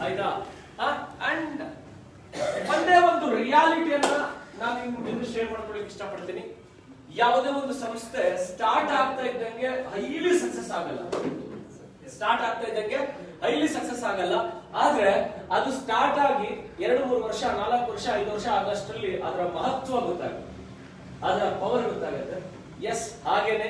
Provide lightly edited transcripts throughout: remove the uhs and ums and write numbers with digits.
ಆಯ್ತಾ. ಅಂಡ್ ಒಂದೇ ಒಂದು ರಿಯಾಲಿಟಿಯನ್ನ ನಾನು ನಿಮ್ಗೆ ಶೇರ್ ಮಾಡ್ಕೊಳ್ಳಿಕ್ಕೆ ಇಷ್ಟಪಡ್ತೀನಿ. ಯಾವುದೇ ಒಂದು ಸಂಸ್ಥೆ ಸ್ಟಾರ್ಟ್ ಆಗ್ತಾ ಇದ್ದಂಗೆ ಹೈಲಿ ಸಕ್ಸಸ್ ಆಗಲ್ಲ. ಸ್ಟಾರ್ಟ್ ಆಗ್ತಾ ಇದ್ದಂಗೆ ಹೈಲಿ ಸಕ್ಸಸ್ ಆಗಲ್ಲ. ಆದ್ರೆ ಅದು ಸ್ಟಾರ್ಟ್ ಆಗಿ 2-3 ವರ್ಷ 4 ವರ್ಷ 5 ವರ್ಷ ಆಗಷ್ಟರಲ್ಲಿ ಅದರ ಮಹತ್ವ ಗೊತ್ತಾಗುತ್ತೆ, ಅದರ ಪವರ್ ಗೊತ್ತಾಗುತ್ತೆ. ಎಸ್, ಹಾಗೇನೆ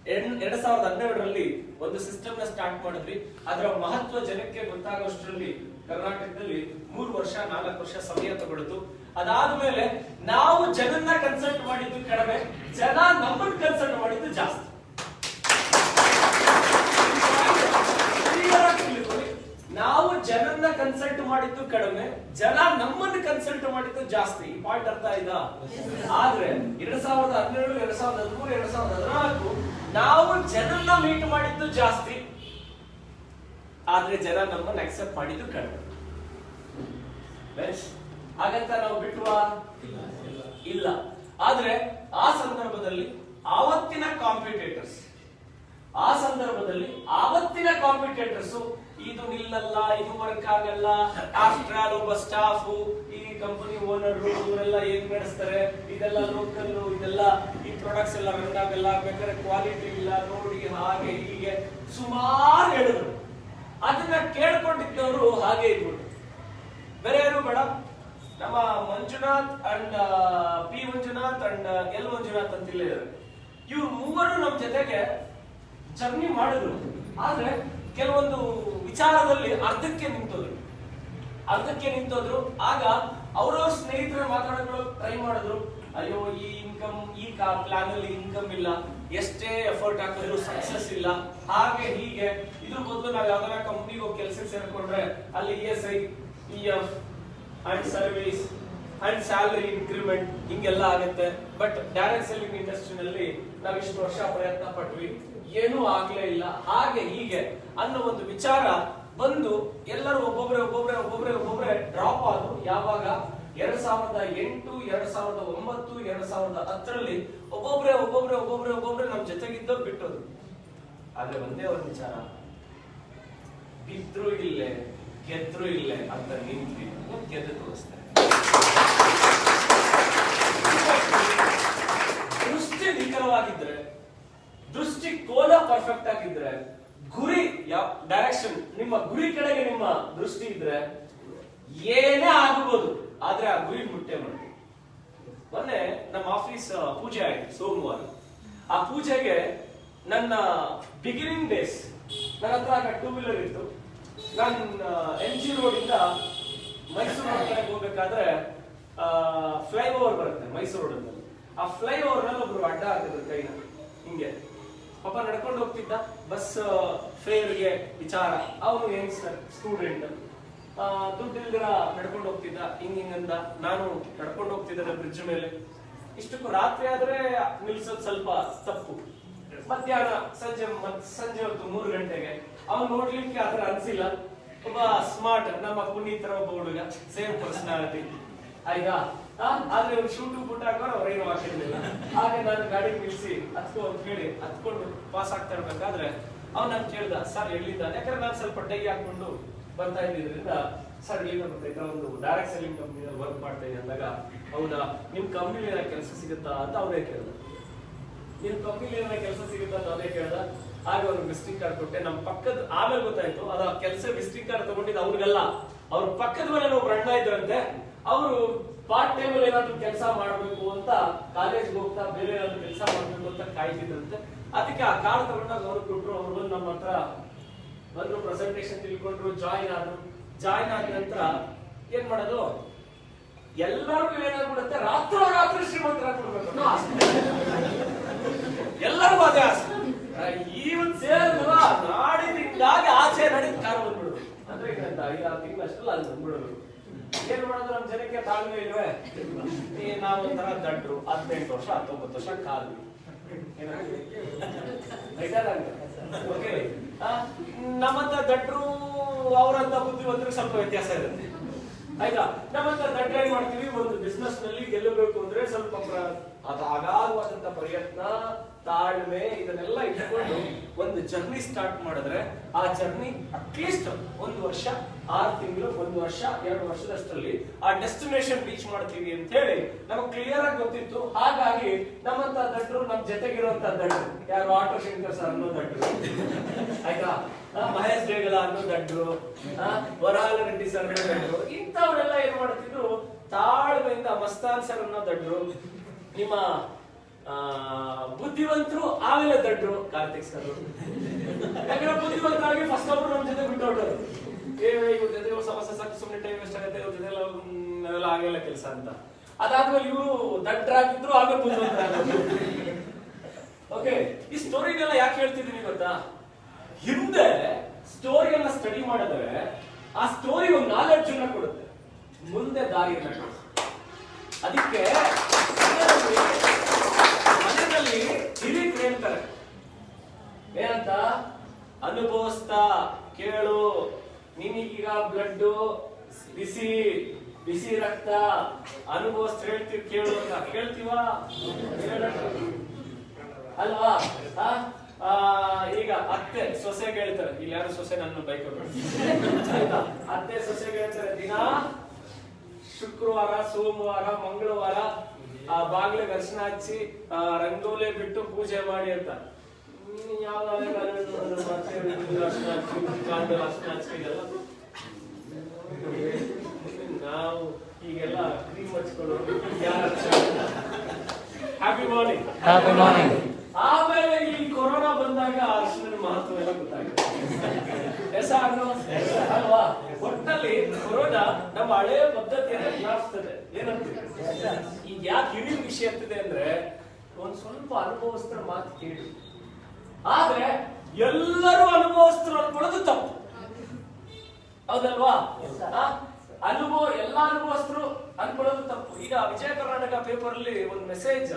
2012ರಲ್ಲಿ ಒಂದು ಸಿಸ್ಟಮ್ ನ ಸ್ಟಾರ್ಟ್ ಮಾಡಿದ್ವಿ. ಅದರ ಮಹತ್ವ ಜನಕ್ಕೆ ಗೊತ್ತಾಗೋಷ್ಟರಲ್ಲಿ ಕರ್ನಾಟಕದಲ್ಲಿ 3 ವರ್ಷ 4 ವರ್ಷ ಸಮಯ ತಗೊಳ್ತು. ಅದಾದ್ಮೇಲೆ ನಾವು ಜನನ್ನ ಕನ್ಸಲ್ಟ್ ಮಾಡಿದ್ದು ಕಡಿಮೆ, ಜನ ನಮ್ಮನ್ನ ಕನ್ಸಲ್ಟ್ ಮಾಡಿದ್ದು ಜಾಸ್ತಿ. ನಾವು ಜನನ್ನ ಕನ್ಸಲ್ಟ್ ಮಾಡಿದ್ದು ಕಡಿಮೆ, ಜನ ನಮ್ಮನ್ನು ಕನ್ಸಲ್ಟ್ ಮಾಡಿದ್ದು ಜಾಸ್ತಿ. ಈ ಪಾಯಿಂಟ್ ಅರ್ಥ ಆಯ್ತಾ? ಆದ್ರೆ 2012, 2013, 2014 ನಾವು ಜನನ್ನ ಮೀಟ್ ಮಾಡಿದ್ದು ಜಾಸ್ತಿ, ಆದ್ರೆ ಜನ ನಮ್ಮನ್ನ ಅಕ್ಸೆಪ್ಟ್ ಮಾಡಿದ್ದು ಕಡಿಮೆ. ಹಾಗಂತ ನಾವು ಬಿಟ್ಟುವಾ? ಇಲ್ಲ. ಆದ್ರೆ ಆ ಸಂದರ್ಭದಲ್ಲಿ ಆವತ್ತಿನ ಕಾಂಪಿಟೇಟರ್ಸ್ ಇದು ನಿಲ್ಲಲ್ಲ, ಇದು ವರ್ಕ್ ಆಗಲ್ಲ, ಆಫ್ಟರ್ ಆಲ್ ಒಬ್ಬ ಸ್ಟಾಫ್, ಈ ಕಂಪನಿ ಓನರ್ ಇವರೆಲ್ಲ ಏನ್ ನಡೆಸ್ತಾರೆ, ಇದೆಲ್ಲ ಲೋಕಲ್, ಇದೆಲ್ಲ ಈ ಪ್ರಾಡಕ್ಟ್ಸ್ ಎಲ್ಲ ರನ್ ಆಗಲ್ಲ, ಬೇಕಾದ್ರೆ ಕ್ವಾಲಿಟಿ ಇಲ್ಲ ನೋಡಿ, ಹಾಗೆ ಹೀಗೆ ಸುಮಾರು ಹೇಳಿದ್ರು. ಅದನ್ನ ಕೇಳ್ಕೊಂಡಿದ್ದವರು ಹಾಗೆ ಇದ್ಬಿಟ್ಟು ಬೇರೆ ಯಾರು ಬೇಡ, ನಮ್ಮ Manjunath and P Manjunath and L Manjunath ಅಂತ ಇದ್ದಾರೆ. ಇವ್ರು ಮೂವರು ನಮ್ಮ ಜೊತೆಗೆ ಜರ್ನಿ ಮಾಡಿದ್ರು. ಆದ್ರೆ ಕೆಲವೊಂದು ವಿಚಾರದಲ್ಲಿ ಅರ್ಧಕ್ಕೆ ನಿಂತೋದ್ರು. ಆಗ ಅವರವ್ರ ಸ್ನೇಹಿತರ ಮಾತಾಡೋದು ಟ್ರೈ ಮಾಡಿದ್ರು. ಅಯ್ಯೋ, ಈ ಇನ್ಕಮ್, ಈ ಪ್ಲಾನ್ ಅಲ್ಲಿ ಇನ್ಕಮ್ ಇಲ್ಲ, ಎಷ್ಟೇ ಎಫರ್ಟ್ ಹಾಕಿದ್ರು ಸಕ್ಸಸ್ ಇಲ್ಲ, ಹಾಗೆ ಹೀಗೆ. ಇದ್ರ ಬದಲು ನಾವು ಯಾವ್ದಾರ ಕಂಪ್ನಿಗೆ ಹೋಗಿ ಕೆಲಸಕ್ಕೆ ಸೇರ್ಕೊಂಡ್ರೆ ಅಲ್ಲಿ ESI, PF and service and salary increment ಹಿಂಗೆಲ್ಲ ಆಗುತ್ತೆ. ಬಟ್ ಡೈರೆಕ್ಟ್ ಸೆಲ್ಲಿಂಗ್ ಇಂಡಸ್ಟ್ರಿನಲ್ಲಿ ನಾವು ಇಷ್ಟು ವರ್ಷ ಪ್ರಯತ್ನ ಪಟ್ವಿ, ಏನೂ ಆಗ್ಲೇ ಇಲ್ಲ, ಹಾಗೆ ಹೀಗೆ ಅನ್ನೋ ಒಂದು ವಿಚಾರ ಬಂದು ಎಲ್ಲರೂ ಒಬ್ಬೊಬ್ರೆ ಡ್ರಾಪ್ ಆದ್ರು. ಯಾವಾಗ 2008, 2009, 2010ರಲ್ಲಿ ಒಬ್ಬೊಬ್ರೆ ನಮ್ ಜೊತೆಗಿದ್ದವ್ರು ಬಿಟ್ಟೋದು. ಆದ್ರೆ ಒಂದೇ ಒಂದು ವಿಚಾರ, ಬಿದ್ರು ಇಲ್ಲೇ ಗೆದ್ರು ಇಲ್ಲೇ ಅಂತ ನಿಂತ್ವಿ, ಗೆದ್ದು ತೋರಿಸ್ತಾರೆ. ದೃಷ್ಟಿ ನಿಖರವಾಗಿದ್ರೆ, ದೃಷ್ಟಿ ಕೋನ ಪರ್ಫೆಕ್ಟ್ ಆಗಿದ್ರೆ, ಗುರಿ ಡೈರೆಕ್ಷನ್, ನಿಮ್ಮ ಗುರಿ ಕಡೆಗೆ ನಿಮ್ಮ ದೃಷ್ಟಿ ಇದ್ರೆ ಏನೇ ಆಗಬಹುದು, ಆದ್ರೆ ಆ ಗುರಿ ಮುಟ್ಟೆ ಮಾಡಿ. ಮೊನ್ನೆ ನಮ್ಮ ಆಫೀಸ್ ಪೂಜೆ ಆಯ್ತು ಸೋಮವಾರ. ಆ ಪೂಜೆಗೆ ನನ್ನ ಬಿಗಿನಿಂಗ್ ಡೇಸ್, ನನ್ನ ಹತ್ರ 2 ವೀಲರ್ ಇತ್ತು. ನಾನು MG ರೋಡ್ ಇಂದ ಮೈಸೂರು ರೋಡ್ ಕಡೆ ಹೋಗ್ಬೇಕಾದ್ರೆ ಫ್ಲೈಓವರ್ ಬರುತ್ತೆ ಮೈಸೂರು ರೋಡ್ ಅಲ್ಲಿ. ಆ ಫ್ಲೈಓವರ್ ನಲ್ಲಿ ಒಬ್ರು ಅಡ್ಡ ಹಾಕಿದ್ರು ಕೈನ ಹಿಂಗೆ. ಪಾಪ ನಡ್ಕೊಂಡು ಹೋಗ್ತಿದ್ದ, ಬಸ್ ಫೇರ್ಗೆ ವಿಚಾರ. ಅವನು ಯಂಗ್ಸ್ಟರ್, ಸ್ಟೂಡೆಂಟ್, ದುಡ್ಡಿಲ್ದಿರ ನಡ್ಕೊಂಡು ಹೋಗ್ತಿದ್ದ. ಹಿಂಗಂದ ನಾನು ನಡ್ಕೊಂಡು ಹೋಗ್ತಿದ್ದೆ ಬ್ರಿಡ್ಜ್ ಮೇಲೆ. ಇಷ್ಟಕ್ಕೂ ರಾತ್ರಿ ಆದ್ರೆ ನಿಲ್ಸೋದ್ ಸ್ವಲ್ಪ ತಪ್ಪು. ಮಧ್ಯಾಹ್ನ ಸಂಜೆ ಹೊತ್ತು 3 ಗಂಟೆಗೆ ಅವನು ನೋಡ್ಲಿಕ್ಕೆ ಆತರ ಅನ್ಸಿಲ್ಲ. ಒಬ್ಬ ಸ್ಮಾರ್ಟ್ ನಮ್ಮ ಪುನೀತರ ಒಬ್ಬ ಹುಡುಗ, ಸೇಮ್ ಪರ್ಸನಾಲಿಟಿ ಆಯ್ತಾ. ಆದ್ರೆ ಅವ್ರು ಶೂಟು ಬುಟ್ ಹಾಕೋರು ಅವ್ರೇನು ಹಾಕಿರ್ಲಿಲ್ಲ. ಹಾಗೆ ನಾನು ಗಾಡಿ ನಿಲ್ಸಿ ಹತ್ಕೊ ಅಂತ ಹೇಳಿ ಹತ್ಕೊಂಡು ಪಾಸ್ ಆಗ್ತಾ ಇರ್ಬೇಕಾದ್ರೆ ಅವ್ನು ನನ್ ಕೇಳ್ದ, ಸರ್ ಎಲ್ಲಿಂದ? ಯಾಕಂದ್ರೆ ನಾನು ಸ್ವಲ್ಪ ಟೈ ಹಾಕೊಂಡು ಬರ್ತಾ ಇದ್ದಿದ್ರಿಂದ, ಸರ್ ಎಲ್ಲಿಂದ ಬರ್ತಾ ಒಂದು ಡೈರೆಕ್ಟ್ ಸೆಲ್ಲಿಂಗ್ ಕಂಪ್ನಿಯಲ್ಲಿ ವರ್ಕ್ ಮಾಡ್ತಾ ಇದ್ದೀನಿ ಅಂದಾಗ, ಹೌದಾ, ನಿಮ್ ಕಂಪ್ನಿಲಿ ಏನಾರ ಕೆಲಸ ಸಿಗುತ್ತಾ ಅಂತ ಅವರೇ ಕೇಳ್ದ. ನಿಮ್ ಕಂಪ್ನಿಲಿ ಏನಾರ ಕೆಲಸ ಸಿಗುತ್ತಾ ಅಂತ ಅವರೇ ಕೇಳ್ದ. ಆಗ ಅವ್ರು ವಿಸಿಟಿಂಗ್ ಕಾರ್ಡ್ ಕೊಟ್ಟೆ. ನಮ್ ಪಕ್ಕದ ಆಮೇಲೆ ಗೊತ್ತಾಯ್ತು ಅದ ಕೆಲಸ ವಿಸಿಟಿಂಗ್ ಕಾರ್ಡ್ ತಗೊಂಡಿದ್ದು ಅವ್ರಿಗಲ್ಲ, ಅವ್ರ ಪಕ್ಕದ ಮೇಲೆ ಒಬ್ರು ಅಣ್ಣ ಇದ್ರಂತೆ. ಅವರು ಪಾರ್ಟ್ ಟೈಮ್ ಅಲ್ಲಿ ಏನಾದ್ರು ಕೆಲಸ ಮಾಡ್ಬೇಕು ಅಂತ ಕಾಲೇಜ್ಗೆ ಹೋಗ್ತಾ ಬೇರೆ ಏನಾದ್ರು ಕೆಲಸ ಮಾಡ್ಬೇಕು ಅಂತ ಕಾಯ್ತಿದ್ರಂತೆ. ಅದಕ್ಕೆ ಆ ಕಾರ್ಡ್ ತಗೊಂಡಾಗ ಅವ್ರು ಕೊಟ್ರು. ಅವ್ರು ಬಂದು ನಮ್ಮ ಹತ್ರ ಬಂದ್ರು, ಪ್ರೆಸೆಂಟೇಶನ್ ತಿಳ್ಕೊಂಡ್ರು, ಜಾಯಿನ್ ಆದ ನಂತರ ಏನ್ ಮಾಡೋದು, ಎಲ್ಲರಿಗೂ ಏನಾಗ್ಬಿಡುತ್ತೆ, ರಾತ್ರಿ ಶ್ರೀಮಂತರಾಗ್ಬಿಡ್ಬೇಕು ಅನ್ನೋ ಆಸೆ. ಎಲ್ಲರಿಗೂ ಅದೇ ಆಸೆ. ಇವತ್ತು ಸೇರಿದ್ವಾ ನಾಡಿದಿಂದಾಗಿ ಆಚೆ ನಡೀದ್ ಕಾರ್ ಬಂದ್ಬಿಡುದು. ಅಂದ್ರೆ 5-6 ತಿಂಗಳಷ್ಟಲ್ಲ ಅಲ್ಲಿ ಬಂದ್ಬಿಡೋದು. ಏನ್ ಮಾಡೋದು, ನಮ್ ಜನಕ್ಕೆ ತಾಳ್ಮೆ ಇಲ್ವೇ? ನಾವೊಂಥರ ದಡ್ರು, 18 ವರ್ಷ 19 ವರ್ಷ ಕಾದ್ವಿ. ನಮ್ಮಂತ ದಡ್ರು ಅವರಂತ ಬುದ್ಧಿವಂತರಿಗೆ ಸ್ವಲ್ಪ ವ್ಯತ್ಯಾಸ ಇರುತ್ತೆ ಆಯ್ತಾ. ನಮ್ಮಂತ ದಡ್ರು ಏನ್ ಮಾಡ್ತೀವಿ, ಒಂದು ಬಿಸ್ನೆಸ್ ನಲ್ಲಿ ಗೆಲ್ಲಬೇಕು ಅಂದ್ರೆ ಸ್ವಲ್ಪ ಅದು ಅಗಾಧವಾದಂತ ಪ್ರಯತ್ನ, ತಾಳ್ಮೆ ಇದನ್ನೆಲ್ಲ ಇಟ್ಕೊಂಡು ಒಂದು ಜರ್ನಿ ಸ್ಟಾರ್ಟ್ ಮಾಡಿದ್ರೆ ಆ ಜರ್ನಿ ಅಟ್ಲೀಸ್ಟ್ 1 ವರ್ಷ 6 ತಿಂಗಳು 1 ವರ್ಷ 2 ವರ್ಷದಷ್ಟರಲ್ಲಿ ಆ ಡೆಸ್ಟಿನೇಷನ್ ರೀಚ್ ಮಾಡ್ತೀವಿ ಅಂತ ಹೇಳಿ ನಮಗೆ ಕ್ಲಿಯರ್ ಆಗಿ ಗೊತ್ತಿತ್ತು. ಹಾಗಾಗಿ ನಮ್ಮಂತ ದಡ್ರು ನಮ್ ಜೊತೆಗಿರುವಂತ ದಡ್ರು ಯಾರು ಆಟೋ ಶಂಕರ್ ಸರ್ ಅನ್ನೋ ದಡ್ರು ಆಯ್ತಾ, ಮಹೇಶ್ ದೇಗಲ ಅನ್ನೋ ದಡ್ರು, ವರಹಾಲ ರೆಡ್ಡಿ ಸರ್ ಅನ್ನೋ ದಡ್ರು, ಇಂಥವರೆಲ್ಲ ಏನ್ ಮಾಡ್ತಿದ್ರು ತಾಳ್ಮೆಯಿಂದ ಮಸ್ತಾನ್ ಸರ್ ಅನ್ನೋ ದಡ್ರು, ನಿಮ್ಮ ಬುದ್ಧಿವಂತರು ಆಮೇಲೆ ದಡ್ರು ಕಾರ್ತಿಕ್ ಸರ್. ಯಾಕಂದ್ರೆ ಬುದ್ಧಿವಂತರಾಗಿ ಫಸ್ಟ್ ಒಬ್ರು ನಮ್ ಜೊತೆ ಬಿಟ್ಟು ಹೊರಟರು, ಇವ್ರ ಜೊತೆ ಸಮಸ್ಯೆ ಸಾಕು, ಸುಮ್ಮನೆ ಟೈಮ್ ವೇಸ್ಟ್ ಆಗುತ್ತೆ, ಇವ್ರ ಜೊತೆ ಎಲ್ಲ ಆಗಲ್ಲ ಕೆಲಸ ಅಂತ. ಅದಾದ್ಮೇಲೆ ಇವರು ದಡ್ಡರಾಗಿದ್ರು ಆಮೇಲೆ ಬುದ್ಧಿವಂತರಾಗಿದ್ರು. ಓಕೆ, ಈ ಸ್ಟೋರಿನೆಲ್ಲ ಯಾಕೆ ಹೇಳ್ತಿದ್ದೀನಿ ಗೊತ್ತಾ? ಹಿಂದೆ ಸ್ಟೋರಿಯನ್ನ ಸ್ಟಡಿ ಮಾಡಿದ್ರೆ ಆ ಸ್ಟೋರಿ ಒಂದು ನಾಲೆಡ್ಜ್ ಅನ್ನ ಕೊಡುತ್ತೆ, ಮುಂದೆ ದಾರಿಯನ್ನ ಕೊಡುತ್ತೆ. ಅದಕ್ಕೆ ಮನೆಯಲ್ಲಿ ಹಿರಿಯರು ಹೇಳ್ತಾರೆ ಏನಂತ, ಅನುಭವಿಸ್ತಾ ಕೇಳು, ನಿನಗೀಗ ಬ್ಲಡ್ ಬಿಸಿ ಬಿಸಿ ರಕ್ತ ಅನುಭವಿಸ್ತಾ ಹೇಳ್ತೀವಿ ಕೇಳು ಅಂತ ಕೇಳ್ತೀವಾ? ಅಲ್ವಾ? ಈಗ ಅತ್ತೆ ಸೊಸೆಗೆ ಹೇಳ್ತಾರೆ, ಇಲ್ಲಿ ಯಾರು ಸೊಸೆ ನನ್ನ ಬೈಕ್ ಆಯ್ತಾ, ಅತ್ತೆ ಸೊಸೆಗೆ ಹೇಳ್ತಾರೆ ದಿನ ಶುಕ್ರವಾರ ಸೋಮವಾರ ಮಂಗಳವಾರ ಆ ಬಾಗಿಲಿಗೆ ಅರ್ಶನ ಹಚ್ಚಿ ರಂಗೋಲಿ ಬಿಟ್ಟು ಪೂಜೆ ಮಾಡಿ ಅಂತ. ಯಾವ ನಾವು ಈಗೆಲ್ಲ ಕ್ರೀಮ್ ಹಚ್ಕೊಳ್ಳೋದು. Happy morning, happy morning. ಆಮೇಲೆ ಈ ಕೊರೋನಾ ಬಂದಾಗ ಅರ್ಶನ ಮಹತ್ವ ಎಲ್ಲ ಗೊತ್ತಾಗುತ್ತೆ ಅಲ್ವಾ? ಒಟ್ಟಲ್ಲಿ ಕೊರೋನಾ ನಮ್ಮ ಹಳೆಯ ಪದ್ಧತಿಯನ್ನು ಜ್ಞಾಪಿಸ್ತದೆ. ಏನಂತೀವಿ? ಈಗ ಯಾಕೆ ಹಿರಿಯ ವಿಷಯ ಆಗ್ತದೆ ಅಂದ್ರೆ ಒಂದ್ ಸ್ವಲ್ಪ ಅನುಭವಿಸ್ತಾರ ಮಾತು ಕೇಳಿ, ಆದ್ರೆ ಎಲ್ಲರೂ ಅನುಭವಿಸ್ತಾರೆ ಅನ್ಕೊಳ್ಳೋದು ತಪ್ಪು, ಹೌದಲ್ವಾ? ಅನುಭವ ಎಲ್ಲ ಅನುಭವಿಸ್ತರು ಅನ್ಕೊಳ್ಳೋದು ತಪ್ಪು. ಈಗ ವಿಜಯ ಕರ್ನಾಟಕ ಪೇಪರ್ ಅಲ್ಲಿ ಒಂದು ಮೆಸೇಜ್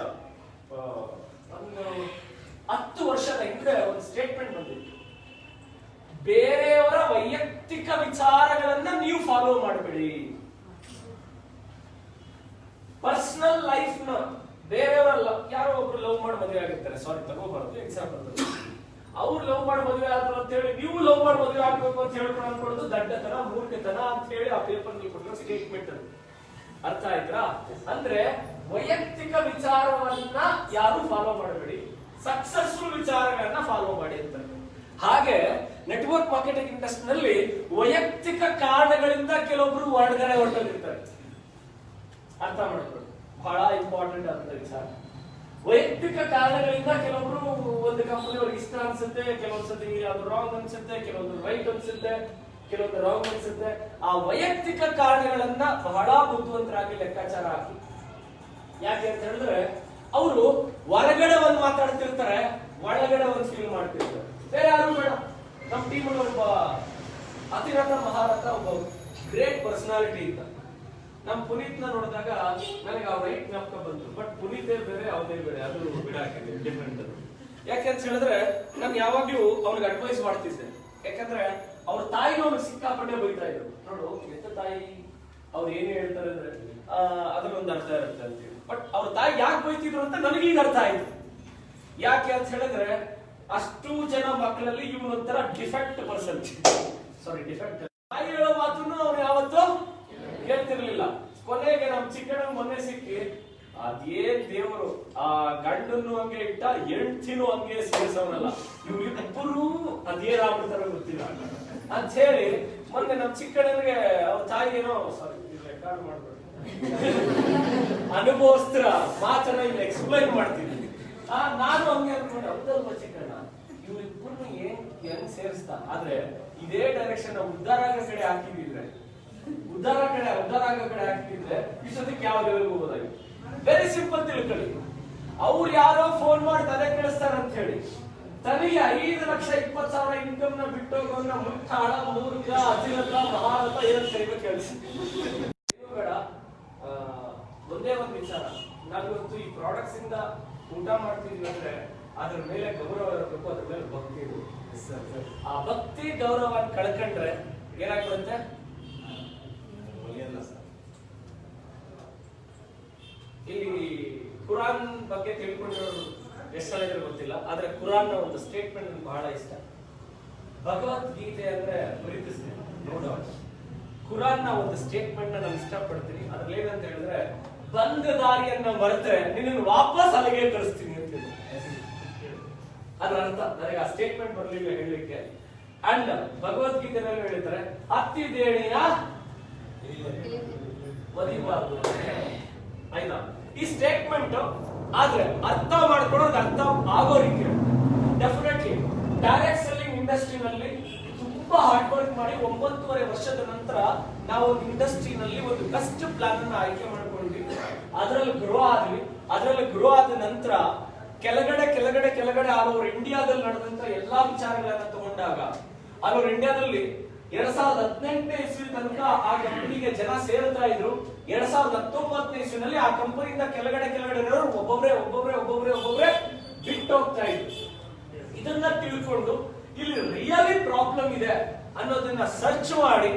ಒಂದು 10 ವರ್ಷದ ಹಿಂದೆ ಒಂದು ಸ್ಟೇಟ್ಮೆಂಟ್ ಬಂದಿತ್ತು, ಬೇರೆಯವರ ವೈಯಕ್ತಿಕ ವಿಚಾರಗಳನ್ನ ನೀವು ಫಾಲೋ ಮಾಡಬೇಡಿ. ಪರ್ಸನಲ್ ಲೈಫ್ ನ ಬೇರೆಯವರಲ್ಲ, ಯಾರೋ ಒಬ್ರು ಲವ್ ಮಾಡಿ ಮದುವೆ ಆಗಿರ್ತಾರೆ, ಸಾರಿ ತಗೋಬಾರ್ದು ಎಕ್ಸಾಂಪಲ್, ಅವ್ರು ಲವ್ ಮಾಡಿ ಮದುವೆ ಆದ್ರು ಅಂತ ಹೇಳಿ ನೀವು ಲವ್ ಮಾಡಿ ಮದುವೆ ಆಗ್ಬೇಕು ಅಂತ ಹೇಳ್ಕೊಂಡು ಅನ್ಕೊಳ್ಳೋದು ದಡ್ಡತನ, ಮೂರ್ಖತನ ಅಂತ ಹೇಳಿ ಆ ಪೇಪರ್ ನಲ್ಲಿ ಕೊಟ್ಟಿರೋ ಸ್ಟೇಟ್ಮೆಂಟ್ ಅದು. ಅರ್ಥ ಆಯ್ತಾ? ಅಂದ್ರೆ ವೈಯಕ್ತಿಕ ವಿಚಾರವನ್ನ ಯಾರು ಫಾಲೋ ಮಾಡಬೇಡಿ, ಸಕ್ಸಸ್ಫುಲ್ ವಿಚಾರಗಳನ್ನ ಫಾಲೋ ಮಾಡಿ ಅಂತ. ಹಾಗೆ ನೆಟ್ವರ್ಕ್ ಮಾರ್ಕೆಟಿಂಗ್ ಇಂಡಸ್ಟ್ರಿ ನಲ್ಲಿ ವೈಯಕ್ತಿಕ ಕಾರಣಗಳಿಂದ ಕೆಲವೊಬ್ರು ಹೊರಗಡೆ ಹೊರಟೋಗಿರ್ತಾರೆ. ಅರ್ಥ ಮಾಡ್ಕೊಳ್ಳಿ, ಬಹಳ ಇಂಪಾರ್ಟೆಂಟ್ ಅಂತ ವಿಚಾರ. ವೈಯಕ್ತಿಕ ಕಾರಣಗಳಿಂದ ಕೆಲವೊಬ್ರು ಒಂದು ಕಂಪನಿ ಅವ್ರಿಗೆ ಇಷ್ಟ ಅನ್ಸುತ್ತೆ, ಕೆಲವೊಂದ್ಸತಿ ಅದು ರಾಂಗ್ ಅನ್ಸುತ್ತೆ, ಕೆಲವೊಂದು ರೈಟ್ ಅನ್ಸುತ್ತೆ, ಕೆಲವೊಂದು ರಾಂಗ್ ಅನ್ಸುತ್ತೆ. ಆ ವೈಯಕ್ತಿಕ ಕಾರಣಗಳನ್ನ ಬಹಳ ಬುದ್ಧಿವಂತರಾಗಿ ಲೆಕ್ಕಾಚಾರ ಹಾಕಿ. ಯಾಕೆ ಅಂತ ಹೇಳಿದ್ರೆ ಅವರು ಹೊರಗಡೆ ಒಂದು ಮಾತಾಡ್ತಿರ್ತಾರೆ, ಒಳಗಡೆ ಒಂದು ಫೀಲ್ ಮಾಡ್ತಿರ್ತಾರೆ. ಬೇರೆ ಯಾರು ಬೇಡ. ನಮ್ಮ ಟೀಮ್ ಅಲ್ಲಿ ಒಬ್ಬ ಅತಿರಥ ಮಹಾರಥ, ಒಬ್ಬ ಗ್ರೇಟ್ ಪರ್ಸನಾಲಿಟಿ ಇದ್ದ. ನಮ್ ಪುನೀತ್ ನೋಡಿದಾಗ ನನಗೆ ಅವ್ರ ರೈಟ್ ಜ್ಞಾಪಕ ಬಂತು, ಬಟ್ ಪುನೀತೇ ಬೇರೆ ಅವನೇ ಬೇರೆ, ಅದು ಬಿಡಾಕಿದೆ ಡಿಫ್ರೆಂಟ್. ಯಾಕೆ ಅಂತ ಹೇಳಿದ್ರೆ ನಾನು ಯಾವಾಗ್ಲೂ ಅವ್ನಿಗೆ ಅಡ್ವೈಸ್ ಮಾಡ್ತಿದ್ದೆ. ಯಾಕಂದ್ರೆ ಅವ್ರ ತಾಯಿನ ಅವ್ನಿಗೆ ಸಿಕ್ಕಾಪಟ್ಟೆ ಬೈತಾ ಇದ್ರು. ನೋಡು ಎತ್ತ ತಾಯಿ ಅವ್ರು ಏನ್ ಹೇಳ್ತಾರೆ ಅಂದ್ರೆ ಅದ್ರಲ್ಲೊಂದು ಅರ್ಥ ಇರುತ್ತೆ ಅಂತೇಳಿ. ಬಟ್ ಅವ್ರ ತಾಯಿ ಯಾಕೆ ಬೈತಿದ್ರು ಅಂತ ನನಗೀಗ ಅರ್ಥ ಆಯ್ತು. ಯಾಕೆ ಅಂತ ಹೇಳಿದ್ರೆ ಅಷ್ಟು ಜನ ಮಕ್ಕಳಲ್ಲಿ ಇವನೊಂಥರ ಡಿಫೆಕ್ಟ್ ಪರ್ಸನ್, ಸಾರಿ ಡಿಫೆಕ್ಟ್. ತಾಯಿ ಹೇಳೋ ಮಾತನ್ನು ಅವ್ರು ಯಾವತ್ತೂ ಕೇಳ್ತಿರ್ಲಿಲ್ಲ. ಕೊನೆಗೆ ನಮ್ ಚಿಕ್ಕಣ್ಣ ಮೊನ್ನೆ ಸಿಕ್ಕಿ ಅದೇನ್ ದೇವರು ಆ ಗಂಡನ್ನು ಹಂಗೆ ಇಟ್ಟ ಹೆಂಡ್ತಿನೂ ಹಂಗೆ ಸೇರಿಸವನಲ್ಲ, ಇವ್ರಿಬ್ಬರು ಅದೇನಾಗ್ಬಿಡ್ತಾರ ಗೊತ್ತಿಲ್ಲ ಅಂತ ಹೇಳಿ ಮೊನ್ನೆ ನಮ್ ಚಿಕ್ಕಣ್ಣನಿಗೆ ಅವ್ರ ತಾಯಿ ಏನೋ ಸಾರಿ ರೆಕಾರ್ಡ್ ಮಾಡ್ಬಿಟ್ಟು ಅನುಭವಸ್ತ್ರ ಮಾತನ್ನ ಇಲ್ಲಿ ಎಕ್ಸ್ಪ್ಲೈನ್ ಮಾಡ್ತೀನಿ. ನಾನು ಹಂಗೆ ಅನ್ಕೊಂಡೆ, ಹೌದಲ್ವ ಚಿಕ್ಕಣ್ಣ, ಇವ್ರಿಬ್ಬರನ್ನು ಹೆಂಗ್ ಸೇರಿಸ್ತಾ, ಆದ್ರೆ ಇದೇ ಡೈರೆಕ್ಷನ್ ಉದ್ಧಾರ ಆಗೋ ಕಡೆ ಹಾಕಿದ್ರೆ, ಉದ್ಧಾರ ಆಗೋ ಕಡೆ ಹಾಕಿದ್ರೆ ಇಷ್ಟೊತ್ತಿಗೆ ಯಾವ ಲೆವೆಲ್ ಹೋಗೋದಾಗಿತ್ತು. ವೆರಿ ಸಿಂಪಲ್ ತಿಳ್ಕೊಳ್ಳಿ. ಅವ್ರು ಯಾರೋ ಫೋನ್ ಮಾಡಿ ತಲೆ ಕೆಡಿಸ್ತಾರ ಅಂತ ಹೇಳಿ ತನಗೆ 5,20,000 ಇನ್ಕಮ್ ನ ಬಿಟ್ಟೋಗೋನ್ನ ಮುಟ್ಟಾಳ, ಮೂರ್ಖ, ಅತಿರಥ, ಮಹಾರಥ ಏನಂತ ಕರಿಬೇಕು ಕೇಳಿಸಿ ಬೇಡ. ಒಂದೇ ಒಂದು ವಿಚಾರ, ನಾವಿವತ್ತು ಈ ಪ್ರಾಡಕ್ಟ್ಸ್ ಇಂದ ಊಟ ಮಾಡ್ತಿದ್ವಿ ಅಂದ್ರೆ ಅದ್ರ ಮೇಲೆ ಗೌರವ ಇರಬೇಕು, ಅದ್ರ ಮೇಲೆ ಭಕ್ತಿ ಇರಬೇಕು. ಆ ಭಕ್ತಿ ಗೌರವ ಕಳ್ಕೊಂಡ್ರೆ ಏನಾಗ್ಬಿಡುತ್ತೆ? ಇಲ್ಲಿ ಕುರಾನ್ ಬಗ್ಗೆ ತಿಳ್ಕೊಂಡಿರೋರು ಎಷ್ಟು ಸಲ ಇದ್ರೆ ಗೊತ್ತಿಲ್ಲ, ಆದ್ರೆ ಕುರಾನ್ ನ ಒಂದು ಸ್ಟೇಟ್ಮೆಂಟ್ ನನಗೆ ಬಹಳ ಇಷ್ಟ. ಭಗವದ್ಗೀತೆ ಅಂದ್ರೆ ಪ್ರೀತಿಸ್ತೀನಿ, ನೋ ಡೌಟ್. ಕುರಾನ್ ನ ಒಂದು ಸ್ಟೇಟ್ಮೆಂಟ್ ನಾನು ಇಷ್ಟಪಡ್ತೀನಿ. ಅದ್ರಲ್ಲಿ ಏನಂತ ಹೇಳಿದ್ರೆ, ಬಂದ ದಾರಿಯನ್ನ ಮರೆತರೆ ನಿನ್ನನ್ನು ವಾಪಸ್ ಅಲ್ಲಿಗೆ ಕಳಿಸ್ತೀನಿ ಅಂತ ಹೇಳಿ. ಅದರ ಅರ್ಥ ನನಗೆ ಆ ಸ್ಟೇಟ್ಮೆಂಟ್ ಬರ್ಲಿಲ್ಲ ಹೇಳಲಿಕ್ಕೆ. ಅಂಡ್ ಭಗವದ್ಗೀತೆನಲ್ಲಿ ಹೇಳಿದ್ರೆ ಅತ್ತಿದೇಣಿಯ ಮದಿಬಾರ್ದು ಆಯ್ತಾ. ಈ ಸ್ಟೇಟ್ಮೆಂಟ್ ಆದ್ರೆ ಅರ್ಥ ಮಾಡ್ಕೊಳ್ಳೋದು ಅರ್ಥ ಆಗೋ ರೀತಿ ಡೆಫಿನೆಟ್ಲಿ ಡೈರೆಕ್ಟ್ ಸೆಲ್ಲಿಂಗ್ ಇಂಡಸ್ಟ್ರಿನಲ್ಲಿ ತುಂಬಾ ಹಾರ್ಡ್ ವರ್ಕ್ ಮಾಡಿ 9.5 ವರ್ಷದ ನಂತರ ನಾವು ಒಂದು ಇಂಡಸ್ಟ್ರಿನಲ್ಲಿ ಒಂದು ಬೆಸ್ಟ್ ಪ್ಲಾನ್ ಅನ್ನ ಆಯ್ಕೆ ಮಾಡ್ಕೊಂಡ್ವಿ. ಅದರಲ್ಲಿ ಗ್ರೋ ಆದ ನಂತರ ಕೆಳಗಡೆ ಆಲ್ ಓವರ್ ಇಂಡಿಯಾದಲ್ಲಿ ನಡೆದಂತ ಎಲ್ಲಾ ವಿಚಾರಗಳನ್ನ ತಗೊಂಡಾಗ ಆಲ್ ಓವರ್ ಇಂಡಿಯಾದಲ್ಲಿ 2018ನೇ ಇಸ್ವಿ ತನಕ ಆ ಕಂಪನಿಗೆ ಜನ ಸೇರ್ತಾ ಇದ್ರು. 2019ನೇ ಇಸ್ವಿನಲ್ಲಿ ಆ ಕಂಪನಿಯಿಂದ ಕೆಳಗಡೆ ಇರೋರು ಒಬ್ಬೊಬ್ರೆ ಬಿಟ್ಟು ಹೋಗ್ತಾ ಇದ್ರು. ಇದನ್ನ ತಿಳ್ಕೊಂಡು ಇಲ್ಲಿ ರಿಯಲಿ ಪ್ರಾಬ್ಲಮ್ ಇದೆ ಅನ್ನೋದನ್ನ ಸರ್ಚ್ ಮಾಡಿ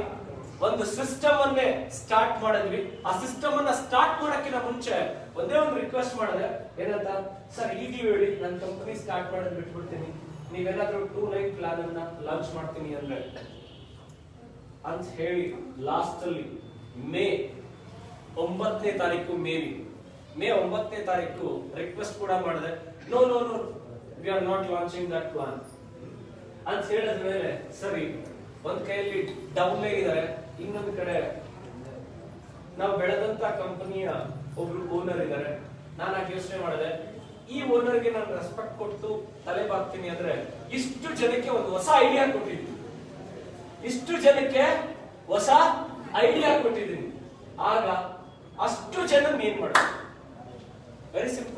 ಒಂದು ಸಿಸ್ಟಮ್ ಅನ್ನೇ ಸ್ಟಾರ್ಟ್ ಮಾಡಿದ್ವಿ. ಆ ಸಿಸ್ಟಮ್ ಅನ್ನ ಸ್ಟಾರ್ಟ್ ಮಾಡಕ್ಕಿಂತ ಮುಂಚೆ ಒಂದೇ ಒಂದು ರಿಕ್ವೆಸ್ಟ್ ಮಾಡಿದೆ, ಏನಂತ, ಸರ್ ಈಗಲೂ ಹೇಳಿ ನನ್ನ ಕಂಪನಿ ಸ್ಟಾರ್ಟ್ ಮಾಡೋದು ಬಿಟ್ಬಿಡ್ತೀನಿ, ನೀವೇನಾದ್ರೂ 2 ಲೈನ್ ಪ್ಲಾನ್ ಅನ್ನ ಲಾಂಚ್ ಮಾಡ್ತೀನಿ ಅಂದ್ರೆ ಅಂತ ಹೇಳಿ ಲಾಸ್ಟ್ ಅಲ್ಲಿ ಮೇ 9ನೇ ತಾರೀಕು ರಿಕ್ವೆಸ್ಟ್ ಕೂಡ ಮಾಡಿದೆ. No we are not launching that plan ಅಂತ ಹೇಳಿದ ಮೇಲೆ ಸರಿ, ಒಂದ್ ಕೈಯಲ್ಲಿ ಡೌನ್ಲೇ ಇದ್ದಾರೆ, ಇನ್ನೊಂದು ಕಡೆ ನಾವು ಬೆಳೆದಂತ ಕಂಪನಿಯ ಒಬ್ರು ಓನರ್ ಇದ್ದಾರೆ. ನಾನು ಆಗ ಯೋಚನೆ ಮಾಡಿದೆ, ಈ ಓನರ್ಗೆ ನಾನು ರೆಸ್ಪೆಕ್ಟ್ ಕೊಟ್ಟು ತಲೆ ಬಾಗ್ತೀನಿ ಅಂದ್ರೆ ಇಷ್ಟು ಜನಕ್ಕೆ ಒಂದು ಹೊಸ ಐಡಿಯಾ ಕೊಟ್ಟಿದ್ದೀನಿ. ಆಗ ಅಷ್ಟು ಜನ ಏನ್ ಮಾಡ, ವೆರಿ ಸಿಂಪಲ್.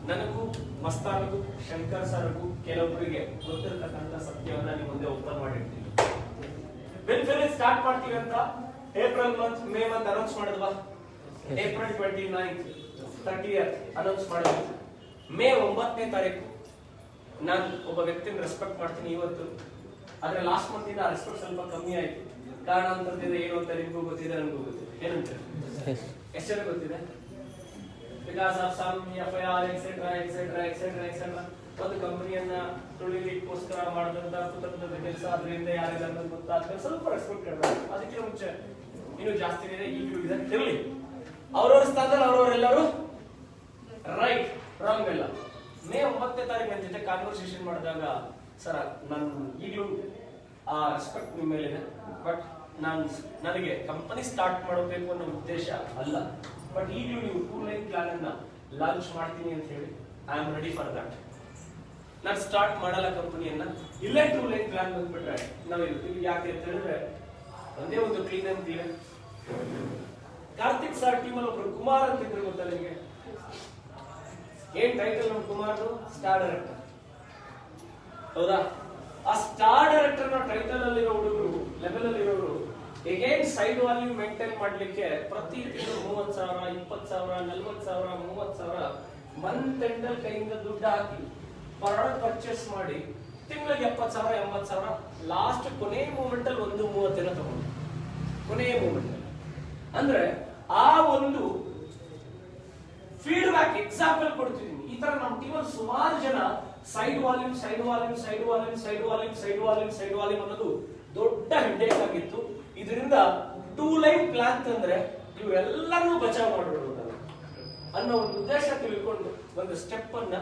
ನನಗೂ ಮಸ್ತಾನಿಗೂ ಶಂಕರ್ ಸರ್ಗೂ ಕೆಲವೊಬ್ಬರಿಗೆ ಗೊತ್ತಿರತಕ್ಕಂತ ಸತ್ಯವನ್ನ ನಿಮ್ಮ ಮುಂದೆ ಓಪನ್ ಮಾಡಿರ್ತೀನಿ. ಬೆಲ್ ಸ್ಟಾರ್ಟ್ ಮಾಡ್ತೀವಿ ಅಂತ ಮೇ ಮಂತ್ ಅನೌನ್ಸ್ ಮಾಡಿದ್ವಾ? ಏಪ್ರಿಲ್ 29th 30th ಅನೌನ್ಸ್ ಮಾಡಿದ್ವಿ. ಮೇ 9ನೇ ತಾರೀಕು ನಾನು ಒಬ್ಬ ವ್ಯಕ್ತಿನ ರೆಸ್ಪೆಕ್ಟ್ ಮಾಡ್ತೀನಿ ಇವತ್ತು. ಆದ್ರೆ ಲಾಸ್ಟ್ ಮಂತ್ ಇಂದ ರೆಸ್ಪೆಕ್ಟ್ ಸ್ವಲ್ಪ ಕಮ್ಮಿ ಆಯ್ತು. ಕಾರಣ ಅಂತಂದ್ರೆ ಏನು ಅಂತ ನಿಮ್ಗೂ ಗೊತ್ತಿದೆ, ನನಗೂ ಗೊತ್ತಿದೆ. ಏನಂತ ಎಷ್ಟು ಜನ ಗೊತ್ತಿದೆ? Because of some FIR etcetera ಒಂದು ಕಂಪನಿಯನ್ನ ತುಳಿಲಿಕ್ಕೋಸ್ಕರ ಮಾಡಿದಂತ ಕುತಂತ್ರದ ಕೆಲಸ, ಅದರಿಂದ ಯಾರಿಗಾದ್ರೂ ಗೊತ್ತಾದ್ರೆ ಸ್ವಲ್ಪ ರೆಸ್ಪೆಕ್ಟ್ ಇರಬೇಕು. ಅದಕ್ಕೆ ಮುಂಚೆ ಇನ್ನು ಜಾಸ್ತಿ ಇದೆ, ಈಗಲೂ ಇದೆ, ಇರಲಿ. ಅವ್ರವ್ರ ಸ್ಥಾನದಲ್ಲಿ ಅವ್ರವರೆಲ್ಲರೂ ರೈಟ್ ರಾಂಗ್ ಎಲ್ಲ. ಮೇ 9ನೇ ತಾರೀಕು ನನ್ನ ಜೊತೆ ಕಾನ್ವರ್ಸೇಷನ್ ಮಾಡಿದಾಗ, ಸರ್ ನಾನು ಈಗಲೂ ಆ ರೆಸ್ಪೆಕ್ಟ್ ನಿಮ್ಮ ಮೇಲಿದೆ, ಬಟ್ ನನಗೆ ಕಂಪನಿ ಸ್ಟಾರ್ಟ್ ಮಾಡಬೇಕು ಅನ್ನೋ ಉದ್ದೇಶ ಅಲ್ಲ, ಬಟ್ ಈಗಲೂ ನೀವು 2 ಲೈನ್ ಪ್ಲಾನ್ ಅನ್ನ ಲಾಂಚ್ ಮಾಡ್ತೀನಿ ಅಂತ ಹೇಳಿ I am ready for that. ನಾನು ಸ್ಟಾರ್ಟ್ ಮಾಡಲ್ಲ ಕಂಪನಿಯನ್ನ, ಇಲ್ಲೇ 2 ಲೈನ್ ಪ್ಲಾನ್ ಬಂದ್ಬಿಟ್ರೆ ನಾವಿರ್ತೀವಿ. ಯಾಕೆ ಅಂತ ಹೇಳಿದ್ರೆ ಒಂದೇ ಒಂದು clean and clear. Karthik sir ಟೀಮಲ್ಲಿ ಒಬ್ರು ಕುಮಾರ್ ಅಂತ ಇದ್ರು, ಗೊತ್ತಾ ನಿಮಗೆ? ಏನ್ ಟೈಟಲ್ ನಮ್ಮ ಕುಮಾರ್ದು? Star director. ಹೌದಾ? ಆ ಸ್ಟಾರ್ ಡೈರೆಕ್ಟರ್ ನ ಟೈಟಲ್ ಅಲ್ಲಿರೋ ಹುಡುಗರು, ಲೆವೆಲ್ ಅಲ್ಲಿರೋರು ಎಗೇನ್ ಸೈಡ್ ವ್ಯಾಲ್ಯೂ ಮೇಂಟೈನ್ ಮಾಡ್ಲಿಕ್ಕೆ ಪ್ರತಿ ತಿಂಗಳು 30,000, 20,000, 40,000, 30,000 ಮಂತ್ ಎಂಡ್ ಕೈಯಿಂದ ದುಡ್ಡು ಹಾಕಿ ಪ್ರಾಡಕ್ಟ್ ಪರ್ಚೇಸ್ ಮಾಡಿ ತಿಂಗಳಿಗೆ 70,000, 80,000 ಲಾಸ್ಟ್ ಕೊನೆ ಮೂಮೆಂಟ್ ಅಲ್ಲಿ 1.30 ತಗೊಂಡು ಕೊನೆ ಮೂಮೆಂಟ್ ಅಂದ್ರೆ ಆ ಒಂದು ಫೀಡ್ಬ್ಯಾಕ್ ಎಕ್ಸಾಂಪಲ್ ಕೊಡ್ತಿದ್ದೀನಿ. ಈ ತರ ನಮ್ಮ ಟೀಮಲ್ಲಿ ಸುಮಾರು ಜನ ಸೈಡ್ ವಾಲ್ಯೂಮ್ ಅನ್ನೋದು ದೊಡ್ಡ ಹೆಡ್ಡೇಕ್ ಆಗಿತ್ತು. ಇದರಿಂದ 2 ಲೈನ್ ಪ್ಲಾನ್ ತಂದ್ರೆ ಇವೆಲ್ಲರೂ ಬಚಾವ್ ಮಾಡ್ಬಿಡೋದಲ್ಲ ಅನ್ನೋ ಒಂದು ಉದ್ದೇಶ ತಿಳ್ಕೊಂಡು ಒಂದು ಸ್ಟೆಪ್ ಅನ್ನ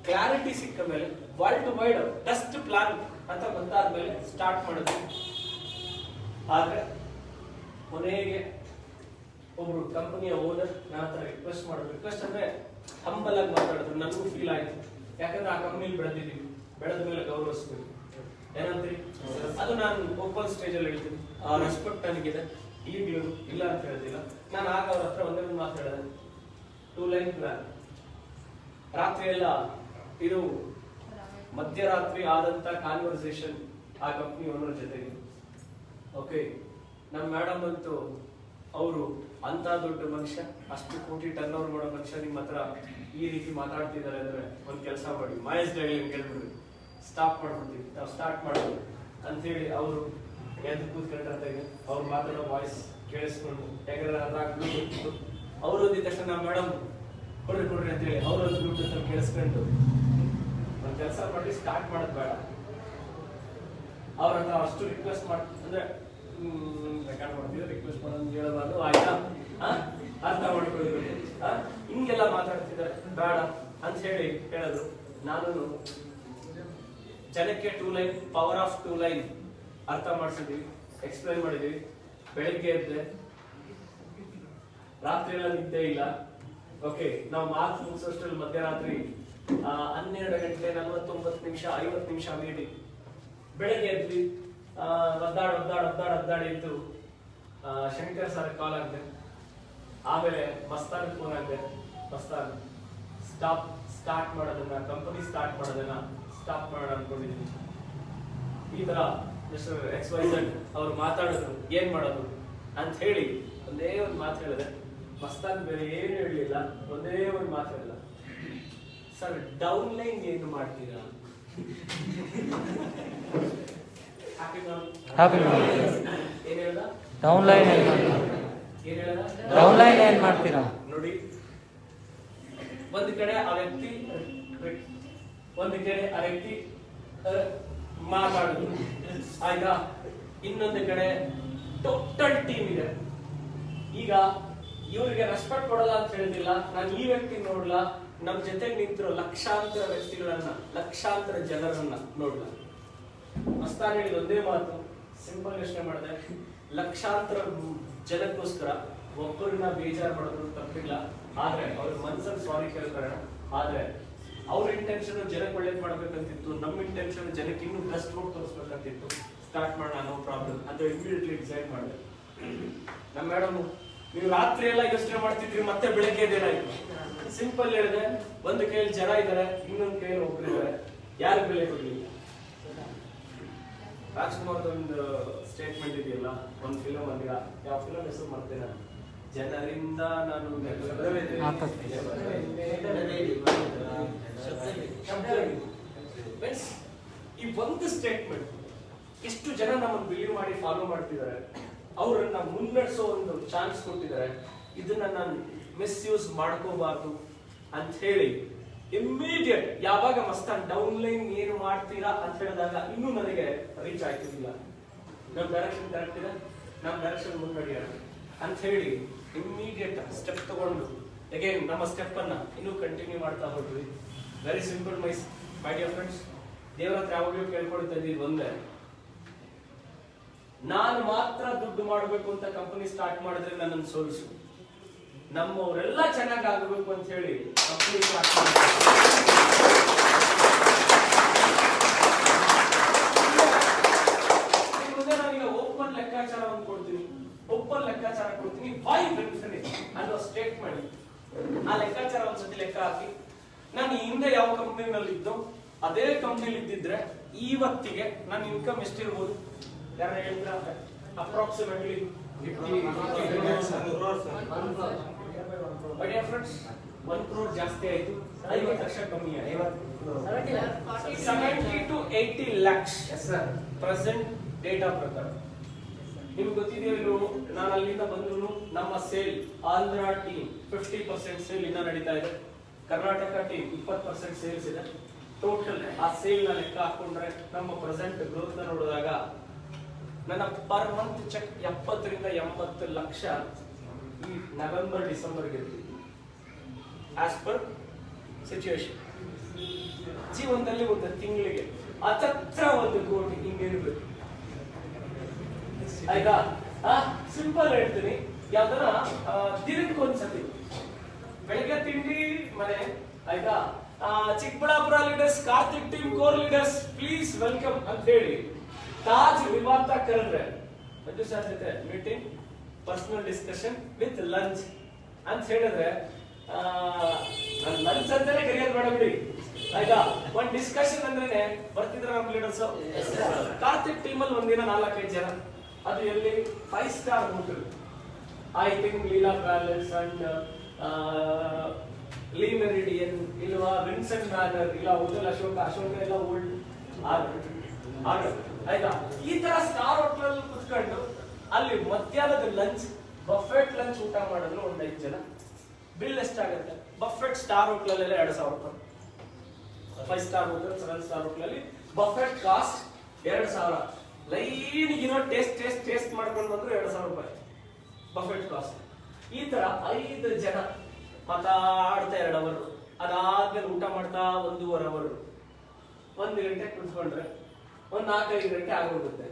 ಕ್ಲಾರಿಟಿ ಸಿಕ್ಕ ಮೇಲೆ ವರ್ಲ್ಡ್ ವೈಡ್ ಬೆಸ್ಟ್ ಪ್ಲಾನ್ ಅಂತ ಬಂದಾದ್ಮೇಲೆ ಸ್ಟಾರ್ಟ್ ಮಾಡಿದ್ವಿ. ಆದ್ರೆ ಕೊನೆಗೆ ಒಬ್ರು ಕಂಪನಿಯ ಓನರ್ ನನ್ನ ಹತ್ರ ರಿಕ್ವೆಸ್ಟ್ ಅಂದ್ರೆ ಹಂಬಲ್ ಆಗಿ ಮಾತಾಡಿದ್ರು. ನನಗೂ ಫೀಲ್ ಆಯ್ತು, ಯಾಕಂದ್ರೆ ಆ ಕಂಪನಿಲಿ ಬೆಳೆದಿದ್ದೀವಿ, ಬೆಳೆದ ಮೇಲೆ ಗೌರವಿಸ್ತೀವಿ. ಏನಂತ್ರಿ, ಅದು ನಾನು ಓಪನ್ ಸ್ಟೇಜ್ ಅಲ್ಲಿ ಹೇಳ್ತೀನಿ. ಆ ರೆಸ್ಪೆಕ್ಟ್ ನನಗಿದೆ, ಈಗಲೂ ಇಲ್ಲ ಅಂತ ಹೇಳ್ತಿಲ್ಲ. ನಾನು ಆಗ ಅವ್ರ ಹತ್ರ ಒಂದೇ ಒಂದು ಮಾತಾಡಿದೆ, 2 ಲೈನ್ ಪ್ಲಾನ್. ರಾತ್ರಿ ಎಲ್ಲ ಇದು ಮಧ್ಯರಾತ್ರಿ ಆದಂತ ಕಾನ್ವರ್ಸೇಷನ್ ಆ ಕಂಪನಿ ಓನರ್ ಜೊತೆಗೆ. ಓಕೆ, ನಮ್ಮ ಮೇಡಮ್ ಅಂತೂ ಅವರು ಅಂತ ದೊಡ್ಡ ಮನುಷ್ಯ, ಅಷ್ಟು ಕೋಟಿ ಟರ್ನ್ ಓವರ್ ಮಾಡೋ ಮನುಷ್ಯ ನಿಮ್ಮ ಹತ್ರ ಈ ರೀತಿ ಮಾತಾಡ್ತಿದ್ದಾರೆ ಅಂದ್ರೆ ಒಂದ್ ಕೆಲಸ ಮಾಡಿ, ಮಹೇಶ್ ಡೈಲಿ ಕೇಳ್ಬಿಡ್ರಿ, ಸ್ಟಾಪ್ ಮಾಡ್ಬಿಡ್ತೀವಿ, ನಾವು ಸ್ಟಾರ್ಟ್ ಮಾಡೋದು ಅಂತೇಳಿ ಅವರು ಎದ್ದು ಕೂತ್ಕೊಂಡ್ರೆ ಅವ್ರು ಮಾತಾಡೋ ವಾಯ್ಸ್ ಕೇಳಿಸ್ಕೊಂಡು ಯಾಕಂದ್ರೆ ಅವ್ರು ಓದಿದ ತಕ್ಷಣ ನಮ್ಮ ಮೇಡಮ್ ಕೊಡ್ರಿ ಕೊಡ್ರಿ ಅಂತ ಹೇಳಿ ಅವ್ರದ್ದು ಬ್ಲೂಟೂತ್ ಅಲ್ಲಿ ಕೇಳಿಸ್ಕೊಂಡು ಒಂದು ಕೆಲಸ ಮಾಡಿ ಸ್ಟಾರ್ಟ್ ಮಾಡೋದು ಬೇಡ. ಅವ್ರ ಹತ್ರ ಅಷ್ಟು ರಿಕ್ವೆಸ್ಟ್ ಅಂದ್ರೆ ರೆಕಾರ್ಡ್ ಮಾಡ್ತೀವಿ, ರಿಕ್ವೆಸ್ಟ್ ಮಾಡೋದು ಹೇಳಬಾರ್ದು, ಆಯ್ತಾ? ಅರ್ಥ ಮಾಡ್ಕೊಳ್ಬೇಕು. ಹಿಂಗೆಲ್ಲ ಮಾತಾಡ್ತಿದ್ದಾರೆ ಬೇಡ ಅಂತ ಹೇಳಿ ಹೇಳಿದ್ರು. ನಾನು ಜನಕ್ಕೆ 2 ಲೈನ್, ಪವರ್ ಆಫ್ 2 ಲೈನ್ ಅರ್ಥ ಮಾಡಿಸಿದ್ವಿ, ಎಕ್ಸ್ಪ್ಲೈನ್ ಮಾಡಿದ್ವಿ. ಬೆಳಿಗ್ಗೆ ಎದ್ದೆ, ರಾತ್ರಿ ಎಲ್ಲ ನಿದ್ದೆ ಇಲ್ಲ. ಓಕೆ, ನಾವು ಮಾರ್ಕ್ಸ್ ಮುಗಿಸೋಷ್ಟ್ರಲ್ಲಿ ಮಧ್ಯರಾತ್ರಿ 12:49 50 ನಿಮಿಷ ಮೀಟಿಂಗ್. ಬೆಳಗ್ಗೆ ಎದ್ವಿ, ಒದ್ದಾಡಿ ಇದ್ದು ಶಂಕರ್ ಸರ್ ಕಾಲ್ ಆಗಿದೆ. ಆಮೇಲೆ ಮಸ್ತಾನ್ ಫೋನ್ ಆಗಿದೆ. ಮಸ್ತಾನ್ ಸ್ಟಾರ್ಟ್ ಮಾಡೋದನ್ನ, ಕಂಪನಿ ಸ್ಟಾರ್ಟ್ ಮಾಡೋದನ್ನ ಸ್ಟಾಪ್ ಮಾಡೋಣ ಅನ್ಕೊಂಡಿದ್ದೀನಿ. ಈ ತರ ಮಿಸ್ಟರ್ XYZ ಅವ್ರು ಮಾತಾಡಿದ್ರು, ಏನ್ ಮಾಡೋದು ಅಂತ ಹೇಳಿ ಒಂದೇ ಒಂದು ಮಾತು ಹೇಳಿದೆ. ಮಸ್ತಾನ್ ಬೇರೆ ಏನು ಹೇಳಲಿಲ್ಲ, ಒಂದೇ ಒಂದು ಮಾತು ಹೇಳಿಲ್ಲ. ಸರ್ ಡೌನ್ ಲೈನ್ ಏನು ಮಾಡ್ತೀರಾ? ಏನ್ ಹೇಳ್ದ? ಡೌನ್ ಲೈನ್ ಏನ್ ಮಾಡ್ತೀರಾ ನೋಡಿ, ಒಂದು ಕಡೆ ಆ ವ್ಯಕ್ತಿ ಮಾತಾಡುದು, ಆಯ್ತಾ? ಇನ್ನೊಂದು ಕಡೆ ಟೋಟಲ್ ಟೀಮ್ ಇದೆ. ಈಗ ಇವರಿಗೆ ರೆಸ್ಪೆಕ್ಟ್ ಕೊಡಲ್ಲ ಅಂತ ಹೇಳಿದಿಲ್ಲ, ನಾನು ಈ ವ್ಯಕ್ತಿ ನೋಡ್ಲಾ, ನಮ್ ಜೊತೆ ನಿಂತಿರೋ ಲಕ್ಷಾಂತರ ವ್ಯಕ್ತಿಗಳನ್ನ, ಲಕ್ಷಾಂತರ ಜನರನ್ನ ನೋಡ್ಲಾ. ಮಸ್ತಾನ್ ಹೇಳಿದ ಒಂದೇ ಮಾತು, ಸಿಂಪಲ್ ಯೋಚನೆ ಮಾಡಿದೆ, ಲಕ್ಷಾಂತರ ಜನಕ್ಕೋಸ್ಕರ ಒಬ್ಬರನ್ನ ಬೇಜಾರು ಮಾಡೋದು ತಪ್ಪಿಲ್ಲ. ಆದ್ರೆ ಅವ್ರ ಮನ್ಸಲ್ಲಿ ಸಾರಿ ಕೇಳ್ತಾರೆ. ಆದ್ರೆ ಅವ್ರ ಇಂಟೆನ್ಷನ್ ಜನಕ್ಕೆ ಒಳ್ಳೇದ್ ಮಾಡ್ಬೇಕಂತಿತ್ತು, ನಮ್ಮ ಇಂಟೆನ್ಷನ್ ಜನಕ್ಕೆ ಇನ್ನೂ ಬೆಸ್ಟ್ ರೋಡ್ ತೋರಿಸ್ಬೇಕಂತಿತ್ತು. ಸ್ಟಾರ್ಟ್ ಮಾಡೋಣ, ನೋ ಪ್ರಾಬ್ಲಮ್ ಅಂತ ಇಮಿಡಿಯೇಟ್ಲಿ ಡಿಸೈಡ್ ಮಾಡಿದೆ. ನಮ್ಮ ಮೇಡಮ್, ನೀವು ರಾತ್ರಿ ಎಲ್ಲ ಯೋಚನೆ ಮಾಡ್ತಿದ್ರಿ, ಮತ್ತೆ ಬೆಳಗ್ಗೆ ಏನಾಯ್ತು? ಸಿಂಪಲ್ ಹೇಳಿದೆ, ಒಂದು ಕೈಯಲ್ಲಿ ಜನ ಇದ್ದಾರೆ, ಇನ್ನೊಂದು ಕೈಯಲ್ಲಿ ಒಬ್ಬರಿದ್ದಾರೆ, ಯಾರು ಬೆಲೆ ಕೊಡ್ಲಿಲ್ಲ. ರಾಜ್ಕುಮಾರ್ದ ಒಂದು ಸ್ಟೇಟ್ಮೆಂಟ್ ಇದೆಯಲ್ಲ, ಒಂದು ಫಿಲಮ್ ಅಂದಿರ, ಯಾವ ಫಿಲಮ್ ಹೆಸರು ಮಾಡ್ತೇನೆ, ಜನರಿಂದ ನಾನು ಈ ಒಂದು ಸ್ಟೇಟ್ಮೆಂಟ್ ಎಷ್ಟು ಜನ ನಮ್ಮನ್ನು ಬಿಲೀವ್ ಮಾಡಿ ಫಾಲೋ ಮಾಡ್ತಿದ್ದಾರೆ, ಅವರನ್ನ ಮುನ್ನಡೆಸೋ ಒಂದು ಚಾನ್ಸ್ ಕೊಟ್ಟಿದ್ದಾರೆ. ಇದನ್ನ ನಾನು ಮಿಸ್ಯೂಸ್ ಮಾಡ್ಕೋಬಾರ್ದು ಅಂತ ಹೇಳಿ ಇಮಿಡಿಯೇಟ್ ಯಾವಾಗ ಮಸ್ತಾನ್ ಡೌನ್ ಲೈನ್ ಏನು ಮಾಡ್ತೀರಾ ಅಂತ ಹೇಳಿದಾಗ ಇನ್ನೂ ನನಗೆ ರೀಚ್ ಆಯ್ತಿಲ್ಲ. ನಮ್ಮ ಡೈರೆಕ್ಷನ್ ಕರೆಕ್ಟ್ ಇದೆ, ನಮ್ಮ ಡೈರೆಕ್ಷನ್ ಮುನ್ನಡೆಯೋಣ ಅಂತ ಹೇಳಿ ಇಮಿಡಿಯೇಟ್ ಸ್ಟೆಪ್ ತಗೊಂಡು ಅಗೇನ್ ನಮ್ಮ ಸ್ಟೆಪ್ ಅನ್ನ ಇನ್ನೂ ಕಂಟಿನ್ಯೂ ಮಾಡ್ತಾ ಹೋದ್ವಿ. ವೆರಿ ಸಿಂಪಲ್ ಮೈ ಡಿಯರ್ ಫ್ರೆಂಡ್ಸ್, ದೇವರ ಹತ್ರ ಯಾವಾಗಲೂ ಕೇಳ್ಕೊಳ್ತಾ ಇದ್ದೀವಿ ಒಂದೇ, ನಾನು ಮಾತ್ರ ದುಡ್ಡು ಮಾಡಬೇಕು ಅಂತ ಕಂಪನಿ ಸ್ಟಾರ್ಟ್ ಮಾಡಿದ್ರೆ ನನ್ನನ್ನು ಸೋಲಿಸು, ನಮ್ಮವರೆಲ್ಲ ಚೆನ್ನಾಗಿ ಆಗಬೇಕು ಅಂತ ಹೇಳಿ ಕಂಪನಿ ಸ್ಟಾರ್ಟ್ ಮಾಡಿದ್ರೆ ನಾನೀಗ ಓಪನ್ ಲೆಕ್ಕಾಚಾರ ಕೊಡ್ತೀನಿ, ವೈ ಬೆನಿಫಿಟ್ ಅನ್ನೋ ಸ್ಟೇಟ್ಮೆಂಟ್, ಆ ಲೆಕ್ಕಾಚಾರ ಒಂದ್ಸತಿ ಲೆಕ್ಕ ಹಾಕಿ, ನಾನು ಹಿಂದೆ ಯಾವ ಕಂಪನಿನಲ್ಲಿ ಇದ್ದೋ ಅದೇ ಕಂಪನಿಲಿ ಇದ್ದಿದ್ರೆ ಇವತ್ತಿಗೆ ನನ್ನ ಇನ್ಕಮ್ ಎಷ್ಟಿರ್ಬೋದು? ಯಾರು ಹೇಳ್ತಾರೆ? ಅಪ್ರಾಕ್ಸಿಮೇಟ್ಲಿ 1 crore ಜಾಸ್ತಿ ಆಯ್ತು, 50 ಲಕ್ಷ ಕಮ್ಮಿ ಆಯ್ತು. 70 to 80 lakhs ಪ್ರೆಸೆಂಟ್ ಡೇಟಾ ಪ್ರಕಾರ. ನಿಮ್ಗೆ ಗೊತ್ತಿದೆಯೋ, ನಾನು ಅಲ್ಲಿಂದ ಬಂದ್ರು ನಮ್ಮ ಸೇಲ್ ಆಂಧ್ರ ಟೀಮ್ 50% ಸೇಲ್ ಇನ್ನ ನಡೀತಾ ಇದೆ, ಕರ್ನಾಟಕ ಟೀಮ್ 20% ಸೇಲ್ಸ್ ಇದೆ. ಟೋಟಲ್ ಆ ಸೇಲ್ ನ ಲೆಕ್ಕ ಹಾಕೊಂಡ್ರೆ ನಮ್ಮ ಪ್ರೆಸೆಂಟ್ ಗ್ರೋತ್ ನ ನೋಡಿದಾಗ ನನ್ನ ಪರ್ ಮಂತ್ ಚೆಕ್ 70 ರಿಂದ 80 ಲಕ್ಷ ಈ ನವೆಂಬರ್ ಡಿಸೆಂಬರ್ಗೆ ಇರ್ತೀವಿ. ಆಸ್ ಪರ್ ಸಿಚುವೇಶನ್ ಜೀವನದಲ್ಲಿ ಒಂದು ತಿಂಗಳಿಗೆ ಹತ್ರ 1 ಕೋಟಿ ಹಿಂಗಿರ್ಬೇಕು, ಆಯ್ತಾ? ಸಿಂಪಲ್ ಹೇಳ್ತೀನಿ, ಯಾವ್ದಾರ ದಿನಕ್ಕೆ ಒಂದ್ಸತಿ ಬೆಳಗ್ಗೆ ತಿಂಡಿ ಮನೆ, ಆಯ್ತಾ? Chikkaballapur leaders, Karthik team core leaders please welcome ಅಂತ ಹೇಳಿ ತಾಜ್ ವಿವಾದ ಕರೆದ್ರೆ ಮಂಜು ಸರ್ ಜೊತೆ meeting, personal discussion with lunch ಅಂತ ಹೇಳಿದ್ರೆ ಲಂಚ್ ಅಂತಾನೆ ಕರಿಯೋದು ಬೇಡ ಬಿಡಿ, ಆಯ್ತಾ? ಒಂದ್ ಡಿಸ್ಕಷನ್ ಅಂದ್ರೆ ಬರ್ತಿದ್ರ ನಮ್ಮ ಲೀಡರ್ಸ್. ಕಾರ್ತಿಕ್ ಟೀಮ್ ಅಲ್ಲಿ ಒಂದಿನ 4-5 ಜನ, ಅದು ಎಲ್ಲಿ 5 star hotel, I think Leela palace and Le Meridien, ಇಲ್ವಾ ವಿನ್ಸೆಂಟ್ ಮ್ಯಾನರ್, ಇಲ್ಲ ಹೋಟೆಲ್ ಅಶೋಕ ಎಲ್ಲ ಓಲ್ಡ್ ಆಯ್ತಾ? ಈ ತರ ಸ್ಟಾರ್ ಹೋಟೆಲ್ ಕುತ್ಕೊಂಡು ಅಲ್ಲಿ ಮಧ್ಯಾಹ್ನದ ಲಂಚ್, ಬಫೆಟ್ ಲಂಚ್ ಊಟ ಮಾಡಿದ್ರು 1 5 ಜನ. ಬಿಲ್ ಎಷ್ಟಾಗುತ್ತೆ? ಬಫೆಟ್ ಸ್ಟಾರ್ ಹೋಟ್ಲಲ್ಲೆಲ್ಲ 2000 ರೂಪಾಯಿ. 5 ಸ್ಟಾರ್ ಹೋಟೆಲ್ 7 ಸ್ಟಾರ್ ಹೋಟ್ಲಲ್ಲಿ ಬಫೆಟ್ ಕಾಸ್ಟ್ 2000. ಲೈನಿಗಿರೋ ಟೇಸ್ಟ್ ಮಾಡ್ಕೊಂಡು ಬಂದ್ರು 2000 ರೂಪಾಯಿ ಬಫೆಟ್ ಕಾಸ್ಟ್. ಈ ತರ 5 ಜನ ಮಾತಾಡ್ತಾ 2 ಅವರ್, ಅದಾದ್ಮೇಲೆ ಊಟ ಮಾಡ್ತಾ 1.5 ಅವರ್, 1 ಗಂಟೆ ಕುತ್ಕೊಂಡ್ರೆ 4-5 ಗಂಟೆ ಆಗೋಗುತ್ತೆ.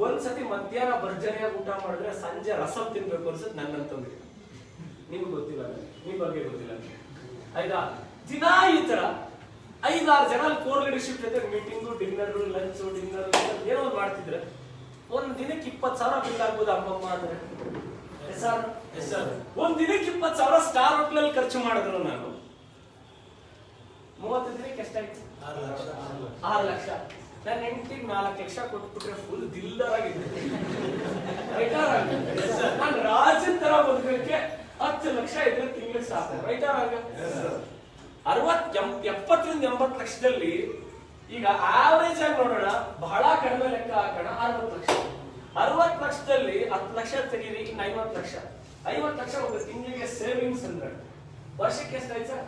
ಒಂದ್ಸತಿ ಮಧ್ಯಾಹ್ನ ಭರ್ಜರಿಯಾಗಿ ಊಟ ಮಾಡಿದ್ರೆ ಸಂಜೆ ರಸಂ ತಿನ್ಬೇಕು ಅನ್ಸುತ್ತೆ ನನ್ನಂತಂದ್ರೆ. ನಿಮ್ಗೆ ಗೊತ್ತಿಲ್ಲ, ನಿಮ್ ಬಗ್ಗೆ ಗೊತ್ತಿಲ್ಲ ಆಯ್ತಾ. ದಿನ ಈ ತರ 5-6 ಜನ ಕೋರ್ ಲೀಡರ್ಶಿಪ್ ಜೊತೆ ಮೀಟಿಂಗು, ಡಿನ್ನರ್, ಲಂಚ್, ಡಿನ್ನರ್ ಏನೋ ಒಂದು ಮಾಡ್ತಿದ್ರೆ ಒಂದ್ ದಿನಕ್ಕೆ 20,000 ಬಿಲ್ ಆಗ್ಬೋದು ಅಮ್ಮಮ್ಮ ಅಂದ್ರೆ. ಒಂದ್ ದಿನಕ್ಕೆ 20,000 ಸ್ಟಾರ್ ಹೋಟ್ಲಲ್ಲಿ ಖರ್ಚು ಮಾಡಿದ್ರು. ನಾನು 30 ದಿನಕ್ಕೆ ಎಷ್ಟಾಯ್ತು? 6 ಲಕ್ಷ. ನನ್ನ ಹೆಂಡತಿಗೆ 4 ಲಕ್ಷ ಕೊಟ್ಬಿಟ್ರೆ ಫುಲ್ ದಿಲ್ದಾರ್ ಆಗಿದ್ದೆ. ನಾನು ರಾಜನ್ ತರ ಬದುಕಕ್ಕೆ 10 ಲಕ್ಷ ಇದ್ರೆ ತಿಂಗಳಿಗೆ ಸಾಕು. ರೈತ 70-80 ಲಕ್ಷದಲ್ಲಿ ಈಗ ಆವರೇಜ್ ಆಗಿ ನೋಡೋಣ, ಬಹಳ ಕಡಿಮೆ ಲೆಕ್ಕ ಹಾಕೋಣ 60 ಲಕ್ಷ. 60 ಲಕ್ಷದಲ್ಲಿ 10 ಲಕ್ಷ ತೆಗೀರಿ, ಇನ್ನು 50 ಲಕ್ಷ. 50 ಲಕ್ಷ ಒಂದು ತಿಂಗಳಿಗೆ ಸೇವಿಂಗ್ಸ್ ಅಂದ್ರೆ ವರ್ಷಕ್ಕೆ ಎಷ್ಟಾಯ್ತು ಸರ್?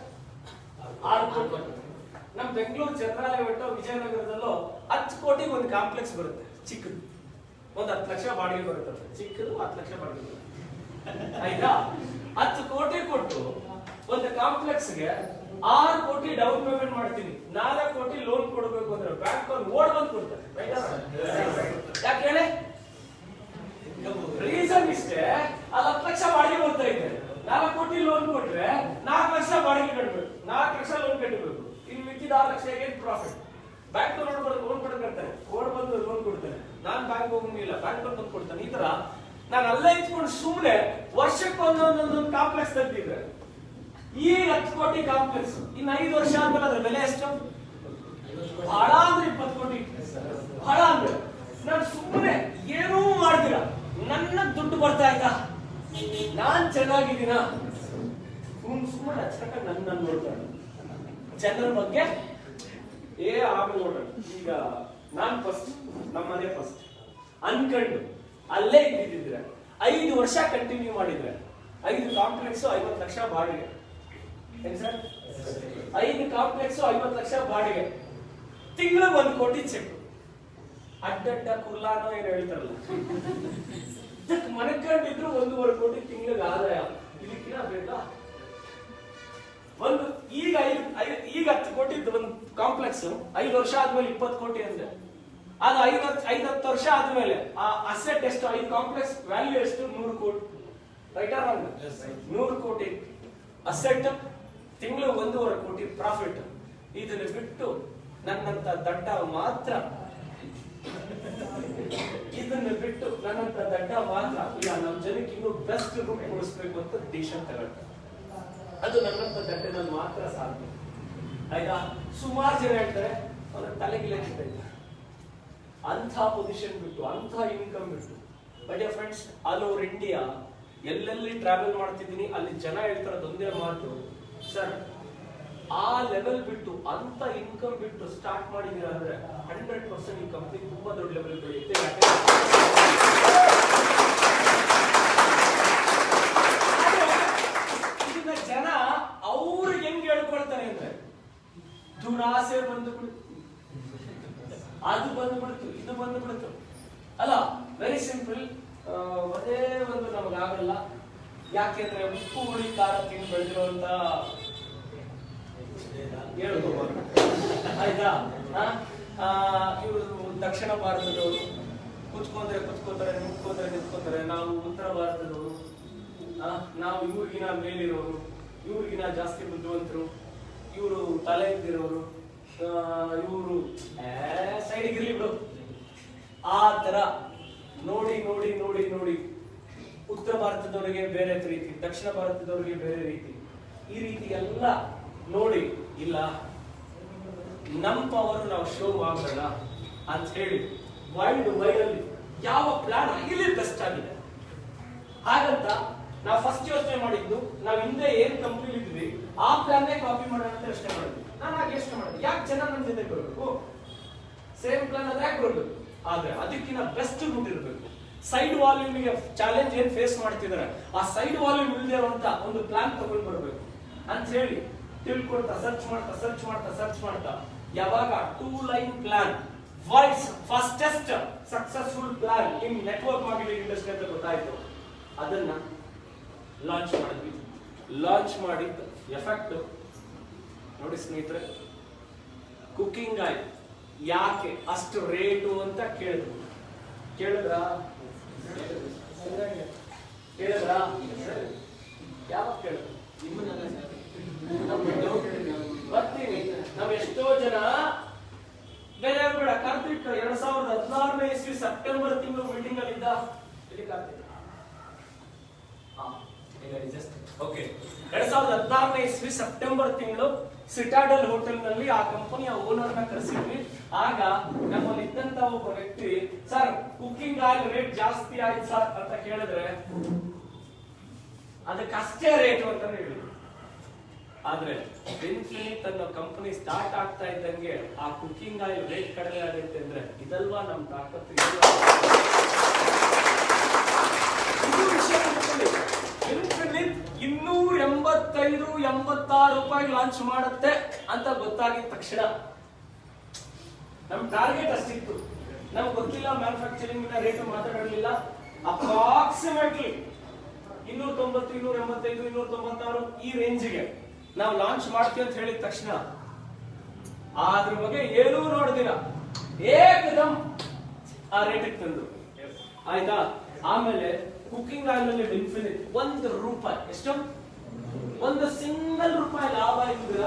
6 ಕೋಟಿ. ನಮ್ ಬೆಂಗಳೂರು ಜನರಲ್ ಬಿಟ್ಟು ವಿಜಯನಗರದಲ್ಲೂ 10 ಕೋಟಿಗೆ ಒಂದು ಕಾಂಪ್ಲೆಕ್ಸ್ ಬರುತ್ತೆ ಚಿಕ್ಕದು. ಒಂದು 10 ಲಕ್ಷ ಬಾಡಿಗೆ ಬರುತ್ತೆ ಚಿಕ್ಕದು, 10 ಲಕ್ಷ ಬಾಡಿಗೆ ಬರುತ್ತೆ ಆಯ್ತಾ. 10 ಕೋಟಿ ಕೊಟ್ಟು ಒಂದು ಕಾಂಪ್ಲೆಕ್ಸ್ಗೆ 6 ಕೋಟಿ ಡೌನ್ ಪೇಮೆಂಟ್ ಮಾಡ್ತೀನಿ, 4 ಕೋಟಿ ಲೋನ್ ಕೊಡಬೇಕು ಅಂದ್ರೆ ಬ್ಯಾಂಕ್ ಅವ್ರು ಓಡ್ ಬಂದು ಕೊಡ್ತಾರೆ. ಯಾಕೆ ಹೇಳಿ? ರೀಸನ್ ಇಷ್ಟೇ, 10 ಲಕ್ಷ ಬಾಡಿಗೆ ಬರ್ತಾ ಇದೆ, 4 ಕೋಟಿ ಲೋನ್ ಕೊಟ್ರೆ 4 ಲಕ್ಷ ಬಾಡಿಗೆ ಕಟ್ಟಬೇಕು, 4 ಲಕ್ಷ ಲೋನ್ ಕಟ್ಟಬೇಕು, ಇನ್ನು ಮಿಕ್ಕಿದ 6 ಲಕ್ಷ ಏನ್ ಪ್ರಾಫಿಟ್? ಬ್ಯಾಂಕ್ ಲೋನ್ ಕೊಡ್ತಾರೆ, ಓಡ್ ಬಂದು ಲೋನ್ ಕೊಡ್ತಾನೆ, ನಾನ್ ಬ್ಯಾಂಕ್ ಹೋಗಂಗಿಲ್ಲ, ಬ್ಯಾಂಕ್ ಬಂದು ಕೊಡ್ತಾನೆ. ಈ ತರ ನಾನು ಅಲ್ಲೇ ಇಟ್ಕೊಂಡು ಸುಮ್ನೆ ವರ್ಷಕ್ಕೆ ಒಂದೊಂದೊಂದು ಕಾಂಪ್ಲೆಕ್ಸ್ ತೆಗ್ದಿದ್ರೆ ಈಗ 10 ಕೋಟಿ ಕಾಂಪ್ಲೆಕ್ಸ್, ಇನ್ನು 5 ವರ್ಷ ಆದ್ಮೇಲೆ ಅದ್ರ ಬೆಲೆ ಎಷ್ಟು? ಬಹಳ ಅಂದ್ರೆ 20 ಕೋಟಿ. ಬಹಳ ಅಂದ್ರೆ ನಾನು ಸುಮ್ಮನೆ ಏನೂ ಮಾಡ್ತೀರಾ, ನನ್ನ ದುಡ್ಡು ಬರ್ತಾ ಆಯ್ತಾ, ನಾನ್ ಚೆನ್ನಾಗಿದ್ದೀನ, ಸುಮ್ಮನೆ ಅಚ್ಚಕಟ್ಟಾಗಿ ನನ್ನ ನೋಡ್ತಾರೆ. ಜನರ ಬಗ್ಗೆ ಆಮೇಲೆ ನೋಡೋಣ. ಈಗ ನಾನ್ ಫಸ್ಟ್, ನಮ್ಮನೆ ಫಸ್ಟ್ ಅನ್ಕಂಡು ಅಲ್ಲೇ ಇದ್ದಿದ್ರೆ 5 ವರ್ಷ ಕಂಟಿನ್ಯೂ ಮಾಡಿದ್ರೆ 5 ಕಾಂಪ್ಲೆಕ್ಸ್ 50 ಲಕ್ಷ ಬಾಡಿಗೆ. ಏನ್ ಸರ್? 5 ಕಾಂಪ್ಲೆಕ್ಸ್ 50 ಲಕ್ಷ ಬಾಡಿಗೆ, ತಿಂಗಳಿಗೆ 1 ಕೋಟಿ ಚೆಕ್. ಅಡ್ಡಡ್ಡ ಕುರ್ಲಾನೋ ಏನು ಹೇಳ್ತಾರಲ್ಲ, ಇದಕ್ಕೆ ಮನೆಕೊಂಡಿದ್ರು 1.5 ಕೋಟಿ ತಿಂಗಳಿಗೆ ಆದಾಯ. ಇದಕ್ಕಿನ ಬೇಕಾ? ಈಗ 10 ಕೋಟಿ ಒಂದು ಕಾಂಪ್ಲೆಕ್ಸ್ 5 ವರ್ಷ ಆದ್ಮೇಲೆ 20 ಕೋಟಿ ಅಂದ್ರೆ ಅದು 5-10 ವರ್ಷ ಆದ್ಮೇಲೆ ಆ ಅಸೆಟ್ ಎಷ್ಟು? 5 ಕಾಂಪ್ಲೆಕ್ಸ್ ವ್ಯಾಲ್ಯೂ ಎಷ್ಟು? 100 ಕೋಟಿ. ರೈಟಾ ರಾಂಗ್? 100 ಕೋಟಿ ಅಸೆಟ್, ತಿಂಗಳು 1.5 ಕೋಟಿ ಪ್ರಾಫಿಟ್. ಇದನ್ನ ಬಿಟ್ಟು ನನ್ನಂತ ದಡ್ಡ ಮಾತ್ರ ಇಲ್ಲ, ನಮ್ಮ ಜನಕ್ಕೆ ಇನ್ನೂ ಬೆಸ್ಟ್ ರೂಟ್ ಕೊಡಿಸ್ಬೇಕು ಅಂತ ಡಿಸಿಷನ್ ತಗೊಳ್ತಾರೆ. ಅದು ನನ್ನಂತ ದಡ್ಡನಲ್ಲಿ ಮಾತ್ರ ಸಾಧ್ಯ ಆಯ್ತಾ. ಸುಮಾರು ಜನ ಹೇಳ್ತಾರೆ ಅವರ ತಲೆಗಿಲೆ ಕಿತ್ತೈತೆ, ಅಂಥ ಪೊಸಿಷನ್ ಬಿಟ್ಟು, ಅಂಥ ಇನ್ಕಮ್ ಬಿಟ್ಟು. But friends, all over India ಎಲ್ಲೆಲ್ಲಿ ಟ್ರಾವೆಲ್ ಮಾಡ್ತಿದ್ದೀನಿ ಅಲ್ಲಿ ಜನ ಹೇಳ್ತಾರದು ಒಂದೇ ಮಾತು, ಸರ್ ಆ ಲೆವೆಲ್ ಬಿಟ್ಟು, ಅಂತ ಇನ್ಕಮ್ ಬಿಟ್ಟು ಸ್ಟಾರ್ಟ್ ಮಾಡಿದೀರ ಅಂದ್ರೆ 100% ಈ ಕಂಪನಿ ತುಂಬಾ ದೊಡ್ಡ ಲೆವೆಲ್ ಬೆಳೆಯುತ್ತೆ. ಇದನ್ನ ಜನ ಅವ್ರಿಗೆ ಹೆಂಗ್ ಹೇಳ್ಕೊಳ್ತಾರೆ ಅಂದ್ರೆ, ದುರಾಸೆ ಬಂದುಬಿಡ್ತು, ಅದು ಬಂದ್ಬಿಡ್ತು, ಇದು ಬಂದ್ಬಿಡ್ತು ಅಲ್ಲ. ವೆರಿ ಸಿಂಪಲ್, ಒಂದೇ ಒಂದು ನಮಗಾಗಲ್ಲ. ಯಾಕೆಂದ್ರೆ ಉಪ್ಪು ಹುಳಿ ಖಾರ ತಿಂದು ಬೆಳೆದಿರುವಂತ ಹೇಳ್ಕೋಬಾರ್ದು ಆಯ್ತಾ. ಇವರು ದಕ್ಷಿಣ ಭಾರತದವರು ಕುತ್ಕೋತಾರೆ, ನಿಂತ್ಕೋತಾರೆ. ನಾವು ಉತ್ತರ ಭಾರತದವರು, ನಾವು ಇವ್ರಿಗಿನ ಮೇಲಿರೋರು, ಇವ್ರಿಗಿನ ಜಾಸ್ತಿ ಬುದ್ಧಿವಂತರು, ಇವರು ತಲೆ ಇದ್ದಿರೋರು, ಇವರು ಸೈಡಿಗಿರ್ಲಿ ಬಿಡು. ಆ ತರ ನೋಡಿ ಉತ್ತರ ಭಾರತದವರಿಗೆ ಬೇರೆ ರೀತಿ, ದಕ್ಷಿಣ ಭಾರತದವರಿಗೆ ಬೇರೆ ರೀತಿ, ಈ ರೀತಿ ಎಲ್ಲ ನೋಡಿ ಇಲ್ಲ ನಮ್ಮ ಪವರ್ ನಾವು ಶೋ ಮಾಡೋಣ ಅಂತ ಹೇಳಿ ವರ್ಲ್ಡ್ ವೈಡ್ ಅಲ್ಲಿ ಯಾವ ಪ್ಲಾನ್ ಇಲ್ಲಿ ಬೆಸ್ಟ್ ಆಗಿದೆ ಹಾಗಂತ ನಾವು ಫಸ್ಟ್ ಯೋಚನೆ ಮಾಡಿದ್ದು, ನಾವು ಹಿಂದೆ ಏನ್ ಕಂಪ್ನಿ ಇದ್ವಿ ಆ ಪ್ಲಾನ್ ಕಾಪಿ ಮಾಡೋಣ ಅಂತ ಯೋಚನೆ ಮಾಡಿದ್ವಿ. ನಾನು ಹಾಗೆ ಯೋಚನೆ ಮಾಡಿದೆ, ಯಾಕೆ ಜನ ನನ್ನ ಜೊತೆ ಬರಬೇಕು, ಸೇಮ್ ಪ್ಲಾನ್ ಅದ್ರೆ ಯಾಕೆ ಬರಬೇಕು. ಆದ್ರೆ ಅದಕ್ಕಿಂತ ಬೆಸ್ಟ್ ರೂಟ್ ಇರಬೇಕು. ಸೈಡ್ ವಾಲ್ಯೂಮ್ ಚಾಲೆಂಜ್ ಏನ್ ಫೇಸ್ ಮಾಡ್ತಿದ್ದಾರೆ, ಆ ಸೈಡ್ ವಾಲ್ಯೂಮ್ ಇಲ್ಲದೆ ಇರುವಂತ ಒಂದು ಪ್ಲಾನ್ ತಗೊಂಡು ಬರಬೇಕು. ಅಂತ ಹೇಳಿ ತಿಳ್ಕೊಳ್ತಾ ಸರ್ಚ್ ಮಾಡ್ತಾ ಯಾವಾಗ 2 line plan world's fastest successful plan in network marketing industry ಅಂತ ಗೊತ್ತಾಯ್ತು, ಅದನ್ನ ಲಾಂಚ್ ಮಾಡಿದ್ವಿ. ಲಾಂಚ್ ಮಾಡಿದ ಎಫೆಕ್ಟ್ ನೋಡಿ ಸ್ನೇಹಿತರೆ, ಕುಕಿಂಗ್ ಆಯಿಲ್ ಯಾಕೆ ಅಷ್ಟು ರೇಟು ಅಂತ ಕೇಳಿದ್ರ ಯಾವಾಗ ಕೇಳಿದ್ರು? ಬರ್ತೀನಿ. ನಾವ್ ಎಷ್ಟೋ ಜನ ಬೇರೆ ಬೇಡ ಕಾರ್ತಿಕ್ 2016ನೇ ಇಸ್ವಿ ಸೆಪ್ಟೆಂಬರ್ ತಿಂಗಳು ಮೀಟಿಂಗ್ ಅಲ್ಲಿ ಇದ್ದ. ಓಕೆ, 2016ನೇ ಇಸ್ವಿ ಸೆಪ್ಟೆಂಬರ್ ತಿಂಗಳು ಸಿಟಾಡಲ್ ಹೋಟೆಲ್ ನಲ್ಲಿ ಆ ಕಂಪನಿಯ ಓನರ್ ನ ಕರೆಸಿದ್ವಿ. ಆಗ ನಮ್ಮಲ್ಲಿ ಇದ್ದಂತ ಒಬ್ಬ ವ್ಯಕ್ತಿ, ಸರ್ ಕುಕಿಂಗ್ ಆಯಿಲ್ ರೇಟ್ ಜಾಸ್ತಿ ಆಯ್ತು ಸರ್ ಅಂತ ಕೇಳಿದ್ರೆ ಅದಕ್ಕಷ್ಟೇ ರೇಟ್ ಅಂತ ಹೇಳಿ. ಆದ್ರೆ ಇನ್ಫಿನಿಟ್ ಅನ್ನೋ ಕಂಪನಿ ಸ್ಟಾರ್ಟ್ ಆಗ್ತಾ ಇದ್ದಂಗೆ ಆ ಕುಕಿಂಗ್ ಆಯಿಲ್ ರೇಟ್ ಕಡಿಮೆ ಆಗುತ್ತೆ ಅಂದ್ರೆ ಇದಲ್ವಾ ನಮ್ ತಾಕತ್ತು. ಇನ್ಫಿನಿಟ್ 285-86 ರೂಪಾಯಿ ಲಾಂಚ್ ಮಾಡುತ್ತೆ ಅಂತ ಗೊತ್ತಾಗಿದ ತಕ್ಷಣ ನಮ್ ಟಾರ್ಗೆಟ್ ಅಷ್ಟಿತ್ತು. ನಮ್ಗೆ ಗೊತ್ತಿಲ್ಲ, ಮ್ಯಾನುಫ್ಯಾಕ್ಚರಿಂಗ್ ರೇಟ್ ಮಾತಾಡಲಿಲ್ಲ. ಅಪ್ರಾಕ್ಸಿಮೇಟ್ಲಿ 290, 285, 296 ಈ ರೇಂಜ್ಗೆ ನಾವು ಲಾಂಚ್ ಮಾಡ್ತೀವಿ ಅಂತ ಹೇಳಿದ ತಕ್ಷಣ ಅದ್ರ ಬಗ್ಗೆ ಏನೂ ನೋಡ್ದಿರ ಏಕದಮ್ ಆ ರೇಟಿಗೆ ತಂದು ಆಯ್ತಾ. ಆಮೇಲೆ ಕುಕಿಂಗ್ ಆಯಿಲ್ ಅಲ್ಲಿ ಇನ್ಫಿನಿಟ್ ₹1 ಎಷ್ಟು, ಒಂದು ಸಿಂಗಲ್ ರೂಪಾಯಿ ಲಾಭ ಇದ್ದಿರ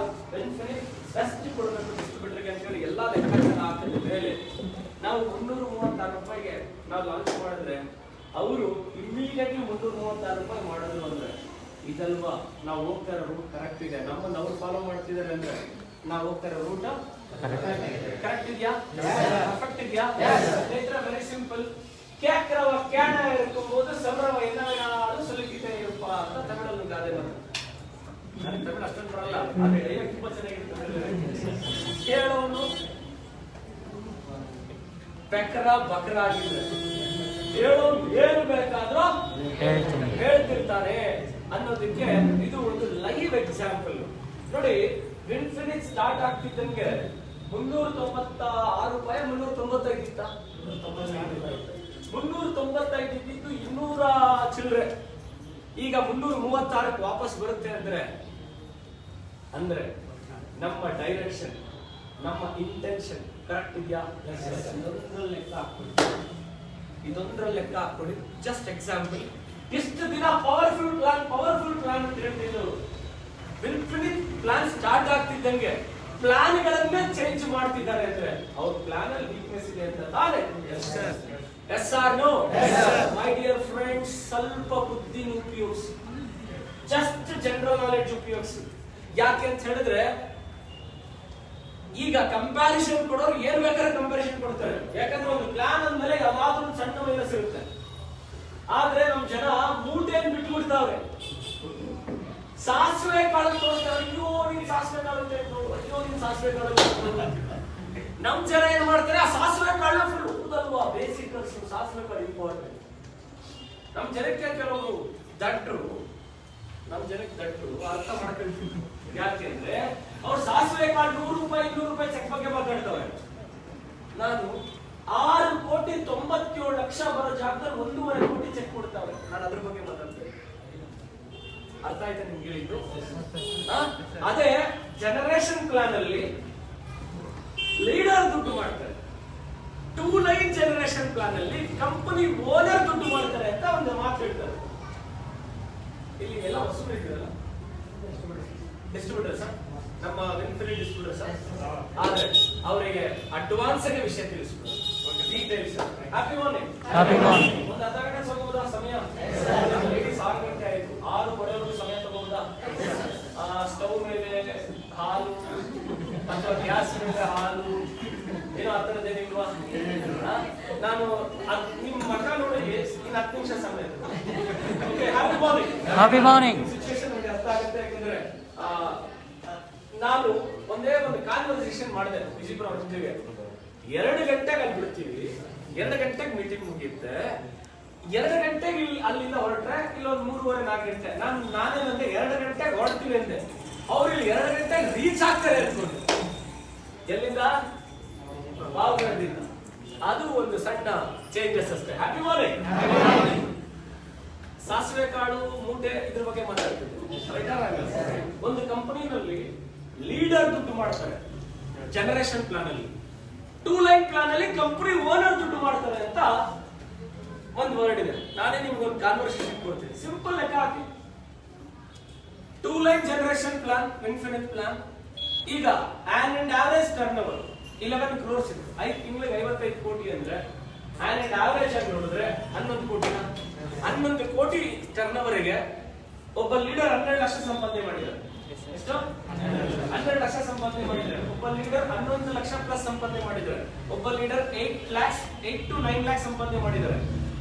ಇನ್ಫಿನಿಟ್ ಬೆಸ್ಟ್ ಕೊಡಬೇಕು ಡಿಸ್ಟ್ರಿಬ್ಯೂಟರ್ಗೆ ಅಂತ ಹೇಳಿ ಎಲ್ಲಾ ಲೆಕ್ಕಾಚಾರ ಹಾಕಿದ ಮೇಲೆ ನಾವು 336 ರೂಪಾಯಿಗೆ ನಾವು ಲಾಂಚ್ ಮಾಡಿದ್ರೆ ಅವರು ಇಮಿಡಿಯೇಟ್ಲಿ 336 ರೂಪಾಯಿ ಮಾಡೋದು ಅಂದ್ರೆ ಇದಲ್ವಾ ನಾವು ಹೋಗ್ತಾ ಇರೋ ರೂಟ್ ಕರೆಕ್ಟ್ ಇದೆ, ನಮ್ಮನ್ನ ಅವ್ರು ಫಾಲೋ ಮಾಡ್ತಿದ್ದಾರೆ ಅಂದ್ರೆ ನಾವು ಹೋಗ್ತಾ ಇರೋ ರೂಟ್ ಕರೆಕ್ಟ್ ಇದೆಯಾ, ಪರ್ಫೆಕ್ಟ್ ಇದೆಯಾ? Very simple. ಕೇಕ್ರವ ಕ್ಯಾಣ ಇರ್ಕೋಬಹುದು, ಸಂಭ್ರಮ ಏನಾದ್ರು ಸುಲಗಿತೆ ಇರಪ್ಪ ಅಂತ ತಮಿಳಲ್ಲಿ ಗಾದೆ ಮಾತು. ನನಗೆ ತಮಿಳು ಅಷ್ಟೊಂದು ಬರಲ್ಲ, ಆದ್ರೆ ಡೈರೆಕ್ಟ್ ತುಂಬಾ ಚೆನ್ನಾಗಿರ್ತದೆ. ಕೇಳೋನು ಬೆಕ್ರ ಬಕ್ರ ಆಗಿದ್ರೆ ಹೇಳೋನು ಏನು ಬೇಕಾದ್ರೂ ಹೇಳ್ತಿರ್ತಾನೆ ಅನ್ನೋದಕ್ಕೆ ಇದು ಒಂದು ಲೈವ್ ಎಕ್ಸಾಂಪಲ್. ನೋಡಿ, ಇನ್ಫಿನಿಟ್ ಸ್ಟಾರ್ಟ್ ಆಗ್ತಿದ್ದಂಗೆ 396 ರೂಪಾಯಿ 395 ಇತ್ತ, 395 ಇದ್ದಿದ್ದು 200 ಚಿಲ್ಲರೆ, ಈಗ 336 ವಾಪಸ್ ಬರುತ್ತೆ ಅಂದ್ರೆ ನಮ್ಮ ಡೈರೆಕ್ಷನ್, ನಮ್ಮ ಇಂಟೆನ್ಷನ್ ಕರೆಕ್ಟ್ ಇದೆಯಾ? ಇದೊಂದ್ರಲ್ಲಿ ಲೆಕ್ಕ ಹಾಕೊಳ್ಳಿ. ಜಸ್ಟ್ ಎಕ್ಸಾಂಪಲ್, ಇಷ್ಟು ದಿನ ಪವರ್ಫುಲ್ ಪ್ಲಾನ್ ಅಂತ ಹೇಳ್ತಿದ್ರು. ಇನ್ಫಿನಿಟ್ ಪ್ಲಾನ್ ಸ್ಟಾರ್ಟ್ ಆಗ್ತಿದ್ದಂಗೆ ಪ್ಲಾನ್ ಗಳನ್ನೇ ಚೇಂಜ್ ಮಾಡ್ತಿದ್ದಾರೆ ಅಂದ್ರೆ ಅವ್ರ ಪ್ಲಾನ್ ಅಲ್ಲಿ ವೀಕ್ನೆಸ್ ಇದೆ ಅಂತ ತಾನೇ? Yes or no? My dear friends, ಸ್ವಲ್ಪ ಬುದ್ಧಿನ ಉಪಯೋಗಿಸಿ, ಜಸ್ಟ್ ಜನರಲ್ ನಾಲೆಡ್ಜ್ ಉಪಯೋಗಿಸಿ. ಯಾಕೆ ಅಂತ ಹೇಳಿದ್ರೆ ಈಗ ಕಂಪ್ಯಾರಿಸನ್ ಕೊಡೋರು ಏನ್ ಬೇಕಾದ್ರೆ ಕಂಪ್ಯಾರಿಸನ್ ಕೊಡ್ತಾರೆ. ಯಾಕಂದ್ರೆ ಒಂದು ಪ್ಲಾನ್ ಅಂದ್ಮೇಲೆ ಯಾವಾದ್ರೂ ಒಂದು ಸಣ್ಣ ವೈರಸ್ ಇರುತ್ತೆ. ಆದ್ರೆ ನಮ್ ಜನ ಮೂಟೆಯನ್ನು ಬಿಟ್ಟು ಬಿಡ್ತಾವ್ರೆ. ಸಾಸಿವೆ ಕಾಳು ತೋರಿಸ್ತಾರೆ, ಅಯ್ಯೋ ನೀನ್ ಸಾಸಿವೆ ಕಾಳು ಬೇಕು, ಅಯ್ಯೋ ನೀನ್ ಸಾಸಿವೆ ಕಾಳು. ನಮ್ ಜನ ಏನ್ ಮಾಡ್ತಾರೆ, ಆ ಸಾಸಿವೆ ಕಾಳು ಫುಲ್ ಉದಲ್ವಾ, ಬೇಸಿಕ್ ಸಾಸಿವೆ ಕಾಳು ಇಂಪಾರ್ಟೆಂಟ್. ನಮ್ ಜನಕ್ಕೆ ಕೆಲವರು ದಡ್ರು ಅರ್ಥ ಮಾಡ್ಕೊಳ್ತೀವಿ. ಯಾಕೆಂದ್ರೆ ಅವ್ರು ಸಾಸಿವೆ ಕಾಳು 100 ರೂಪಾಯಿ 200 ರೂಪಾಯಿ ಚೆಕ್ ಬಗ್ಗೆ ಮಾತಾಡ್ತವೆ. ನಾನು 6,97,00,000 ಬರೋ ಜಾಗದಲ್ಲಿ 1.5 ಕೋಟಿ ಚೆಕ್ ಕೊಡ್ತಾವೆ. ನಾನು ಅದ್ರ ಬಗ್ಗೆ ಮಾತಾಡ್ತೇನೆ. ಅರ್ಥ ಆಯ್ತಾ ನಿಮ್ಗೆ ಹೇಳಿದ್ದು? ಅದೇ ಜನರೇಷನ್ ಪ್ಲಾನ್ ಅಲ್ಲಿ ಲೀಡರ್ ದುಡ್ಡು ಮಾಡ್ತಾರೆ, 2 ಲೈನ್ ಜನರೇಷನ್ ಪ್ಲಾನ್ ಅಲ್ಲಿ ಕಂಪನಿ ಓನರ್ ದುಡ್ಡು ಮಾಡ್ತಾರೆ ಅಂತ ಒಂದು ಮಾತು ಹೇಳ್ತಾರೆ. ಇಲ್ಲಿ ಎಲ್ಲ ಹೊಸಬರು ಇದ್ದೀರಲ್ಲ, ಡಿಸ್ಟ್ರಿಬ್ಯೂಟರ್ ಸರ್, ನಮ್ಮ ಇನ್ಫಿನಿಟ್ ಡಿಸ್ಟ್ರಿಬ್ಯೂಟರ್ ಸರ್, ಆದ್ರೆ ಅವರಿಗೆ ಅಡ್ವಾನ್ಸ್ ಆಗಿ ವಿಷಯ ತಿಳಿಸ್ಬೋದು. ಡೀಟೇಲ್ಸ್. Happy morning. ಒಂದು ಅರ್ಧ ಗಂಟೆ ತಗೋಬಹುದಾ ಸಮಯ? ಲೇಡೀಸ್ 6 ಗಂಟೆ ಆಯ್ತು, 6 ಬರೋವರೆಗೂ ಸಮಯ ತಗೋಬಹುದಾ? ಸ್ಟವ್ ಮೇಲೆ ಹಾಲು ಅಥವಾ ಗ್ಯಾಸ್ ಮೇಲೆ ಹಾಲು ಏನೋ ಆ ಥರದ್ದೇನಿಲ್ವಾ? ನಾನು ನಿಮ್ ಮಠ ನೋಡಿ ಇನ್ನು 10 ನಿಮಿಷ ಸಮಯ. Okay, happy morning. ಸಿಚುವೇಶನ್ ನನಗೆ ಅರ್ಥ ಆಗುತ್ತೆ. ಯಾಕಂದ್ರೆ ನಾನು ಒಂದೇ ಒಂದು ಕಾನ್ವರ್ಸೇಷನ್ ಮಾಡಿದೆ ವಿಜಯಪುರ ಅವ್ರ ಜೊತೆಗೆ. 2 ಗಂಟೆಗೆ ಅಲ್ಲಿ ಬಿಡ್ತೀವಿ, 2 ಗಂಟೆಗೆ ಮೀಟಿಂಗ್ ಮುಗಿಯುತ್ತೆ, 2 ಗಂಟೆಗೆ ಅಲ್ಲಿಂದ ಹೊರಟ್ರೆ ಇಲ್ಲೊಂದು 3:30-4 ಗಂಟೆ. ನಾನೇ 2 ಗಂಟೆಗೆ ಹೊರಡ್ತೀವಿ ಅಂದೆ. ಅವ್ರು ಇಲ್ಲಿ 2 ಗಂಟೆಗೆ ರೀಚ್ ಆಗ್ತಾರೆ ಅನ್ಕೊಂಡು. ಎಲ್ಲಿಂದ? ಬಾವುಗಡದಿಂದ. ಅದು ಒಂದು ಸಣ್ಣ ಚೇಂಜಸ್ ಅಷ್ಟೇ. Happy morning. ಸಾಸಿವೆ ಕಾಳು ಮೂಟೆ ಇದ್ರ ಬಗ್ಗೆ ಮಾತಾಡ್ತಿದ್ವಿ. ಒಂದು ಕಂಪನಿನಲ್ಲಿ ಲೀಡರ್ ದುಡ್ಡು ಮಾಡ್ತಾರೆ ಜನರೇಷನ್ ಪ್ಲಾನ್ ಅಲ್ಲಿ. 2 ಲೈನ್ ಪ್ಲಾನ್ ಅಲ್ಲಿ ಕಂಪನಿ ಓನರ್ ದುಡ್ಡು ಮಾಡ್ತಾರೆ ಅಂತ ಒಂದು ವರ್ಡ್ ಇದೆ. ನಾನೇ ನಿಮ್ಗೆ ಒಂದು ಕಾನ್ವರ್ಸೇಷನ್ ಕೊಡ್ತೀನಿ. ಸಿಂಪಲ್ ಲೆಕ್ಕ ಹಾಕಿ. 2 line generation plan, infinite plan. ಈಗ on average turn over 11 crores ಇದೆ. 5 ತಿಂಗಳಿಗೆ 55 ಕೋಟಿ ಅಂದ್ರೆ ಆನ್ ಆವರೇಜ್ ಆಗಿ ನೋಡಿದ್ರೆ 11 ಕೋಟಿನ 11 ಕೋಟಿ ಟರ್ನ್ ಓವರ್ಗೆ ಒಬ್ಬ ಲೀಡರ್ 12 ಲಕ್ಷ ಸಂಪಾದನೆ ಮಾಡಿದ್ದಾರೆ. ಎಷ್ಟು? 12 ಲಕ್ಷ ಸಂಪಾದನೆ ಮಾಡಿದ್ದಾರೆ. ಒಬ್ಬ ಲೀಡರ್ 11 ಲಕ್ಷ ಪ್ಲಸ್ ಸಂಪಾದನೆ ಮಾಡಿದ್ದಾರೆ. ಒಬ್ಬ ಲೀಡರ್ 8 to 9 lakhs ಸಂಪಾದನೆ ಮಾಡಿದ್ದಾರೆ.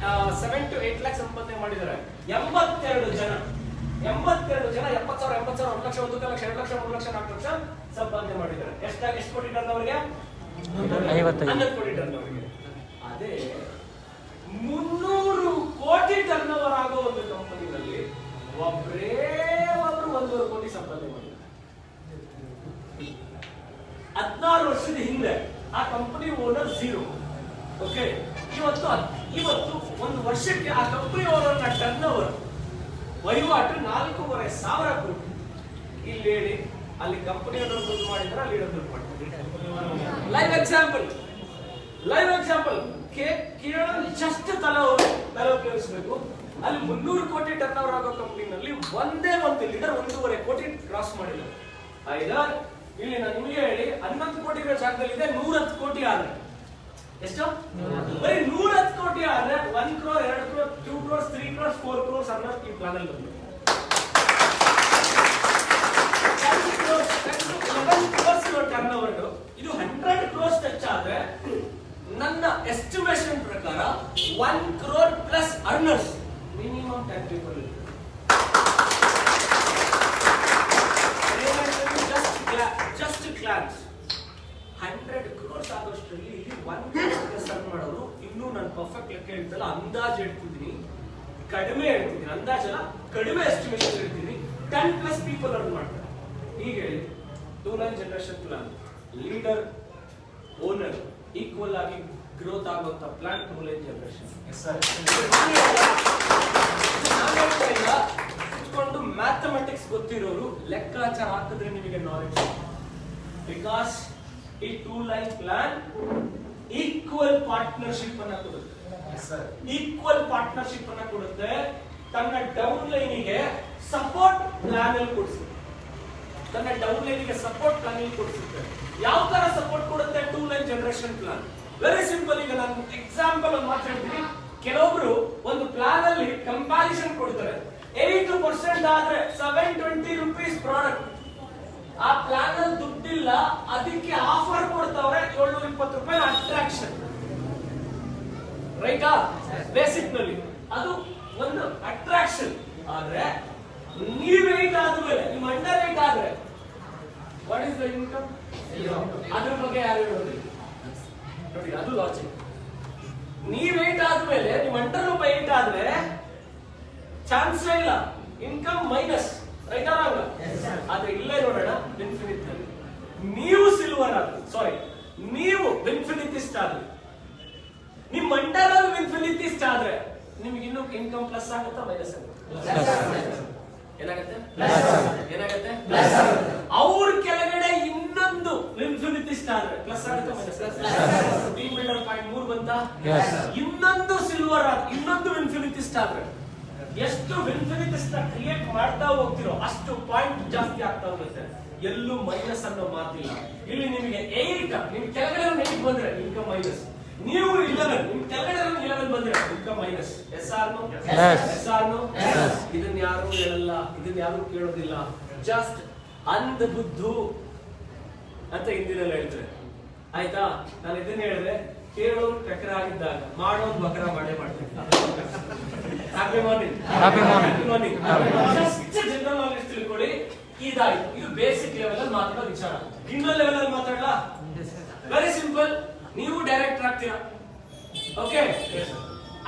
7 to 8 lakhs ಸಂಪಾದನೆ ಮಾಡಿದ್ದಾರೆ. 82 ಜನ 70,000 1 ಲಕ್ಷ 1 ಲಕ್ಷ 2 ಲಕ್ಷ 3 ಲಕ್ಷ 4 ಲಕ್ಷ ಸಂಪಾದನೆ ಮಾಡಿದ್ದಾರೆ. ಎಷ್ಟು ಕೋಟಿ ಟರ್ನ್ ಅವರಿಗೆ? 11 ಕೋಟಿ ಟರ್ನ್ ಅವರಿಗೆ. ಅದೇ 300 ಕೋಟಿ ಟರ್ನ್ ಓವರ್ ಆಗೋ ಒಂದು ಕಂಪನಿನಲ್ಲಿ ಒಬ್ಬರು 1.5 ಕೋಟಿ ಸಂಪಾದನೆ ಮಾಡಿದ್ದಾರೆ. 16 ವರ್ಷದ ಹಿಂದೆ ಆ ಕಂಪನಿ ಓನರ್ 0. ಓಕೆ, ಇವತ್ತು ಒಂದು ವರ್ಷಕ್ಕೆ ಆ ಕಂಪನಿ ಓನರ್ ನ ಟರ್ನ್ ಓವರ್ ವಹಿವಾಟು 4,500 ಕೋಟಿ. ಇಲ್ಲಿ ಹೇಳಿ, ಅಲ್ಲಿ ಕಂಪನಿ ಓನರ್ ದುಡ್ಡು ಮಾಡಿದ್ರೆ ಅಲ್ಲಿ ದುಡ್ಡು ಮಾಡ್ತಾರೆ. ಲೈವ್ ಎಕ್ಸಾಂಪಲ್ ಕೇಳಲು ಜಸ್ಟ್ ತಲೆ ಉಪಯೋಗಿಸಬೇಕು. ಅಲ್ಲಿ 300 ಕೋಟಿ ಟರ್ನ್ ಓವರ್ ಆಗೋ ಕಂಪನಿನಲ್ಲಿ ಒಂದೇ ಒಂದು ಲೀಡರ್ 1.5 ಕೋಟಿ ಕ್ರಾಸ್ ಮಾಡಿಲ್ಲ. ಐದರ್ ಇಲ್ಲಿ ನಾನು ನಿಮಗೆ ಹೇಳಿ 11 ಕೋಟಿ ಜಾಗದಲ್ಲಿ ಇದೆ 110 ಕೋಟಿ ಆದ್ರೆ ಎಷ್ಟು? ಬರೀ 110 ಕೋಟಿ ಆದ್ರೆ 1 crore 2 crore 2 crores 3 crores 4 crores ಅನ್ನೋದು ಈ ಪ್ಲಾನ್ ಅಲ್ಲಿ ಬಂದಿದೆ. 11 crores ಟರ್ನ್ ಓವರ್ ಇದು 100 crores ಟಚ್ ಆದ್ರೆ ನನ್ನ ಎಸ್ಟಿಮೇಷನ್ ಪ್ರಕಾರ 1 crore plus earners minimum 10 people. Just clans 100 crores ಆಗೋಷ್ಟರಲ್ಲಿ ಇಲ್ಲಿ 1 crore ಪ್ಲಸ್ ಅರ್ನ್ ಮಾಡೋರು. ಇನ್ನೂ ನಾನು ಪರ್ಫೆಕ್ಟ್ ಲೆಕ್ಕ ಹೇಳ್ತಲ್ಲ, ಅಂದಾಜು ಹೇಳ್ತಿದ್ದೀನಿ, ಕಡಿಮೆ ಹೇಳ್ತಿದ್ದೀನಿ. ಅಂದಾಜಲ್ಲ, ಕಡಿಮೆ ಎಸ್ಟಿಮೇಷನ್ ಹೇಳ್ತೀನಿ. 10 plus people ಅರ್ನ್ ಮಾಡ್ತಾರೆ. ಹೀಗೆ 2 line generation plan, leader owner equal ಆಗಿ ಗ್ರೋತ್ ಆಗುವಂತ ಪ್ಲಾನ್ 2 ಲೈನ್ ಜನರೇಷನ್. ಕುತ್ಕೊಂಡು ಮ್ಯಾಥಮೆಟಿಕ್ಸ್ ಗೊತ್ತಿರೋರು ಲೆಕ್ಕಾಚಾರ ಹಾಕಿದ್ರೆ ನಿಮಗೆ ನಾಲೆಡ್ಜ್. ಬಿಕಾಸ್ ಈ 2 ಲೈನ್ ಪ್ಲಾನ್ ಈಕ್ವಲ್ ಪಾರ್ಟ್ನರ್ಶಿಪ್ ಅನ್ನ ಕೊಡುತ್ತೆ. ಈಕ್ವಲ್ ಪಾರ್ಟ್ನರ್ಶಿಪ್ ಅನ್ನ ಕೊಡುತ್ತೆ. ತನ್ನ ಡೌನ್ ಲೈನಿಗೆ ಸಪೋರ್ಟ್ ಪ್ಲಾನ್ ಅಲ್ಲಿ ಕೊಡಿಸುತ್ತೆ. ಯಾವ ತರ ಸಪೋರ್ಟ್ ಕೊಡುತ್ತೆ 2 line generation plan? Very simple. ಈಗ ನಾನು ಎಕ್ಸಾಂಪಲ್ ಮಾತಾಡ್ತೀನಿ. ಕೆಲವೊಬ್ರು ಒಂದು ಪ್ಲಾನ್ ಅಲ್ಲಿ ಕಂಪ್ಯಾರಿಸನ್ ಕೊಡ್ತಾರೆ. 8% ಆದ್ರೆ 720 rupees ಪ್ರಾಡಕ್ಟ್. ಆ ಪ್ಲಾನ್ ಅಲ್ಲಿ ದುಡ್ಡಿಲ್ಲ, ಅದಕ್ಕೆ ಆಫರ್ ಕೊಡ್ತಾವ್ರೆ 720 ರೂಪಾಯಿ ಅಟ್ರಾಕ್ಷನ್. ರೈಟಾ? ಬೇಸಿಕ್ ನಲ್ಲಿ ಅದು ಒಂದು ಅಟ್ರಾಕ್ಷನ್. ಆದ್ರೆ ನೀವು 8 ಆದ್ಮೇಲೆ ನಿಮ್ಮ ಅಂಡರ್ 8 ಆದ್ರೆ ವಾಟ್ ಇಸ್ ದ ಇನ್ಕಮ್? ಅದ್ರ ಬಗ್ಗೆ ಯಾರು ಹೇಳೋದಿಲ್ಲ ನೋಡಿ. ಅದು ಲಾಜಿಕ್. ನೀವು 8 ಆದ್ಮೇಲೆ ನಿಮ್ಮ ಅಂಡರ್ 8 ಆದ್ರೆ ಚಾನ್ಸ್ ಇಲ್ಲ, ಇನ್ಕಮ್ ಮೈನಸ್. ರೈಟಾ? ಆದ್ರೆ ಇಲ್ಲೇ ನೋಡೋಣ, ಇನ್ಫಿನಿಟ್ ನಲ್ಲಿ ನೀವು ಸಿಲ್ವರ್ ಆದ್ರೆ, ಸಾರಿ ನೀವು ಇನ್ಫಿನಿಟಿಸ್ಟ್ ಆದ್ರೆ, ನಿಮ್ಮ ಅಂಡರ್ ಅಲ್ಲಿ ಇನ್ಫಿನಿಟಿಸ್ಟ್ ಆದ್ರೆ ನಿಮ್ಗೆ ಇನ್ನೂ ಇನ್ಕಮ್ ಪ್ಲಸ್ ಆಗುತ್ತಾ ಮೈನಸ್ ಆಗುತ್ತೆ? ಏನಾಗುತ್ತೆ? ಅವ್ರ ಕೆಳಗಡೆ ಇನ್ನೊಂದು ಇನ್ಫಿನಿಟಿಸ್ಟ್ ಆದ್ರೆ ಪ್ಲಸ್ ಆಗುತ್ತೆ ಮೈನಸ್? ಟೀಮ್ ಬಿಲ್ಡರ್ ಪಾಯಿಂಟ್ 3 ಬಂತ. ಇನ್ನೊಂದು ಸಿಲ್ವರ್ ಆದ್ರೆ, ಇನ್ನೊಂದು ಇನ್ಫಿನಿಟಿಸ್ಟ್ ಆದ್ರೆ ಎಷ್ಟು ಇನ್ಫಿನಿಟಿಸ್ಟ್ ಕ್ರಿಯೇಟ್ ಮಾಡ್ತಾ ಹೋಗ್ತಿರೋ ಅಷ್ಟು ಪಾಯಿಂಟ್ ಜಾಸ್ತಿ ಆಗ್ತಾ ಹೋಗುತ್ತೆ. ಎಲ್ಲೂ ಮೈನಸ್ ಅನ್ನೋ ಮಾತಿಲ್ಲ. ಇಲ್ಲಿ ನಿಮಗೆ 8, ನಿಮ್ ಕೆಳಗಡೆ 8 ಬಂದ್ರೆ ಇನ್ಕಮ್ ಮೈನಸ್. ನೀವು 11, ನಿಮ್ ಕೆಳಗಡೆ 11 ಬಂದ್ರೆ income minus. Yes or no? ಇದನ್ನ ಯಾರು ಹೇಳಲ್ಲ, ಇದನ್ನ ಯಾರು ಕೇಳೋದಿಲ್ಲ. ಜಸ್ಟ್ ಅಂಧ ಬುದ್ಧು ಅಂತ ಹಿಂದಿನಲ್ಲಿ ಹೇಳ್ತಾರೆ. ಆಯ್ತಾ? ನಾನು ಇದನ್ನ ಹೇಳಿದ್ರೆ ಕೇಳೋರು ಟಕರ ಆಗಿದ್ದಾಗ ಮಾಡೋದು ಬಕರ ಮಾಡೇ ಮಾಡ್ತಾರೆ. Happy morning. Just general knowledge ತಿಳ್ಕೊಳ್ಳಿ. ಇದಾಯ್ತು. ಇದು ಬೇಸಿಕ್ ಲೆವೆಲ್ ಅಲ್ಲಿ ಮಾತಾಡೋ ವಿಚಾರ. ಇನ್ನೊಂದು ಲೆವೆಲ್ ಅಲ್ಲಿ ಮಾತಾಡಲ್ಲ. Very simple. ನೀವು ಡೈರೆಕ್ಟರ್ ಆಗ್ತೀರಾ. ಓಕೆ,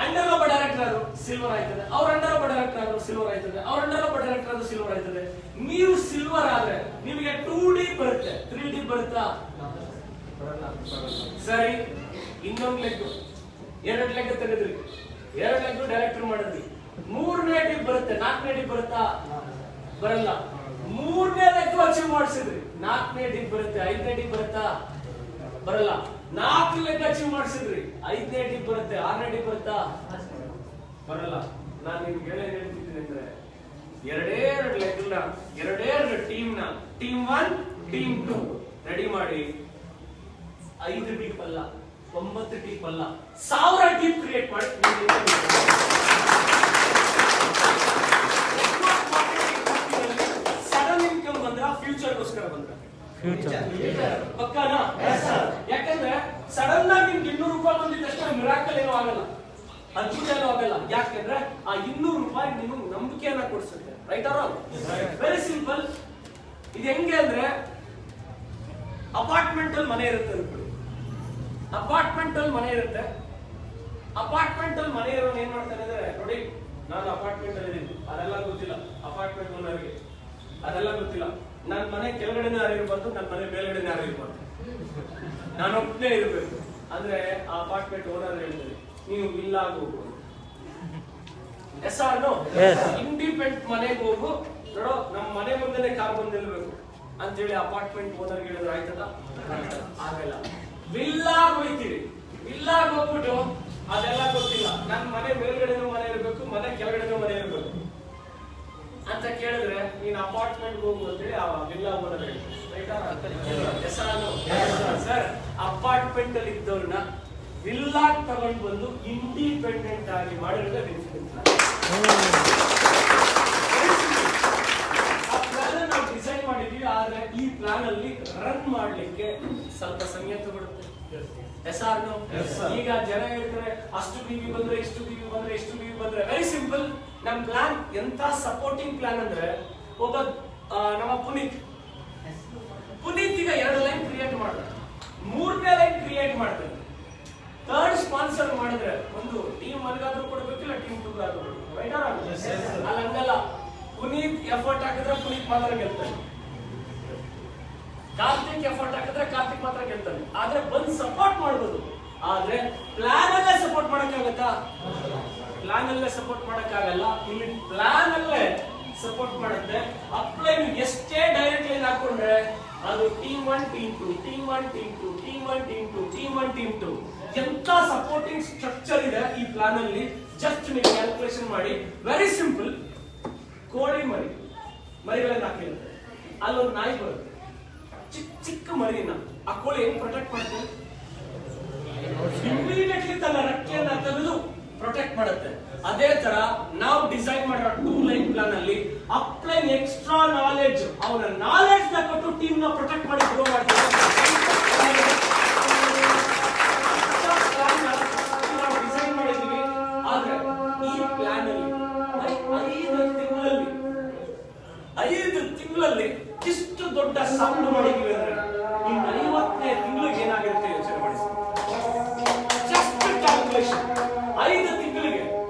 ಅಂಡರ್ ಒಬ್ಬ ಡೈರೆಕ್ಟರ್ ಆದ್ರು ಸಿಲ್ವರ್ ಆಯ್ತದೆ, ಅವ್ರ ಅಂಡರ್ ಒಬ್ಬ ಡೈರೆಕ್ಟರ್ ಆದ್ರು ಸಿಲ್ವರ್ ಆಯ್ತದೆ, ಅವ್ರ ಅಂಡರ್ ಒಬ್ಬ ಡೈರೆಕ್ಟರ್ ಆದ್ರು ಸಿಲ್ವರ್ ಆಯ್ತದೆ. ನೀವು ಸಿಲ್ವರ್ ಆದ್ರೆ ನಿಮಗೆ 2D ಬರುತ್ತೆ, 3D ಬರುತ್ತಾ? ಸರಿ, ಇನ್ನೊಂದು ಲೆಗ್, 2 ಲೆಗ್ ತೆಗೆದ್ರಿ, 2 ಲೆಗ್ ಡೈರೆಕ್ಟರ್ ಮಾಡಿದ್ರಿ, 3ನೇ ಡಿಪ್ ಬರುತ್ತೆ, 4ನೇ ಡಿಪ್ ಬರುತ್ತಾ? ಬರಲ್ಲ. 3ನೇ ಲೆಗ್ ಅಚೀವ್ ಮಾಡಿಸಿದ್ರಿ, 4ನೇ ಡಿಪ್ ಬರುತ್ತೆ, 5ನೇ ಡಿಪ್ ಬರುತ್ತಾ? ಬರಲ್ಲ. 4 ಲೆಗ್ ಅಚೀವ್ ಮಾಡಿಸಿದ್ರಿ, 5ನೇ ಡಿಪ್ ಬರುತ್ತೆ, 6ನೇ ಡಿಪ್ ಬರುತ್ತಾ? ಬರಲ್ಲ. ನಾನು ನಿಮ್ಗೆ ಹೇಳ್ತಿದ್ದೀನಿ ಅಂದ್ರೆ 2 ಲೆಗ್ ನ 2 ಟೀಮ್ ನ ಟೀಮ್ 1 ಟೀಮ್ 2 ರೆಡಿ ಮಾಡಿ 5 ಡೀಪ್ ಅಲ್ಲ, 9 ಡೀಪ್ ಅಲ್ಲ, 1000 ಡೀಪ್ ಕ್ರಿಯೇಟ್ ಮಾಡಿ. ಸಡನ್ ಇನ್ಕಮ್ ಬಂದ್ರ ಫ್ಯೂಚರ್ಗೋಸ್ಕರ ಬಂದ್ರ ಪಕ್ಕಾನಾ? ಯಾಕಂದ್ರೆ ಸಡನ್ ಆಗಿ ನಿಮ್ಗೆ 200 ರೂಪಾಯಿ ಬಂದಿದ್ದಷ್ಟು ಮಿರಾಕಲ್ ಏನೂ ಆಗಲ್ಲ, ಅದ್ಭುತ ಏನೂ ಆಗಲ್ಲ. ಯಾಕಂದ್ರೆ ಆ 200 ರೂಪಾಯಿ ನಿಮಗೆ ನಂಬಿಕೆಯನ್ನ ಕೊಡಿಸುತ್ತೆ. Right or wrong? Very simple. ಇದು ಹೆಂಗೆ ಅಂದ್ರೆ ಅಪಾರ್ಟ್ಮೆಂಟ್ ಅಲ್ಲಿ ಮನೆ ಇರುತ್ತೆ ಅನ್ಕೊಳ್ಳಿ, ಅಪಾರ್ಟ್ಮೆಂಟ್ ಅಲ್ಲಿ ಮನೆ ಇರುತ್ತೆ, ಅಪಾರ್ಟ್ಮೆಂಟ್ ಅಲ್ಲಿ ಮನೆ ಇರೋನು ಏನ್ ಮಾಡ್ತಾನೆ ಅಂದ್ರೆ, ನೋಡಿ ನಾನು ಅಪಾರ್ಟ್ಮೆಂಟ್ ಅಲ್ಲಿ ಇದ್ದೀನಿ, ಅದೆಲ್ಲ ಗೊತ್ತಿಲ್ಲ ಅಪಾರ್ಟ್ಮೆಂಟ್ ಓನರ್ಗೆ, ಅದೆಲ್ಲ ಗೊತ್ತಿಲ್ಲ. ನನ್ನ ಮನೆ ಕೆಳಗಡೆನೇ ಯಾರು ಇರಬಾರ್ದು, ನನ್ನ ಮನೆ ಮೇಲ್ಗಡೆನೇ ಯಾರು ಇರಬಾರ್ದು, ನಾನು ಒಬ್ಬನೇ ಇರಬೇಕು ಅಂದ್ರೆ ಆ ಅಪಾರ್ಟ್ಮೆಂಟ್ ಓನರ್ ಹೇಳ್ತಾರೆ ನೀವು ವಿಲ್ಲಾಗ ಹೋಗು, ಎಸ್ ಆರ್ ನೋ? ಇಂಡಿಪೆಂಡೆಂಟ್ ಮನೆಗೆ ಹೋಗು, ನೋಡೋ ನಮ್ಮ ಮನೆ ಮುಂದೆನೆ ಕಾರ್ ಬಂದು ನಿಲ್ಬೇಕು ಅಂತೇಳಿ ಅಪಾರ್ಟ್ಮೆಂಟ್ ಓನರ್ ಹೇಳಿದ್ರೆ ಆಯ್ತದ? ಆಗಲ್ಲ. ವಿಲ್ಲಾಗ ಹೋಗ್ತೀವಿ, ವಿಲ್ಲಾಗ ಹೋಗ್ಬಿಟ್ಟು ಅದೆಲ್ಲ ಗೊತ್ತಿಲ್ಲ, ನನ್ನ ಮನೆ ಮೇಲ್ಗಡೆನೂ ಮನೆ ಇರಬೇಕು, ಮನೆ ಕೆಳಗಡೆನೂ ಮನೆ ಇರಬೇಕು ಅಂತ ಕೇಳಿದ್ರೆ ನೀನ್ ಅಪಾರ್ಟ್ಮೆಂಟ್ ಹೋಗು ಅಂತೇಳಿ ಆ ವಿಲ್ಲಾ ಓನರ್ ಹೇಳ್ತಾರೆ. ಸರ್, ಅಪಾರ್ಟ್ಮೆಂಟ್ ಅಲ್ಲಿ ಇದ್ದವ್ರನ್ನ ವಿಲ್ಲಾಗ್ ತಗೊಂಡು ಬಂದು ಇಂಡಿಪೆಂಡೆಂಟ್ ಆಗಿ ಮಾಡಿರೋದೇ ನಾವು ಡಿಸೈನ್ ಮಾಡಿದೀವಿ. ಆದ್ರೆ ಈ ಪ್ಲಾನ್ ಅಲ್ಲಿ ರನ್ ಮಾಡ್ಲಿಕ್ಕೆ ಸ್ವಲ್ಪ ಸಮಯ ತಗೊಳುತ್ತೆ. ಈಗ ಜನ ಹೇಳ್ತಾರೆ ಅಷ್ಟು ಬಿವಿ ಬಂದ್ರೆ, ಇಷ್ಟು ಬಿವಿ ಬಂದ್ರೆ, ಇಷ್ಟು ಬಿವಿ ಬಂದ್ರೆ. Very simple. ನಮ್ ಪ್ಲಾನ್ ಎಂತ ಸಪೋರ್ಟಿಂಗ್ ಪ್ಲಾನ್ ಅಂದ್ರೆ, ಒಬ್ಬ ನಮ್ಮ ಪುನೀತ್ ಈಗ 2 ಲೈನ್ ಕ್ರಿಯೇಟ್ ಮಾಡ್ತಾರೆ, 3ನೇ ಲೈನ್ ಕ್ರಿಯೇಟ್ ಮಾಡ್ತಾರೆ, 3rd ಸ್ಪಾನ್ಸರ್ ಮಾಡಿದ್ರೆ ಒಂದು ಟೀಮ್ 1ಗಾದ್ರೂ ಕೊಡ್ಬೇಕಿಲ್ಲ, ಟೀಮ್ 2ಗಾದ್ರೂ ಕೊಡ್ಬೇಕು. Right or wrong? ಅಲ್ಲಿ ಹಂಗಲ್ಲ. ಪುನೀತ್ ಎಫರ್ಟ್ ಹಾಕಿದ್ರೆ ಪುನೀತ್ ಮಾತ್ರ ಗೆಲ್ತಾನೆ, ಕಾರ್ತಿಕ್ ಎಫರ್ಟ್ ಹಾಕಿದ್ರೆ ಕಾರ್ತಿಕ್ ಮಾತ್ರ ಗೆಲ್ತಾನೆ. ಆದ್ರೆ ಬಂದು ಸಪೋರ್ಟ್ ಮಾಡ್ಬೋದು, ಆದ್ರೆ ಪ್ಲಾನ್ ಅಲ್ಲೇ ಸಪೋರ್ಟ್ ಮಾಡಕ್ಕಾಗತ್ತಾ? ಪ್ಲಾನ್ ಅಲ್ಲೇ ಸಪೋರ್ಟ್ ಮಾಡಕ್ಕಾಗಲ್ಲ. ಇಲ್ಲಿ ಪ್ಲಾನ್ ಅಲ್ಲೇ ಸಪೋರ್ಟ್ ಮಾಡುತ್ತೆ. ಅಪ್ಲೈ ಎಷ್ಟೇ ಡೈರೆಕ್ಟ್ ಲೈನ್ ಹಾಕೊಂಡ್ರೆ ಅದು team 1 team 2 team 1 team 2 team 1 team 2 team 1 team 2 ಎಂತ ಸಪೋರ್ಟಿಂಗ್ ಸ್ಟ್ರಕ್ಚರ್ ಇದೆ ಈ ಪ್ಲಾನ್ ಅಲ್ಲಿ. ಜಸ್ಟ್ ನೀವು ಕ್ಯಾಲ್ಕುಲೇಷನ್ ಮಾಡಿ. Very simple. ಕೋಳಿ ಮರಿಗಳನ್ನ ಹಾಕಿರುತ್ತೆ, ಅಲ್ಲೊಂದು ನಾಯಿ ಬರುತ್ತೆ, ಚಿಕ್ಕ ಮರಿನ ಆ ಕೋಳಿ ಹೆಂಗ್ ಪ್ರೊಟೆಕ್ಟ್ ಮಾಡ್ತೀವಿ? ಇಮಿಡಿಯೇಟ್ಲಿ ತನ್ನ ರೆಕ್ಕೆಯನ್ನ ತೆಗೆದು ಪ್ರೊಟೆಕ್ಟ್ ಮಾಡುತ್ತೆ. ಅದೇ ತರ ನಾವು ಡಿಸೈನ್ ಮಾಡಿರೋ 2 ಲೈನ್ ಪ್ಲಾನ್ ಅಲ್ಲಿ ಅಪ್ಲೈನ್ ಎಕ್ಸ್ಟ್ರಾ ನಾಲೆಡ್ಜ್, ಅವನ ನಾಲೆಡ್ಜ್ ನ ಕೊಟ್ಟು ಟೀಮ್ ನ ಪ್ರೊಟೆಕ್ಟ್ ಮಾಡಿ ಗ್ರೋ ಮಾಡ್ತೀವಿ. ಡಿಸೈನ್ ಮಾಡಿದೀವಿ. ಆದ್ರೆ ಈ ಪ್ಲಾನ್ ಅಲ್ಲಿ 5 ತಿಂಗಳಲ್ಲಿ ಇಷ್ಟು ದೊಡ್ಡ ಸೌಂಡ್ ಮಾಡಿದೀವಿ ಅಂದ್ರೆ ಇನ್ನು 50ನೇ ತಿಂಗಳಿಗೆ ಏನಾಗಿರುತ್ತೆ ಯೋಚನೆ ಮಾಡಿ. Just calculation. 5 ತಿಂಗಳಿಗೆ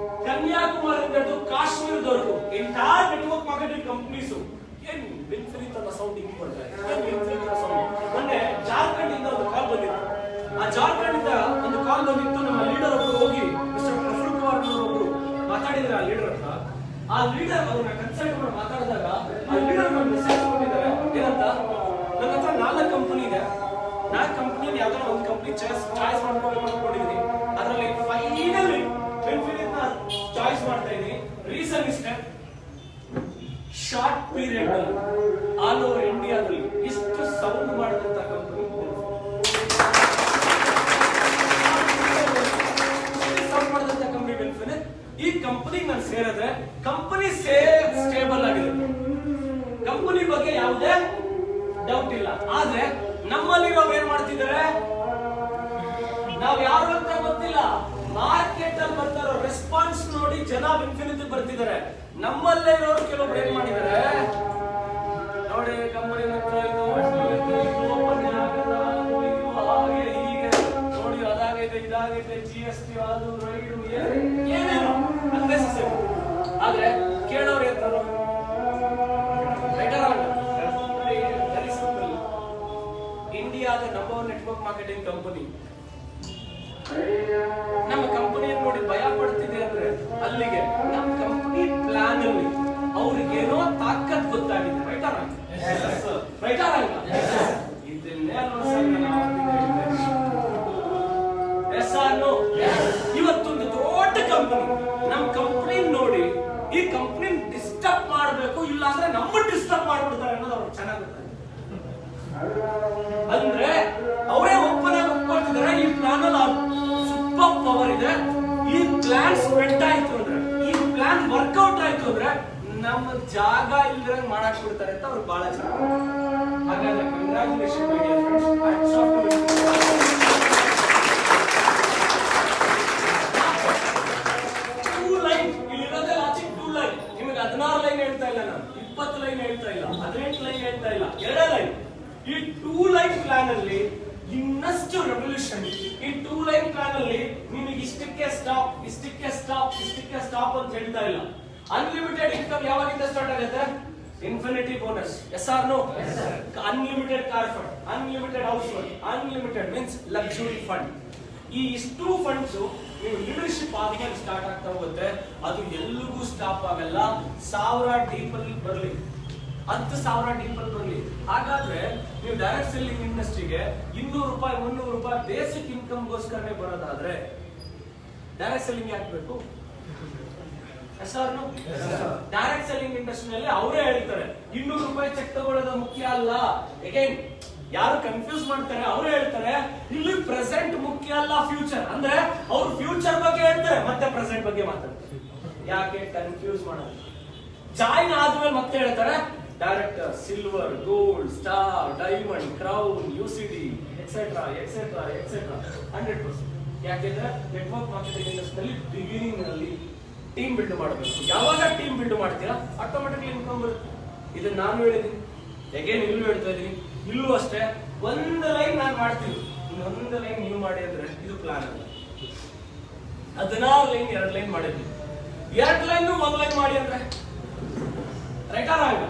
ಕನ್ಯಾಕುಮಾರಿಯಿಂದ ಕಾಶ್ಮೀರದವರೆಗೂ ಎಂಟೈರ್ ನೆಟ್ವರ್ಕ್ ಮಾರ್ಕೆಟಿಂಗ್ ಕಂಪನೀಸ್ ಏನ್ ಬೆನಿಫಿಟ್ ಅನ್ನ ಸೌಂಡ್ ಹಿಂಗ್ ಕೊಡ್ತಾರೆ. ಮೊನ್ನೆ ಜಾರ್ಖಂಡ್ ಇಂದ ಒಂದು ಕಾಲ್ ಬಂದಿತ್ತು. ಆ ಜಾರ್ಖಂಡ್ ಇಂದ ಒಂದು ಕಾಲ್ ಬಂದಿತ್ತು. ನಮ್ಮ ಲೀಡರ್ ಒಬ್ರು ಹೋಗಿ ಮಿಸ್ಟರ್ ಪ್ರಫುಲ್ ಕುಮಾರ್ ಒಬ್ರು ಮಾತಾಡಿದ್ರೆ ಆ ಲೀಡರ್ ಹತ್ರ. ಆ ಲೀಡರ್ ಅವ್ರನ್ನ ಕನ್ಸಲ್ಟ್ ಮಾಡಿ ಮಾತಾಡಿದಾಗ ಆ ಲೀಡರ್ ಮೆಸೇಜ್ ಕೊಟ್ಟಿದ್ದಾರೆ ಏನಂತ, ನನ್ನ ಹತ್ರ 4 ಕಂಪನಿ ಇದೆ, 4 ಕಂಪನಿ ಯಾವ್ದಾದ್ರು ಒಂದು ಕಂಪನಿ ಚಾಯ್ಸ್ ಮಾಡ್ಕೊಂಡು ಅನ್ಕೊಂಡಿದೀನಿ. ಅದರಲ್ಲಿ ಫೈನಲಿ ಬೆನಿಫಿಟ್ ನ ಚಾಯ್ಸ್ ಮಾಡ್ತಾ ಇದೀನಿ. ರೀಸನ್ ಇಷ್ಟೇ, ಶಾರ್ಟ್ ಪೀರಿಯಡ್ ಆಲ್ ಓವರ್ ಇಂಡಿಯಾದಲ್ಲಿ ಇಷ್ಟು ಸೌಂಡ್ ಮಾಡಿದಂತ ಕಂಪನಿ ಬೆನಿಫಿಟ್. ಈ ಕಂಪನಿ ನಾನು ಸೇರಿದ್ರೆ ಕಂಪನಿ ಸ್ಟೇಬಲ್ ಆಗಿದೆ, ಕಂಪನಿ ಬಗ್ಗೆ ಯಾವುದೇ ಡೌಟ್ ಇಲ್ಲ. ಆದ್ರೆ ನಮ್ಮಲ್ಲಿ ನಾವು ಏನ್ ಮಾಡ್ತಿದ್ದಾರೆ, ನಾವು ಯಾರು ಅಂತ ಗೊತ್ತಿಲ್ಲ. ಮಾರ್ಕೆಟ್ ಅಲ್ಲಿ ಬರ್ತಾರೋ ರೆಸ್ಪಾನ್ಸ್ ನೋಡಿ ಜನ ಬೆನಿಫಿಟ್ ಬರ್ತಿದ್ದಾರೆ. ನಮ್ಮಲ್ಲೇ ಇರೋರು ಕೆಲವೊಬ್ರು ಏನ್ ಮಾಡಿದ್ದಾರೆ ನೋಡಿ, ಕಂಪನಿ ಹತ್ರ ಇದು ನೋಡಿ ಅದಾಗೈತೆ ಅದಾಗಿದೆ ಇದಾಗಿದೆ GST ಅದು ರೈಡು ಏನೇನು ಅನ್ನೆಸೆಸರಿ. ಆದ್ರೆ ಕೇಳೋರು ಎಂತರು ಇಂಡಿಯಾದ ನಂಬರ್ 1 ನೆಟ್ವರ್ಕ್ ಮಾರ್ಕೆಟಿಂಗ್ ಕಂಪನಿ. ನಮ್ಮ ಕಂಪನಿಯನ್ನು ನೋಡಿ ಭಯ ಪಡ್ತಿದೆ ಅಂದ್ರೆ ಅಲ್ಲಿಗೆ ನಮ್ಮ ಕಂಪನಿ ಪ್ಲಾನ್ ಅಲ್ಲಿ ಅವ್ರಿಗೇನೋ ತಾಕತ್ ಗೊತ್ತಾಗಿದೆ. ರೈಟಾ ಇದನ್ನೇ ಇವತ್ತೊಂದು ದೊಡ್ಡ ಕಂಪನಿ ನಮ್ಮ ಕಂಪನಿ ನೋಡಿ ಈ ಕಂಪನಿ ಡಿಸ್ಟರ್ಬ್ ಮಾಡಬೇಕು, ಇಲ್ಲ ಅಂದ್ರೆ ನಮ್ಮ ಡಿಸ್ಟರ್ಬ್ ಮಾಡ್ಬಿಡ್ತಾರೆ ಅನ್ನೋದು ಅವ್ರಿಗೆ ಚೆನ್ನಾಗಿ ಗೊತ್ತಾಗಿದೆ. ಅಂದ್ರೆ ಅವರೇ ಓಪನ್ ಆಗಿ ಒಪ್ಕೊಳ್ತಿದ್ದಾರೆ ಈ ಪ್ಲಾನ್ ಅಲ್ಲಿ ಸೂಪರ್ ಪವರ್ ಇದೆ. ಈ ಪ್ಲಾನ್ ಸ್ಪ್ರೆಡ್ ಆಯ್ತು ಅಂದ್ರೆ, ಈ ಪ್ಲಾನ್ ವರ್ಕೌಟ್ ಆಯ್ತು ಅಂದ್ರೆ ನಮ್ಮ ಜಾಗ ಇಲ್ದಿರಂಗ್ ಮಾಡಕ್ ಬಿಡ್ತಾರೆ ಅಂತ ಅವ್ರಿಗೆ ಬಹಳ ಚೆನ್ನಾಗಿ. ಹಾಗಾದ್ರೆ congratulation my dear friends. Two line ಇಲ್ಲಿರೋದೇ ಲಾಜಿಕ್. 2 ಲೈನ್ ನಿಮಗೆ 16 ಲೈನ್ ಹೇಳ್ತಾ ಇಲ್ಲ ನಾನು, 20 ಲೈನ್ ಹೇಳ್ತಾ ಇಲ್ಲ, 18 ಲೈನ್ ಹೇಳ್ತಾ ಇಲ್ಲ, 2 ಲೈನ್. ಈ 2 ಲೈನ್ ಪ್ಲಾನ್ ಅಲ್ಲಿ ಇನ್ನಷ್ಟು ರೆವಲ್ಯೂಷನ್. ಈ 2 ಲೈನ್ ಪ್ಲಾನ್ ಅಲ್ಲಿ ನಿಮಗೆ ಇಷ್ಟಕ್ಕೆ ಸ್ಟಾಪ್, ಇಷ್ಟಕ್ಕೆ ಸ್ಟಾಪ್, ಇಷ್ಟಕ್ಕೆ ಸ್ಟಾಪ್ ಅಂತ ಹೇಳ್ತಾ ಇಲ್ಲ. ಅನ್ಲಿಮಿಟೆಡ್ ಇನ್ಕಮ್ ಯಾವಾಗಿಂದ ಸ್ಟಾರ್ಟ್ ಆಗುತ್ತೆ? Infinity bonus. Yes or no? Unlimited car fund, unlimited house fund, unlimited means luxury fund. ಈ ಇಷ್ಟು ಫಂಡ್ಸ್ ನೀವು ಲೀಡರ್ಶಿಪ್ ಆದ್ಮೇಲೆ ಸ್ಟಾರ್ಟ್ ಆಗ್ತಾ ಹೋಗುತ್ತೆ. ಅದು ಎಲ್ಲಿಗೂ ಸ್ಟಾಪ್ ಆಗಲ್ಲ. 1000 ಡೀಪಲ್ಲಿ ಬರಲಿ, 10,000 ಡೀಪಲ್ ಬರಲಿ. ಹಾಗಾದ್ರೆ ನೀವು ಡೈರೆಕ್ಟ್ ಸೆಲ್ಲಿಂಗ್ ಇಂಡಸ್ಟ್ರಿಗೆ 200 ರೂಪಾಯಿ 300 ರೂಪಾಯಿ ಬೇಸಿಕ್ ಇನ್ಕಮ್ ಗೋಸ್ಕರನೇ ಬರೋದಾದ್ರೆ ಡೈರೆಕ್ಟ್ ಸೆಲ್ಲಿಂಗ್ ಹಾಕ್ಬೇಕು. ಡೈರೆಕ್ಟ್ ಸೆಲ್ಲಿಂಗ್ ಇಂಡಸ್ಟ್ರಿಯಲ್ಲಿ ಅವರೇ ಹೇಳ್ತಾರೆ 200 ರೂಪಾಯಿ ಚೆಕ್ ತಗೊಳ್ಳೋದು ಮುಖ್ಯ ಅಲ್ಲ. ಅಗೇನ್ ಯಾರು ಕನ್ಫ್ಯೂಸ್ ಮಾಡ್ತಾರೆ ಅವರೇ ಹೇಳ್ತಾರೆ ಇಲ್ಲಿ ಪ್ರೆಸೆಂಟ್ ಮುಖ್ಯ ಅಲ್ಲ ಫ್ಯೂಚರ್. ಅಂದ್ರೆ ಅವ್ರು ಫ್ಯೂಚರ್ ಬಗ್ಗೆ ಹೇಳ್ತಾರೆ ಮತ್ತೆ ಪ್ರೆಸೆಂಟ್ ಬಗ್ಗೆ ಮಾತಾಡ್ತಾರೆ. ಯಾಕೆ ಕನ್ಫ್ಯೂಸ್ ಮಾಡೋದು? ಜಾಯಿನ್ ಆದ್ಮೇಲೆ ಮತ್ತೆ ಹೇಳ್ತಾರೆ direct silver, gold, star, diamond, crown, UCD etcetera etcetera etcetera 100%. ಯಾಕೆಂದ್ರೆ ನೆಟ್ವರ್ಕ್ ಮಾರ್ಕೆಟಿಂಗ್ ಇಂಡಸ್ಟ್ರಿಯಲ್ಲಿ ಬಿಗಿನಿಂಗ್ ನಲ್ಲಿ ಟೀಮ್ ಬಿಲ್ಡ್ ಮಾಡಬೇಕು. ಯಾವಾಗ ಟೀಮ್ ಬಿಲ್ಡ್ ಮಾಡ್ತೀರಾ ಆಟೋಮೆಟಿಕ್ಲಿ ಇನ್ಕಮ್ ಬರುತ್ತೆ. ಇದನ್ನ ನಾನು ಹೇಳಿದೀನಿ, ಅಗೇನ್ ಇಲ್ಲೂ ಹೇಳ್ತಾ ಇದೀನಿ. ಇಲ್ಲೂ ಅಷ್ಟೇ, ಒಂದು ಲೈನ್ ನಾನು ಮಾಡ್ತೀನಿ, ಇನ್ನೊಂದು ಲೈನ್ ನೀವು ಮಾಡಿ ಅಂದ್ರೆ ಇದು ಪ್ಲಾನ್ ಅಲ್ಲ. 16 ಲೈನ್ 2 ಲೈನ್ ಮಾಡಿದ್ವಿ, 2 ಲೈನ್ 1 ಲೈನ್ ಮಾಡಿ ಅಂದ್ರೆ ರೈಟಾ ರಾಂಗ?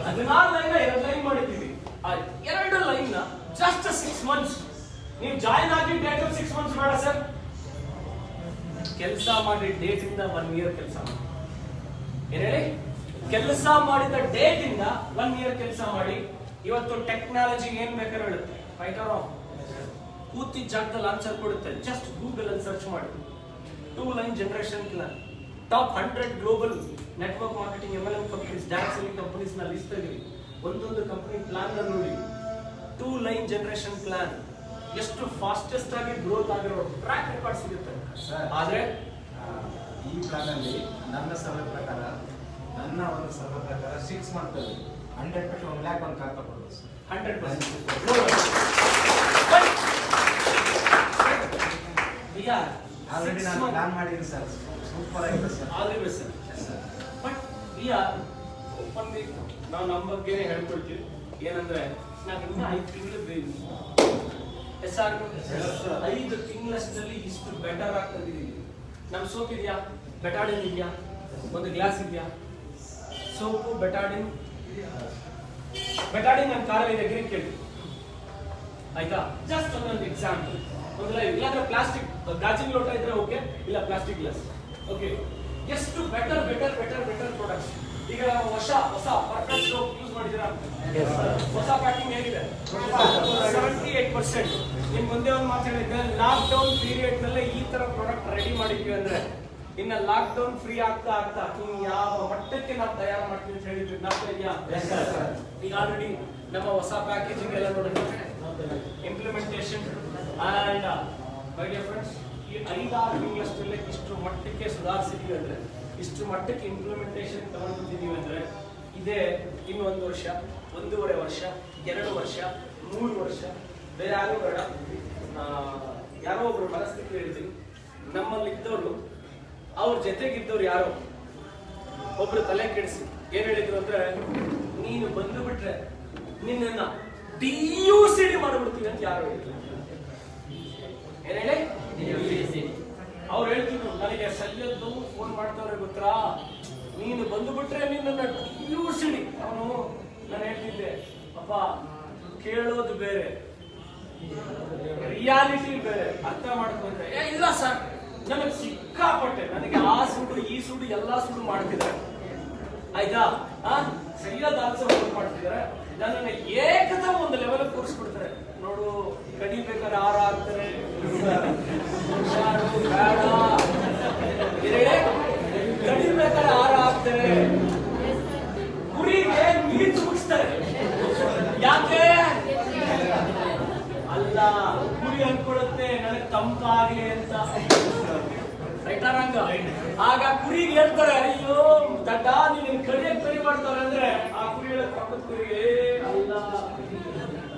16 ಲೈನ್ 2 ಲೈನ್ ಮಾಡಿದ್ದೀವಿ. ಆ 2 ಲೈನ್ ನ ಜಸ್ಟ್ 6 ಮಂತ್ಸ್ ನೀವು ಜಾಯಿನ್ ಆಗಿ ಡೇಟ್ 6 ಮಂತ್ಸ್ ಬೇಡ ಸರ್, ಕೆಲಸ ಮಾಡಿ ಡೇಟ್ ಇಂದ 1 ಇಯರ್ ಕೆಲಸ ಮಾಡಿ. ಏನ್ ಹೇಳಿ? ಕೆಲಸ ಮಾಡಿದ ಡೇಟ್ ಇಂದ 1 ಇಯರ್ ಕೆಲಸ ಮಾಡಿ. ಇವತ್ತು ಟೆಕ್ನಾಲಜಿ ಏನ್ ಬೇಕಾದ್ರೂ ಹೇಳುತ್ತೆ, ರೈಟ್ ಆರ್ ರಾಂಗ್? ಕೂತಿ ಜಾಗದಲ್ಲಿ ಆನ್ಸರ್ ಕೊಡುತ್ತೆ. ಜಸ್ಟ್ ಗೂಗಲ್ ಅಲ್ಲಿ ಸರ್ಚ್ ಮಾಡಿ 2 line generation plan. Top 100 global network marketing MLM companies, direct selling companies ನ ಲಿಸ್ಟ್ ತೆಗೆದಿ. ಒಂದೊಂದು ಕಂಪನಿ ಪ್ಲಾನ್ ನ ನೋಡಿ. 2 ಲೈನ್ ಜನರೇಷನ್ ಪ್ಲಾನ್ ಎಷ್ಟು ಫಾಸ್ಟೆಸ್ಟ್ ಆಗಿ ಗ್ರೋತ್ ಆಗಿರೋ ಟ್ರ್ಯಾಕ್ ರೆಕಾರ್ಡ್ ಸಿಗುತ್ತೆ. ಆದ್ರೆ ಈ ಪ್ಲಾನ್ ಅಲ್ಲಿ ನನ್ನ ಸರ್ವೆ ಪ್ರಕಾರ 6 ಮಂತ್ ಅಲ್ಲಿ 100% 1 lakh ಒಂದು ಕಾರ್ ತಗೊಳ್ಳೋದು ಸರ್. 100%. ಆಲ್ರೆಡಿ ನಾನು ಪ್ಲಾನ್ ಮಾಡಿದ್ದೀನಿ ಸರ್, ಸೂಪರ್ ಆಗಿದೆ sir. All the best sir. But we are openly ನಾವು ನಮ್ಮ ಬಗ್ಗೆ ಹೇಳ್ಕೊಳ್ತೀವಿ. ಏನಂದ್ರೆ ನಾವು ಇನ್ನ 5 ತಿಂಗಳು ಬೇಕು. ಎಸ್ ಆರ್ 5 ತಿಂಗಳಷ್ಟರಲ್ಲಿ ಇಷ್ಟು ಬೆಟರ್ ಆಗ್ತದಿದ್ದೀವಿ. ನಮ್ಮ ಸೋಪ್ ಇದೆಯಾ? ಬೆಟಾಡಿನ್ ಇದೆಯಾ? ಒಂದು ಗ್ಲಾಸ್ ಇದೆಯಾ? ಸೋಪು ಬೆಟಾಡಿನ್ ನನ್ನ ಕಾರಲ್ಲಿ ಇದೆ, ಗಿರಿ ಕೇಳಿ ಆಯ್ತಾ? ಜಸ್ಟ್ ಒಂದೊಂದು ಎಕ್ಸಾಂಪಲ್. ಇಲ್ಲಾಂದ್ರೆ ಪ್ಲಾಸ್ಟಿಕ್ ಗಾಜಿನ ಲೋಟ ಇದ್ರೆ ಓಕೆ, ಇಲ್ಲ ಪ್ಲಾಸ್ಟಿಕ್ ಗ್ಲಾಸ್ ಓಕೆ. ಎಷ್ಟು better better better better products. ಈಗ ಹೊಸ ಪರ್ಫೆಕ್ಟ್ ಸೋಪ್ ಯೂಸ್ ಮಾಡಿದ್ದೀರಾ? ಹೊಸ ಪ್ಯಾಕಿಂಗ್ ಹೇಗಿದೆ? 78%. ನಿಮ್ಗೆ ಒಂದೇ ಒಂದು ಮಾತು ಹೇಳಿದ್ದೆ, ಲಾಕ್ ಡೌನ್ ಪೀರಿಯಡ್ ನಲ್ಲೇ ಈ ತರ ಪ್ರಾಡಕ್ಟ್ ರೆಡಿ ಮಾಡಿದ್ವಿ ಅಂದ್ರೆ ಇನ್ನ ಲಾಕ್ ಡೌನ್ ಫ್ರೀ ಆಗ್ತಾ ಆಗ್ತಾ ಇನ್ನು ಯಾವ ಮಟ್ಟಕ್ಕೆ ನಾವು ತಯಾರು ಮಾಡ್ತೀವಿ ಅಂತ ಹೇಳಿದ್ವಿ. ನಾವು ಈಗ ಆಲ್ರೆಡಿ ನಮ್ಮ ಹೊಸ ಪ್ಯಾಕೇಜಿಂಗ್ ಎಲ್ಲ ನೋಡಿದ್ರೆ implementation and my dear friends, ಈ 5-6 ತಿಂಗಳಷ್ಟರಲ್ಲೇ ಇಷ್ಟು ಮಟ್ಟಕ್ಕೆ ಸುಧಾರಿಸಿದೀವಿ ಅಂದ್ರೆ, ಇಷ್ಟು ಮಟ್ಟಕ್ಕೆ ಇಂಪ್ಲಿಮೆಂಟೇಷನ್ ತಗೊಂಡಿದ್ದೀವಿ ಅಂದ್ರೆ ಇದೇ ಇನ್ನು 1 ವರ್ಷ, 1.5 ವರ್ಷ, 2 ವರ್ಷ, 3 ವರ್ಷ ಬೇರೆ ಯಾರು ಬೇಡ. ಯಾರೋ ಒಬ್ರು ಮನಸ್ಥಿತಿ ಹೇಳ್ತೀನಿ, ನಮ್ಮಲ್ಲಿ ಇದ್ದವರು ಅವ್ರ ಜೊತೆಗಿದ್ದವ್ರು ಯಾರೋ ಒಬ್ರು ತಲೆ ಕೆಡಿಸಿ ಏನ್ ಹೇಳಿದ್ರು ಅಂದ್ರೆ, ನೀನು ಬಂದು ಬಿಟ್ರೆ ನಿನ್ನ DUCD ಮಾಡಿಬಿಡ್ತೀವಿ ಅಂತ ಯಾರು ಹೇಳಿದ್ರು. ಏನ್ ಹೇಳಿ? ಸೈಯದ್ ಫೋನ್ ಮಾಡ್ತಾವ್ರೆ ಗೊತ್ತಾ, ನೀನು ಬಂದುಬಿಟ್ರೆ ನಿನ್ನ ಸಿಡಿ. ಅವನು ನಾನು ಹೇಳ್ತಿದ್ದೆ, ಅಪ್ಪ ಕೇಳೋದು ಬೇರೆ, ರಿಯಾಲಿಟಿ ಬೇರೆ, ಅರ್ಥ ಮಾಡ್ಕೊಂಡ್ರೆ ಇಲ್ಲ ಸರ್ ನನಗೆ ಸಿಕ್ಕಾಪಟ್ಟೆ, ನನಗೆ ಆ ಸುಡು ಈ ಸುಡು ಎಲ್ಲಾ ಸುಡು ಮಾಡ್ತಿದ್ದಾರೆ ಆಯ್ತಾ. ಸರಿಯಾದ ಆನ್ಸರ್ ಮಾಡ್ತಿದ್ದಾರೆ, ನನ್ನನ್ನು ಏಕದ ಒಂದು ಲೆವೆಲ್ ಕೂರಿಸ್ಬಿಡ್ತಾರೆ. ನೋಡು ಕಡಿಬೇಕಾದ್ರೆ ಆರ ಆಗ್ತಾರೆ, ಕಡಿಬೇಕಾದ್ರೆ ಆರ ಆಗ್ತಾರೆ, ಗುರಿಗೆ ನೀರು ತುಂಬಿಸ್ತಾರೆ. ಯಾಕೆ ಅಲ್ಲ, ಗುರಿ ಅನ್ಕೊಳ್ಳುತ್ತೆ ನನಗೆ ತಂಪಾಗ್ಲಿ ಅಂತ, ರೈಟಾರಂಗ. ಆಗ ಕುರಿಗೆ ಹೇಳ್ತಾರೆ, ಅಯ್ಯೋ ದಡ್ಡ ನೀನ್ ಕಡಿಯಕ್ ಟ್ರೈ ಮಾಡ್ತಾರೆ ಅಂದ್ರೆ, ಆ ಕುರಿ ಹೇಳ ಪಕ್ಕದ ಕುರಿಗೆ ಅಲ್ಲ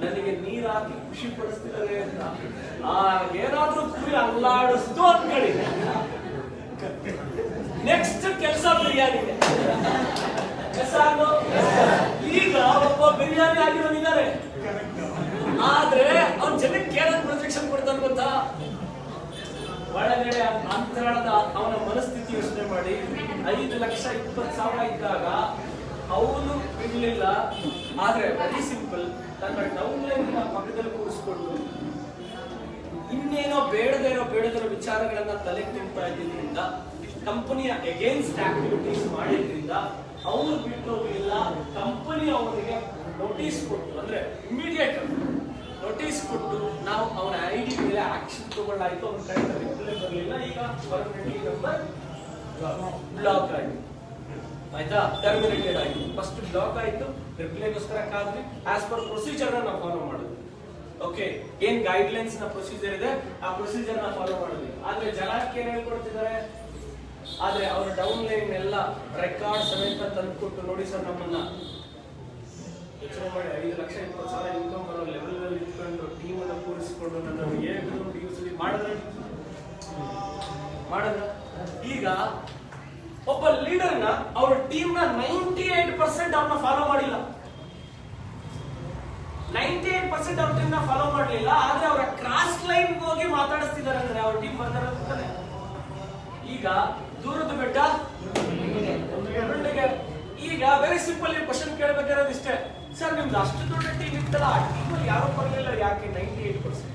ನನಗೆ ನೀರ್ ಹಾಕಿ ಖುಷಿ ಪಡಿಸ್ತಿದ್ದಾರೆ ಅಂತ. ಏನಾದ್ರೂ ಕುರಿ ಅಲ್ಲಾಡಿಸ್ತು ಅಂದ್ಕೊಳ್ಳಿ, ನೆಕ್ಸ್ಟ್ ಕೆಲಸ ಬಿರಿಯಾನಿಗೆ. ಈಗ ಒಬ್ಬ ಬಿರಿಯಾನಿ ಆಗಿರೋನಿದ್ದಾರೆ, ಆದ್ರೆ ಅವ್ನ ಜನಕ್ಕೆ ಕೇಳಕ್ ಪ್ರೊಜೆಕ್ಷನ್ ಕೊಡ್ತಾನೆ ಗೊತ್ತಾ. ಒಳಗಡೆ ಅಂತರಾಳದ ಅವನ ಮನಸ್ಥಿತಿ ಯೋಚನೆ ಮಾಡಿ, 5,20,000 ಇದ್ದಾಗ ಅವನು ಬಿಡ್ಲಿಲ್ಲ. ಆದ್ರೆ ವೆರಿ ಸಿಂಪಲ್, ತನ್ನ ಡೌನ್ ಲೈನ್ ಪಕ್ಕದಲ್ಲಿ ಕೂರಿಸ್ಕೊಂಡು ಇನ್ನೇನೋ ಬೇಡದಿರೋ ವಿಚಾರಗಳನ್ನ ತಲೆಗೆ ತುಂಬ್ತಾ ಇದ್ದಿದ್ರಿಂದ, ಕಂಪನಿಯ ಅಗೇನ್ಸ್ಟ್ ಆಕ್ಟಿವಿಟೀಸ್ ಮಾಡಿದ್ರಿಂದ ಅವ್ರು ಬಿಟ್ಟು ಹೋಗಲಿಲ್ಲ. ಕಂಪನಿ ಅವರಿಗೆ ನೋಟಿಸ್ ಕೊಟ್ಟು, ಅಂದ್ರೆ ಇಮಿಡಿಯೇಟ್ ನೋಟಿಸ್ ಕೊಟ್ಟು ನಾವು ಅವನ ಐಡಿ ಮೇಲೆ ಆಕ್ಷನ್ ತಗೊಳ್ಳಾಯ್ತು. ಅವನ ಕಡೆ ರಿಪ್ಲೈ ಬರಲಿಲ್ಲ. ಈಗ ಪರ್ಮನೆಂಟ್ಲಿ ನಂಬರ್ ಬ್ಲಾಕ್ ಆಯ್ತು, ಆಯ್ತಾ, ಟರ್ಮಿನೇಟೆಡ್ ಆಯ್ತು. ಫಸ್ಟ್ ಬ್ಲಾಕ್ ಆಯ್ತು, ರಿಪ್ಲೈಗೋಸ್ಕರ ಕಾದ್ವಿ. ಆಸ್ ಪರ್ ಪ್ರೊಸೀಜರ್ ನಾವು ಫಾಲೋ ಮಾಡಿದ್ವಿ. ಓಕೆ, ಏನ್ ಗೈಡ್ ಲೈನ್ಸ್ ನ ಪ್ರೊಸೀಜರ್ ಇದೆ ಆ ಪ್ರೊಸೀಜರ್ ನ ಫಾಲೋ ಮಾಡಿದ್ವಿ. ಆದ್ರೆ ಜನಕ್ಕೆ ಏನ್ ಹೇಳ್ಕೊಡ್ತಿದ್ದಾರೆ, ಆದ್ರೆ ಅವ್ರ ಡೌನ್ ಲೈನ್ ಎಲ್ಲ ರೆಕಾರ್ಡ್ ಸಮೇತ ತಂದುಕೊಟ್ಟು, ನೋಡಿ ಸರ್ ನಮ್ಮನ್ನ ಯೋಚನೆ ಮಾಡಿ 5,20,000 ಇನ್ಕಮ್ ಬರೋ ಲೆವೆಲ್ ನಲ್ಲಿ ಇಟ್ಕೊಂಡು ಟೀಮ್ ಅನ್ನ ಕೂರಿಸಿಕೊಂಡು ನನ್ನ ಮಾಡಿದ್ರ. ಈಗ ಒಬ್ಬ ಲೀಡರ್ ನ ಅವ್ರ ಟೀಮ್ ನ 98% ಅವ್ರನ್ನ ಫಾಲೋ ಮಾಡಿಲ್ಲ, 98% ಅವ್ರ ಟೀಮ್ ನ ಫಾಲೋ ಮಾಡಲಿಲ್ಲ. ಆದ್ರೆ ಅವರ ಕ್ರಾಸ್ ಲೈನ್ ಹೋಗಿ ಮಾತಾಡಿಸ್ತಿದ್ದಾರೆ ಅಂದ್ರೆ ಅವ್ರ ಟೀಮ್ ಬರ್ತಾರೆ. ಈಗ ದೂರದ ಬೆಟ್ಟ ಈಗ ವೆರಿ ಸಿಂಪಲ್ ಕ್ವಶನ್ ಕೇಳಬೇಕಾಗಿರೋದು ಇಷ್ಟೇ, ಸರ್ ನಿಮ್ದು ಅಷ್ಟು ದೊಡ್ಡ ಟೀಮ್ ಇತ್ತಲ್ಲ, ಆ ಟೀಮಲ್ಲಿ ಯಾರು ಬರಲಿಲ್ಲ ಯಾಕೆ 98%?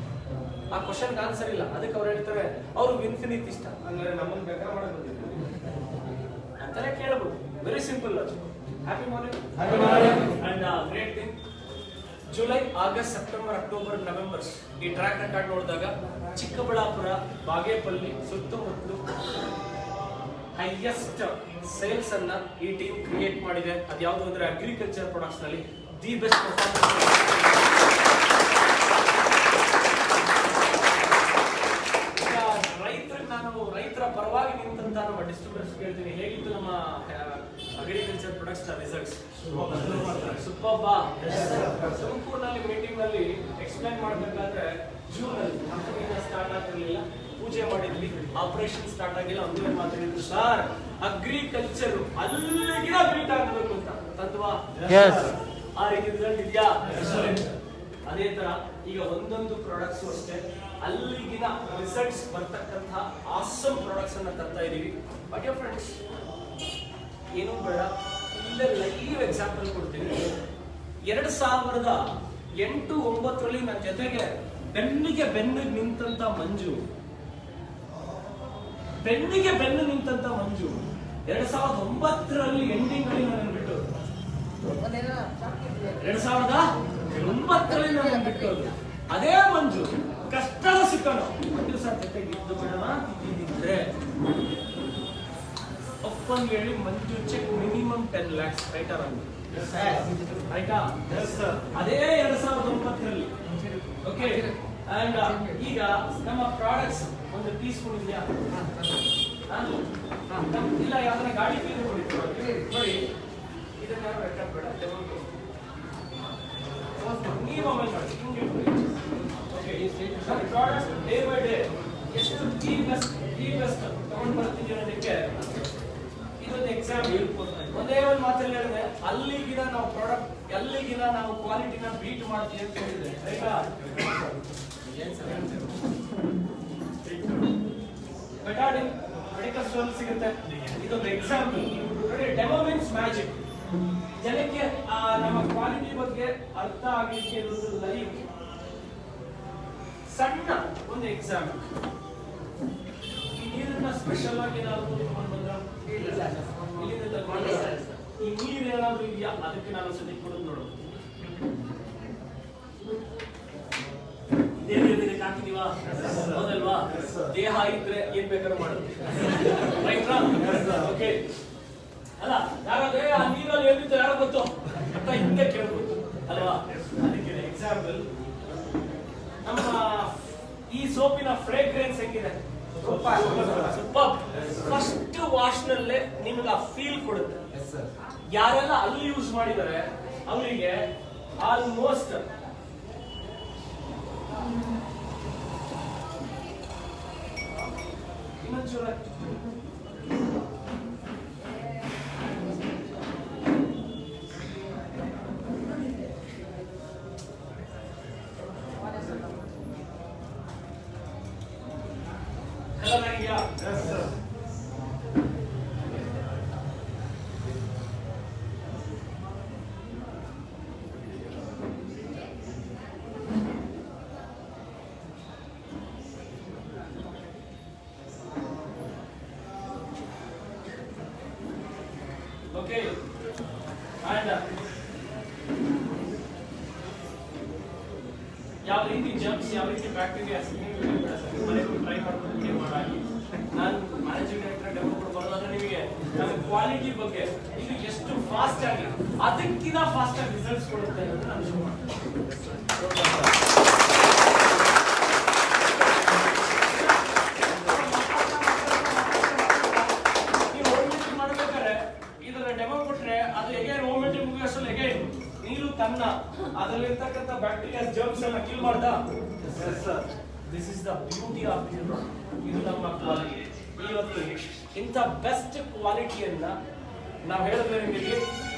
ಆ ಕ್ವಶನ್ ಆನ್ಸರ್ ಇಲ್ಲ. ಅದಕ್ಕೆ ಅವ್ರು ಹೇಳ್ತಾರೆ ಅವ್ರಿಗೆ ಇನ್ಫಿನಿಟ್ ಇಷ್ಟ, ಅಂದ್ರೆ ನಮ್ಮನ್ನು ಬೇಕಾದ್ರೆ ಮಾಡಕ್ ಬಂದಿದ್ರು ಅಂತಾನೆ ಕೇಳಬಹುದು. Very simple. Happy morning and great thing. July, August, September, October, November ಈ ಟ್ರ್ಯಾಕ್ ರೆಕಾರ್ಡ್ ನೋಡಿದಾಗ ಚಿಕ್ಕಬಳ್ಳಾಪುರ, ಬಾಗೇಪಲ್ಲಿ ಸುತ್ತಮುತ್ತಲು ಹೈಯೆಸ್ಟ್ ಸೇಲ್ಸ್ ಅನ್ನ ಈ ಟೀಮ್ ಕ್ರಿಯೇಟ್ ಮಾಡಿದೆ. ಅದ್ಯಾವುದು ಅಂದ್ರೆ ಅಗ್ರಿಕಲ್ಚರ್ ಪ್ರಾಡಕ್ಟ್ಸ್ ನಲ್ಲಿ ದಿ ಬೆಸ್ಟ್ ಪರ್ಫಾರ್ಮೆನ್ಸ್. ರೈತರ ಪರವಾಗಿ ನಿಂತ ನಮ್ಮ ಡಿಸ್ಟ್ರಿಬ್ಯೂಟರ್ಸ್ ಕೇಳ್ತೀನಿ, ಹೇಗಿತ್ತು ನಮ್ಮ ಅಗ್ರಿಕಲ್ಚರ್ ಪ್ರಾಡಕ್ಟ್ಸ್ ನ ರಿಸಲ್ಟ್ಸ್? ಸೂಪರ್. ತುಮಕೂರಿನಲ್ಲಿ ಮೀಟಿಂಗ್ ನಲ್ಲಿ ಎಕ್ಸ್ಪ್ಲೈನ್ ಮಾಡಬೇಕಾದ್ರೆ ಜೂನ್ ಅಲ್ಲಿ ಕಂಪನಿನ ಸ್ಟಾರ್ಟ್ ಆಗಿರಲಿಲ್ಲ, ಪೂಜೆ ಮಾಡಿದ್ವಿ, ಆಪರೇಷನ್ ಸ್ಟಾರ್ಟ್ ಆಗಿಲ್ಲ. ಒಂದು ಮಾತಾಡಿದ್ರು, ಸರ್ ಅಗ್ರಿಕಲ್ಚರ್ ಅಲ್ಲಿಗಿನ ಬೀಟ್ ಆಗಬೇಕು ಅಂತ ತತ್ವ. ಆ ರೀತಿ ರಿಸಲ್ಟ್ ಇದೆಯಾ? ಅದೇ ತರ ಈಗ ಒಂದೊಂದು ಪ್ರಾಡಕ್ಟ್ಸ್ ಅಷ್ಟೇ ಅಲ್ಲಿಗಿನ ರಿಸಲ್ಟ್ಸ್ ಬರ್ತಕ್ಕಂಥ ಆಸಮ್ ಪ್ರಾಡಕ್ಟ್ಸ್ ಅನ್ನ ತರ್ತಾ ಇದೀವಿ. ಬಟ್ ಯೋರ್ ಫ್ರೆಂಡ್ಸ್, ಏನು ಬೇಡ, ಇಲ್ಲೇ ಲೈವ್ ಎಕ್ಸಾಂಪಲ್ ಕೊಡ್ತೀನಿ. 2008-09 ನನ್ನ ಜೊತೆಗೆ ಬೆನ್ನಿಗೆ ಬೆನ್ನು ನಿಂತಂತ ಮಂಜು, 2009 ಎಂಡಿಂಗ್ ಅಲ್ಲಿ ನನ್ನ ಬಿಟ್ಟು 2009 ನನ್ನ ಬಿಟ್ಟೋದು. ಅದೇ ಮಂಜು ಕಷ್ಟದ ಸಿಕ್ಕನು ಒಂದು ದಿವಸ ಜೊತೆಗಿದ್ದು ಮೇಡಮ ಇದ್ದಿದ್ರೆ ಒಪ್ಪಂದು ಹೇಳಿ ಮಂಜು ಚೆಕ್ ಮಿನಿಮಮ್ 10 lakhs ರೈಟರ್ ಅಂತ ಆಯ್ತಾ. ಅದೇ 2009. ಓಕೆ, ಅಂಡ್ ಈಗ ನಮ್ಮ ಪ್ರಾಡಕ್ಟ್ಸ್ ಒಂದು ಪೀಸ್ಕೊಂಡಿದ್ಯಾ ಇಲ್ಲ, ಯಾವ್ದಾರ ಗಾಡಿ ಪೀಸ್ ನೋಡಿ, ಇದನ್ನ ಯಾರು ರೆಕಾರ್ಡ್ ಬೇಡ, ನೀವು ಮೊಬೈಲ್ ಮಾಡಿ ಪ್ರಾಡಕ್ಟ್ ಡೇ ಬೈ ಡೇ ಎಷ್ಟು ದಿ ಬೆಸ್ಟ್ ತಗೊಂಡು ಬರ್ತಿದ್ದೀವಿ ಅನ್ನೋದಕ್ಕೆ ಇದೊಂದು ಎಕ್ಸಾಂಪಲ್. ಒಂದೇ ಒಂದು ಮಾತಲ್ಲಿ ಹೇಳಿದ್ರೆ, ಅಲ್ಲಿಗಿನ ನಾವು ಪ್ರಾಡಕ್ಟ್ ಎಲ್ಲಿಗಿನ ನಾವು ಕ್ವಾಲಿಟಿನ ಬೀಟ್ ಮಾಡ್ತೀವಿ ಅಂತ ಹೇಳಿದ್ರೆ, ಆಯ್ತಾ. ಬೆಟಾಡಿನ್ ಮೆಡಿಕಲ್ ಸ್ಟೋರ್ ಸಿಗುತ್ತೆ. ಇದೊಂದು ಎಕ್ಸಾಂಪಲ್ ನೋಡಿ. Demo means magic. ಜನಕ್ಕೆ ನಮ್ಮ ಕ್ವಾಲಿಟಿ ಬಗ್ಗೆ ಅರ್ಥ ಆಗಲಿಕ್ಕೆ ಇರೋದು ಲೈವ್ ಸಣ್ಣ ಒಂದು ಎಕ್ಸಾಂಪಲ್. ಈ ನೀರನ್ನ ಸ್ಪೆಷಲ್ ಆಗಿ ಏನಾದ್ರು ತಗೊಂಡು ಬಂದ್ರ ಈ ನೀರು ಏನಾದ್ರು ಇದೆಯಾ ಅದಕ್ಕೆ ನಾನು ಸದ್ಯ ಕೊಡೋದು ನೋಡು. ಹಾಕಿದೀವಾ? ಹೌದಲ್ವಾ? ದೇಹ ಇದ್ರೆ ಏನ್ ಬೇಕಾದ್ರೂ ಮಾಡುತ್ತೆ. ಓಕೆ ಅಲ್ಲ, ಯಾರಾದ್ರೆ ಆ ನೀರಲ್ಲಿ ಏನಿತ್ತು ಯಾರೋ ಗೊತ್ತು ಅಂತ ಹಿಂದೆ ಕೇಳ್ಬೋದು ಅಲ್ವಾ? ಅದಕ್ಕೆ ಎಕ್ಸಾಂಪಲ್ ನಮ್ಮ ಈ ಸೋಪಿನ ಫ್ರೇಗ್ರೆನ್ಸ್ ಹೆಂಗಿದೆ? ಸೂಪರ್. ಫಸ್ಟ್ ವಾಶ್ ನಲ್ಲೇ ನಿಮ್ಗೆ ಆ ಫೀಲ್ ಕೊಡುತ್ತೆ. ಯಾರೆಲ್ಲ ಅಲ್ಲಿ ಯೂಸ್ ಮಾಡಿದ್ದಾರೆ ಅವರಿಗೆ ಆಲ್ಮೋಸ್ಟ್ ಇನ್ನೊಂಚೂರ ಓಕೆ. ಯಾವ ರೀತಿ ಜರ್ಮ್ಸ್, ಯಾವ ರೀತಿ ಬ್ಯಾಕ್ಟೀರಿಯಾ ಟ್ರೈ ಮಾಡ್ಕೊಂಡು ಮಾಡಿ ನಾನು ಮ್ಯಾನೇಜಿಂಗ್ ಡೈರೆಕ್ಟರ್ ಡೆಮೋ ಕೊಡ್ಬಾರ್ದು. ನಿಮಗೆ ನಮ್ಮ ಕ್ವಾಲಿಟಿ ಬಗ್ಗೆ ಇದು ಎಷ್ಟು ಫಾಸ್ಟ್ ಆಗಿ ಅದಕ್ಕಿಂತ ಫಾಸ್ಟ್ ಆಗಿ ರಿಸಲ್ಟ್ಸ್ ಕೊಡುತ್ತೆ ಅಂತ ನಾನು ಶೋ ಮಾಡ್ತೀನಿ. ತನ್ನ ಅದರಲ್ಲಿರ್ತಕ್ಕಂಥ ಬ್ಯಾಕ್ಟೀರಿಯಾ ಜರ್ಮ್ಸ್ ಅನ್ನ ಕಿಲ್ ಮಾಡ್ತಾ. This is the beauty of this product. ಇದು ನಮ್ಮ ಕ್ವಾಲಿಟಿ. ಇವತ್ತು ಇಂಥ ಬೆಸ್ಟ್ ಕ್ವಾಲಿಟಿಯನ್ನ ನಾವು ಹೇಳಿದ್ರೆ ನಿಮಗೆ,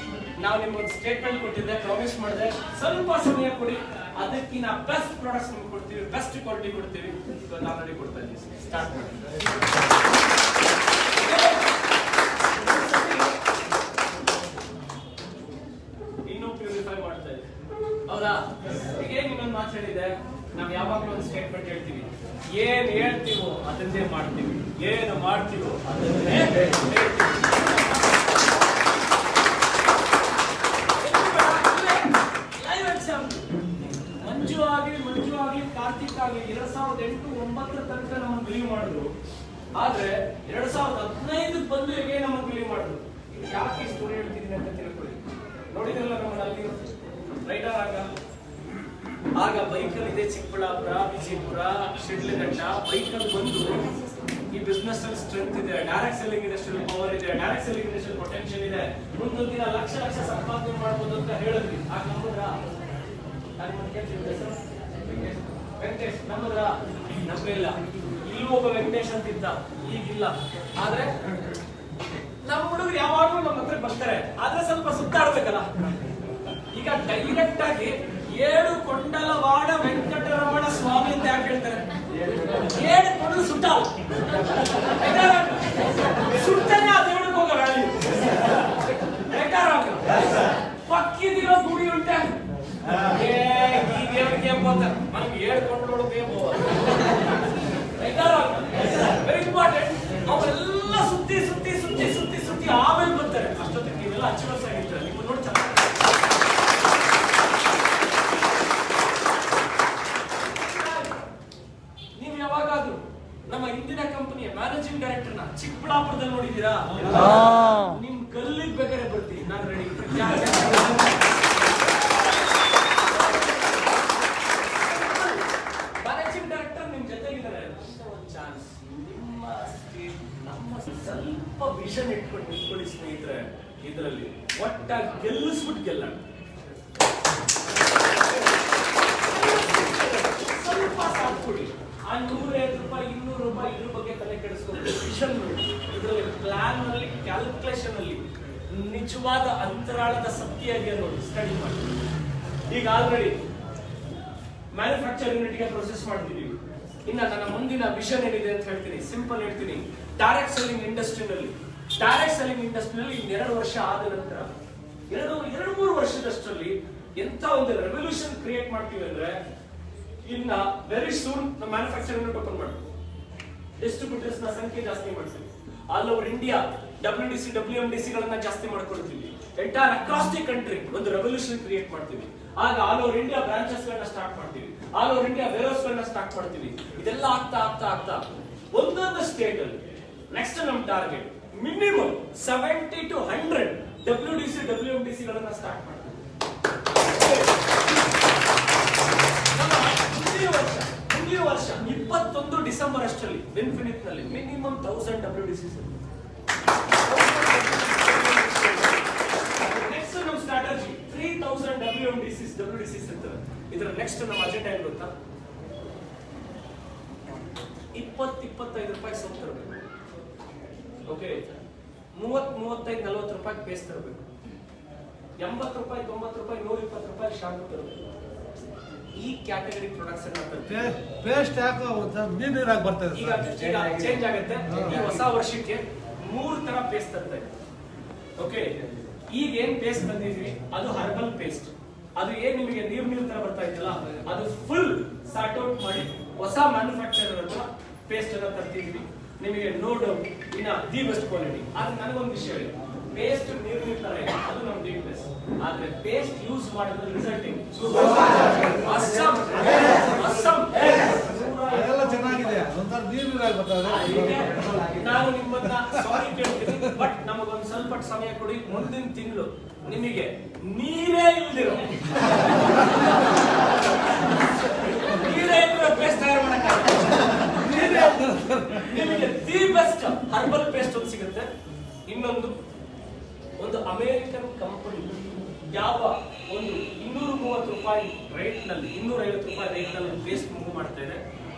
ನಾವು ನಿಮ್ಗೊಂದು ಸ್ಟೇಟ್ಮೆಂಟ್ ಕೊಟ್ಟಿದ್ದೆ, ಪ್ರಾಮಿಸ್ ಮಾಡಿದೆ, ಸ್ವಲ್ಪ ಸಮಯ ಕೊಡಿ, ಅದಕ್ಕಿಂತ ಬೆಸ್ಟ್ ಪ್ರಾಡಕ್ಟ್ಸ್ ನಿಮ್ಗೆ ಕೊಡ್ತೀವಿ, ಬೆಸ್ಟ್ ಕ್ವಾಲಿಟಿ ಕೊಡ್ತೀವಿ. ಇವತ್ತು ಆಲ್ರೆಡಿ ಕೊಡ್ತಾ ಇದ್ದೀವಿ. ಸ್ಟಾರ್ಟ್ ಮಾಡಿ. ಹೌದಾ? ಈಗ ಇನ್ನೊಂದು ಮಾತಾಡಿದೆ, ನಾವು ಯಾವಾಗಲೂ ಒಂದು ಸ್ಟೇಟ್ಮೆಂಟ್ ಹೇಳ್ತೀವಿ, ಏನ್ ಹೇಳ್ತೀವೋ ಅದನ್ನೇ ಮಾಡ್ತೀವಿ, ಏನು ಮಾಡ್ತೀವೋ ಅದನ್ನೇ ಹೇಳ್ತೀವಿ. Live example. ಮಂಜು ಆಗ್ಲಿ ಕಾರ್ತಿಕ್ ಆಗ್ಲಿ 2008-2009 ತನಕ ನಮ್ಮನ್ನು ಬಿಲೀವ್ ಮಾಡಿದ್ರು. ಆದ್ರೆ 2015 ಬಂದು ಹೇಗೆ ನಮ್ಮನ್ನು ಬಿಲೀವ್ ಮಾಡಿದ್ರು. ಇದು ಯಾಕೆ ಈ ಸ್ಟೋರಿ ಹೇಳ್ತಿದ್ದೀನಿ ಅಂತ ತಿಳ್ಕೊಳ್ಳಿ. ನೋಡಿದ್ರಲ್ಲ ನಮ್ಮಲ್ಲಿ ಅಲ್ಲಿ ರೈಡರ್ ಆಗ ಬೈಕಲ್ ಇದೆ, ಚಿಕ್ಕಬಳ್ಳಾಪುರ, ವಿಜಯಪುರ, ಶಿಡ್ಲಘಟ್ಟ ಬೈಕಲ್ ಬಂದು ಈ ಬಿಸ್ನೆಸ್ ಅಲ್ಲಿ ಸ್ಟ್ರೆಂತ್ ಇದೆ, ಡೈರೆಕ್ಟ್ ಸೆಲ್ಲಿಂಗ್ ಇಂಡಸ್ಟ್ರಿಯಲ್ ಪವರ್ ಇದೆ, ಡೈರೆಕ್ಟ್ ಸೆಲ್ಲಿಂಗ್ ಇಂಡಸ್ಟ್ರಿಯಲ್ ಪೊಟೆನ್ಷಿಯಲ್ ಇದೆ, ಮುಂದೊಂದು ದಿನ ಲಕ್ಷ ಸಂಪಾದನೆ ಮಾಡ್ಬೋದು ಅಂತ ಹೇಳಿದ್ವಿ. ಆಗ ನಂಬುದ್ರ? ವೆಂಕಟೇಶ್ ನಂಬುದ್ರ? ನಂಬಿಲ್ಲ. ಇಲ್ಲೂ ಒಬ್ಬ ವೆಂಕಟೇಶ್ ಅಂತ ಇದ್ದ, ಈಗಿಲ್ಲ. ಆದ್ರೆ ನಮ್ಮ ಹುಡುಗರು ಯಾವಾಗಲೂ ನಮ್ಮ ಹತ್ರ ಬರ್ತಾರೆ, ಆದ್ರೆ ಸ್ವಲ್ಪ ಸುತ್ತಾಡ್ಬೇಕಲ್ಲ. ಈಗ ಡೈರೆಕ್ಟ್ ಆಗಿ ಏಡುಕೊಂಡಲವಾಡ ವೆಂಕಟರಮಣ ಸ್ವಾಮಿ ಅಂತ ಯಾಕೆ ಹೇಳ್ತಾರೆ? ಏಡುಕೊಂಡಲು ಸುಟ್ಟ ಸುಟ್ಟನೆ ಆ ದೇವರಿಗೆ ಹೋಗೋ ವ್ಯಾಲ್ಯೂ ಪಕ್ಕಿದಿರೋ ಗುಡಿ ಉಂಟೆ ಈ ದೇವರಿಗೆ ನಮ್ಗೆ ಏಡ್ಕೊಂಡು ವೆರಿ ಇಂಪಾರ್ಟೆಂಟ್. ಅವರೆಲ್ಲ ಸುತ್ತಿ ಸುತ್ತಿ ಸುತ್ತಿ ಸುತ್ತಿ ಸುತ್ತಿ ಆಮೇಲೆ ಬರ್ತಾರೆ. ಅಷ್ಟೊತ್ತಿಗೆ ನೀವೆಲ್ಲ ಅಚೀವರ್ಸ್ ಆಗಿರ್ತಾರೆ. ನೀವು ನೋಡಿ ಚೆನ್ನಾಗಿ ನಮ್ಮ ಹಿಂದಿನ ಕಂಪನಿಯ ಮ್ಯಾನೇಜಿಂಗ್ ಡೈರೆಕ್ಟರ್ನ ಚಿಕ್ಕಬಳ್ಳಾಪುರದಲ್ಲಿ ನೋಡಿದ್ದೀರಾ? ನಿಮ್ ಗಲ್ಲಿಗೆ ಬೇಕಾದ್ರೆ ಬರ್ತೀನಿ, ನಾನು ರೆಡಿ. ಮ್ಯಾನೇಜಿಂಗ್ ಡೈರೆಕ್ಟರ್ ನಿಮ್ ಜೊತೆಗಿದ್ದಾರೆ, ಒಂದು ಚಾನ್ಸ್. ನಮ್ಮ ಸ್ವಲ್ಪ ವಿಷನ್ ಇಟ್ಕೊಂಡು ನಿಂತ್ಕೊಳ್ಳಿ ಸ್ನೇಹಿತರೆ. ಇದರಲ್ಲಿ ಒಟ್ಟಾಗಿ ಗೆಲ್ಲಿಸ್ಬಿಟ್ಟು ಗೆಲ್ಲ. ಸ್ವಲ್ಪ ಸಾಥ್ ಕೊಡಿ. ಆ 150 ರೂಪಾಯಿ 200 ರೂಪಾಯಿ ಇದ್ರ ಬಗ್ಗೆ ತಲೆ ಕೆಡಿಸ್ಕೊಂಡು ವಿಷನ್ ಇದರಲ್ಲಿ ಪ್ಲಾನ್ ನಲ್ಲಿ ಕ್ಯಾಲ್ಕುಲೇಷನ್ ಅಲ್ಲಿ ನಿಜವಾದ ಅಂತರಾಳದ ಸತ್ಯ ನೋಡಿ ಸ್ಟಡಿ ಮಾಡಿ. ಈಗ ಆಲ್ರೆಡಿ ಮ್ಯಾನುಫ್ಯಾಕ್ಚರಿಂಗ್ ಯೂನಿಟ್ಗೆ ಪ್ರೊಸೆಸ್ ಮಾಡ್ತಿದೀವಿ. ಇನ್ನ ನನ್ನ ಮುಂದಿನ ವಿಷನ್ ಏನಿದೆ ಅಂತ ಹೇಳ್ತೀನಿ, ಸಿಂಪಲ್ ಹೇಳ್ತೀನಿ. ಡೈರೆಕ್ಟ್ ಸೆಲ್ಲಿಂಗ್ ಇಂಡಸ್ಟ್ರಿನಲ್ಲಿ ಇನ್ನೆರಡು ವರ್ಷ ಆದ ನಂತರ ಎರಡು ಮೂರು ವರ್ಷದಷ್ಟರಲ್ಲಿ ಎಂತ ಒಂದು ರೆವಲ್ಯೂಷನ್ ಕ್ರಿಯೇಟ್ ಮಾಡ್ತೀವಿ ಅಂದ್ರೆ, ಇನ್ನ ವೆರಿ ಸೂನ್ ನಮ್ಮ ಮ್ಯಾನುಫ್ಯಾಕ್ಚರಿಂಗ್ ಓಪನ್ ಮಾಡ್ತೀವಿ, ಡಿಸ್ಟ್ರಿಬ್ಯೂಟರ್ಸ್ ನ ಸಂಖ್ಯೆ ಜಾಸ್ತಿ ಮಾಡ್ತೀವಿ, all over India WDC WMDC ಗಳನ್ನ ಜಾಸ್ತಿ ಮಾಡ್ಕೊಳ್ತೀವಿ, ಎಂಟೈರ್ ಅಕ್ರಾಸ್ ದಿ ಕಂಟ್ರಿ ಒಂದು ರೆವಲ್ಯೂಷನ್ ಕ್ರಿಯೇಟ್ ಮಾಡ್ತೀವಿ. ಆಗ ಆಲ್ ಓವರ್ ಇಂಡಿಯಾ ಬ್ರಾಂಚಸ್ ಗಳನ್ನ ಸ್ಟಾರ್ಟ್ ಮಾಡ್ತೀವಿ, ಆಲ್ ಓವರ್ ಇಂಡಿಯಾ ವೇರ್ಹೌಸ್ ಗಳನ್ನ ಸ್ಟಾರ್ಟ್ ಮಾಡ್ತೀವಿ. ಇದೆಲ್ಲ ಆಗ್ತಾ ಒಂದೊಂದು ಸ್ಟೇಟ್ ಅಲ್ಲಿ ನೆಕ್ಸ್ಟ್ ನಮ್ target minimum 70 to 100 WDC WMDC ಗಳನ್ನ ಸ್ಟಾರ್ಟ್ ಮಾಡ್ತೀವಿ. ಮುಂದಿನ ವರ್ಷ 21 ಡಿಸೆಂಬರ್ ಅಷ್ಟರಲ್ಲಿ ಇನ್ಫಿನಿಟ್ ನಲ್ಲಿ ಮಿನಿಮಮ್ 1000 WDC. ನೆಕ್ಸ್ಟ್ ನಮ್ಮ ಸ್ಟ್ರಾಟಜಿ 3000 WDC ಇರ್ತವೆ. ಇದರ ನೆಕ್ಸ್ಟ್ ನಮ್ಮ ಅಜೆಂಡಾ ಏನು ಗೊತ್ತಾ? 20-25 ರೂಪಾಯಿ ಸೋಪ್ ತರಬೇಕು. ಓಕೆ, 30-35-40 ರೂಪಾಯಿ ಪೇಸ್ಟ್ ತರಬೇಕು, 80 ರೂಪಾಯಿ 90 ರೂಪಾಯಿ 120 ರೂಪಾಯಿ ಶಾಂಪು ತರಬೇಕು. ಈ ಕ್ಯಾಟಗರಿ ಪ್ರಾಡಕ್ಟ್ಸ್ ಅನ್ನ ಪೇಸ್ಟ್ ಯಾಕೆ ನೀರಾಗಿ ಬರ್ತದೆ? ಈಗ ಚೇಂಜ್ ಆಗುತ್ತೆ. ಈ ಹೊಸ ವರ್ಷಕ್ಕೆ 3 ತರ ಪೇಸ್ಟ್ ತರ್ತಾ ಇದೆ. ಓಕೆ, ಈಗ ಏನ್ ಪೇಸ್ಟ್ ತಂದಿದ್ವಿ ಅದು ಹರ್ಬಲ್ ಪೇಸ್ಟ್. ಅದು ಏನ್ ನಿಮಗೆ ನೀರ್ ತರ ಬರ್ತಾ ಇದೆಯಲ್ಲ, ಅದು ಫುಲ್ ಸಾರ್ಟ್ ಔಟ್ ಮಾಡಿ ಹೊಸ ಮ್ಯಾನುಫ್ಯಾಕ್ಚರರ್ ಹತ್ರ ಪೇಸ್ಟ್ ಅನ್ನ ತರ್ತಿದ್ವಿ. ನಿಮಗೆ ನೋ ಡೌಟ್ ಇನ್ನ ದಿ ಬೆಸ್ಟ್ ಕ್ವಾಲಿಟಿ. ಆದ್ರೆ ನನಗೊಂದು ವಿಷಯ ಹೇಳಿ, ಪೇಸ್ಟ್ ನೀರ್ ತರ ಇದೆ, ಅದು ನಮ್ ವೀಕ್ನೆಸ್. ಆದ್ರೆ ಪೇಸ್ಟ್ ಯೂಸ್ ಮಾಡಿದ್ರೆ ರಿಸಲ್ಟಿಂಗ್ ಅದೆಲ್ಲ ಚೆನ್ನಾಗಿದೆ, ಒಂಥರ ನೀರಾಗಿ ಬರ್ತದೆ. ನಾನು ನಿಮ್ಮನ್ನ ಸಾರಿ ಕೇಳ್ತೀನಿ, ಬಟ್ ನಮಗೊಂದು ಸ್ವಲ್ಪ ಸಮಯ ಕೊಡಿ. ಮುಂದಿನ ತಿಂಗಳು ನಿಮಗೆ ನೀರೇ ಇಲ್ದಿರೋ ಪೇಸ್ಟ್ ತಯಾರು ಮಾಡಕ್ಕಾಗಲ್ಲ. ನಿಮಗೆ ದಿ ಬೆಸ್ಟ್ ಹರ್ಬಲ್ ಪೇಸ್ಟ್ ಒಂದು ಸಿಗುತ್ತೆ. ಇನ್ನೊಂದು ಅಮೆರಿಕನ್ ಕಂಪನಿ ಯಾವ ಒಂದು 230 ರೂಪಾಯಿ ರೇಟ್ ನಲ್ಲಿ 250 ರೂಪಾಯಿ ರೇಟ್ ನಲ್ಲಿ ಪೇಸ್ಟ್ ಮೂವ್ ಮಾಡ್ತಾ ಇದೆ,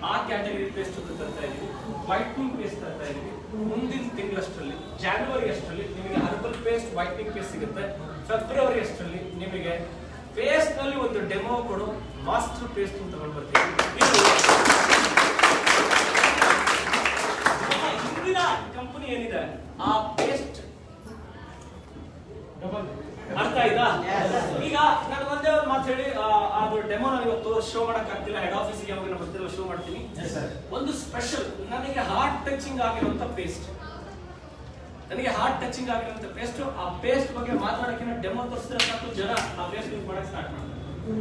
ಆ ಕ್ಯಾಟಗರಿ ಪೇಸ್ಟ್ ತರ್ತಾ ಇದೀವಿ. ವೈಟ್ನಿಂಗ್ ಪೇಸ್ಟ್ ತರ್ತಾ ಇದೀವಿ. ಮುಂದಿನ ತಿಂಗಳಷ್ಟರಲ್ಲಿ ಜಾನ್ವರಿ ಅಷ್ಟರಲ್ಲಿ ನಿಮಗೆ ಹರ್ಬಲ್ ಪೇಸ್ಟ್ ವೈಟ್ನಿಂಗ್ ಪೇಸ್ಟ್ ಸಿಗುತ್ತೆ. ಫೆಬ್ರವರಿ ಅಷ್ಟರಲ್ಲಿ ನಿಮಗೆ ಪೇಸ್ಟ್ ನಲ್ಲಿ ಒಂದು ಡೆಮೋ ಕೊಡು ಮಾಸ್ಟರ್ ಪೇಸ್ಟ್ ಅಂತ ತಗೊಂಡು ಬರ್ತೀವಿ. ಹಿಂದಿನ ಕಂಪನಿ ಏನಿದೆ ಆ ಪೇಸ್ಟ್ ಅರ್ಥ ಆಯ್ತಾ? ಈಗ ನಾನು ಒಂದೇ ಒಂದು ಮಾತು ಹೇಳಿ, ಅದು ಡೆಮೋ ನಾನು ಇವತ್ತು ಶೋ ಮಾಡಕ್ ಆಗ್ತಿಲ್ಲ, ಹೆಡ್ ಆಫೀಸ್ಗೆ ಯಾವಾಗ ಬರ್ತಿರೋ ಶೋ ಮಾಡ್ತೀನಿ. ಒಂದು ಸ್ಪೆಷಲ್ ನನಗೆ ಹಾರ್ಟ್ ಟಚಿಂಗ್ ಆಗಿರುವಂತ ಪೇಸ್ಟ್, ಆ ಪೇಸ್ಟ್ ಬಗ್ಗೆ ಮಾತಾಡೋಕ್ಕಿಂತ ಡೆಮೋ ತೋರಿಸಿದ್ರೆ ಸಾಕು, ಜನ ಆ ಪೇಸ್ಟ್ ಯೂಸ್ ಮಾಡಕ್ ಸ್ಟಾರ್ಟ್ ಮಾಡ್ತಾರೆ.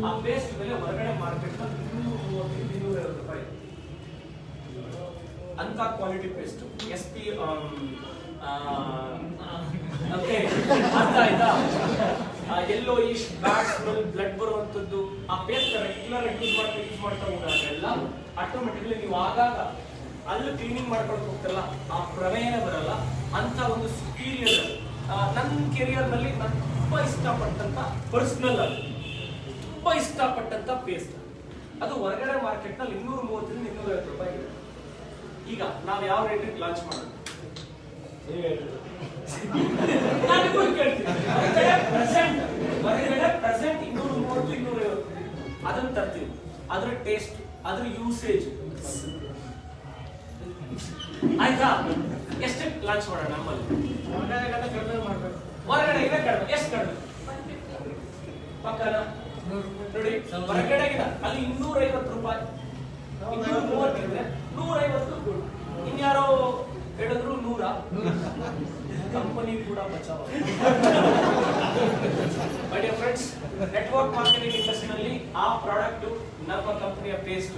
ಆ ಪೇಸ್ಟ್ ಬೆಲೆ ಹೊರಗಡೆ ಮಾರ್ಕೆಟ್ 230-250 ರೂಪಾಯಿ ಅಂತ ಕ್ವಾಲಿಟಿ ಪೇಸ್ಟ್. SP ಓಕೆ, ಅರ್ಥ ಆಯ್ತಾ? ಎಲ್ಲೋ ಇಶ್ ಬ್ಯಾಡ್ ಸ್ಮೆಲ್ ಬ್ಲಡ್ ಬರುವಂತದ್ದು ಆ ಪೇಸ್ಟ್ ರೆಗ್ಯುಲರ್ ಯೂಸ್ ಮಾಡ್ತಾ ಹೋದಾಗೆಲ್ಲ ಆಟೋಮೆಟಿಕಲಿ ನೀವು ಆಗಾಗ ಅಲ್ಲಿ ಕ್ಲೀನಿಂಗ್ ಮಾಡ್ಕೊಂಡು ಹೋಗ್ತಾರಲ್ಲ, ಆ ಪ್ರಮೇಯನೇ ಬರಲ್ಲ. ಅಂತ ಒಂದು ಸುಪೀರಿಯರ್ ನನ್ನ ಕೆರಿಯರ್ ನಲ್ಲಿ ನಾನು ತುಂಬಾ ಇಷ್ಟಪಟ್ಟಂತ ಪರ್ಸನಲ್ ಆಗಿ ತುಂಬಾ ಇಷ್ಟಪಟ್ಟಂತ ಪೇಸ್ಟ್. ಅದು ಹೊರಗಡೆ ಮಾರ್ಕೆಟ್ ನಲ್ಲಿ 230-250 ರೂಪಾಯಿ ಇದೆ. ಈಗ ನಾವು ಯಾವ ರೇಟಿಗೆ ಲಾಂಚ್ ಮಾಡೋದು ಪ್ರೆಸೆಂಟ್ 230-250 ಅದನ್ನ ತರ್ತೀವಿ. ಅದ್ರ ಟೇಸ್ಟ್, ಅದ್ರ ಯೂಸೇಜ್ ಆಯ್ತಾ? ಎಷ್ಟು ಲಾಂಚ್ ಮಾಡೋಣ ನಮ್ಮಲ್ಲಿ? ಹೊರಗಡೆ ಇದೆ ಕಡಿಮೆ. ಎಷ್ಟು ಕಡಿಮೆ ಪಕ್ಕನ ನೋಡಿ, ಹೊರಗಡೆಗಿನ ಅಲ್ಲಿ 250 ರೂಪಾಯಿ, 230 ಇದ್ರೆ 150 ಇನ್ಯಾರೋ ಹೇಳಿದ್ರು 100. ಕಂಪನಿ ಕೂಡ ಬಚಾವ. But dear friends, network marketing ಇಂಡಸ್ಟ್ರಿನಲ್ಲಿ ಆ ಪ್ರಾಡಕ್ಟ್ ನಮ್ಮ ಕಂಪನಿಯ ಪೇಸ್ಟ್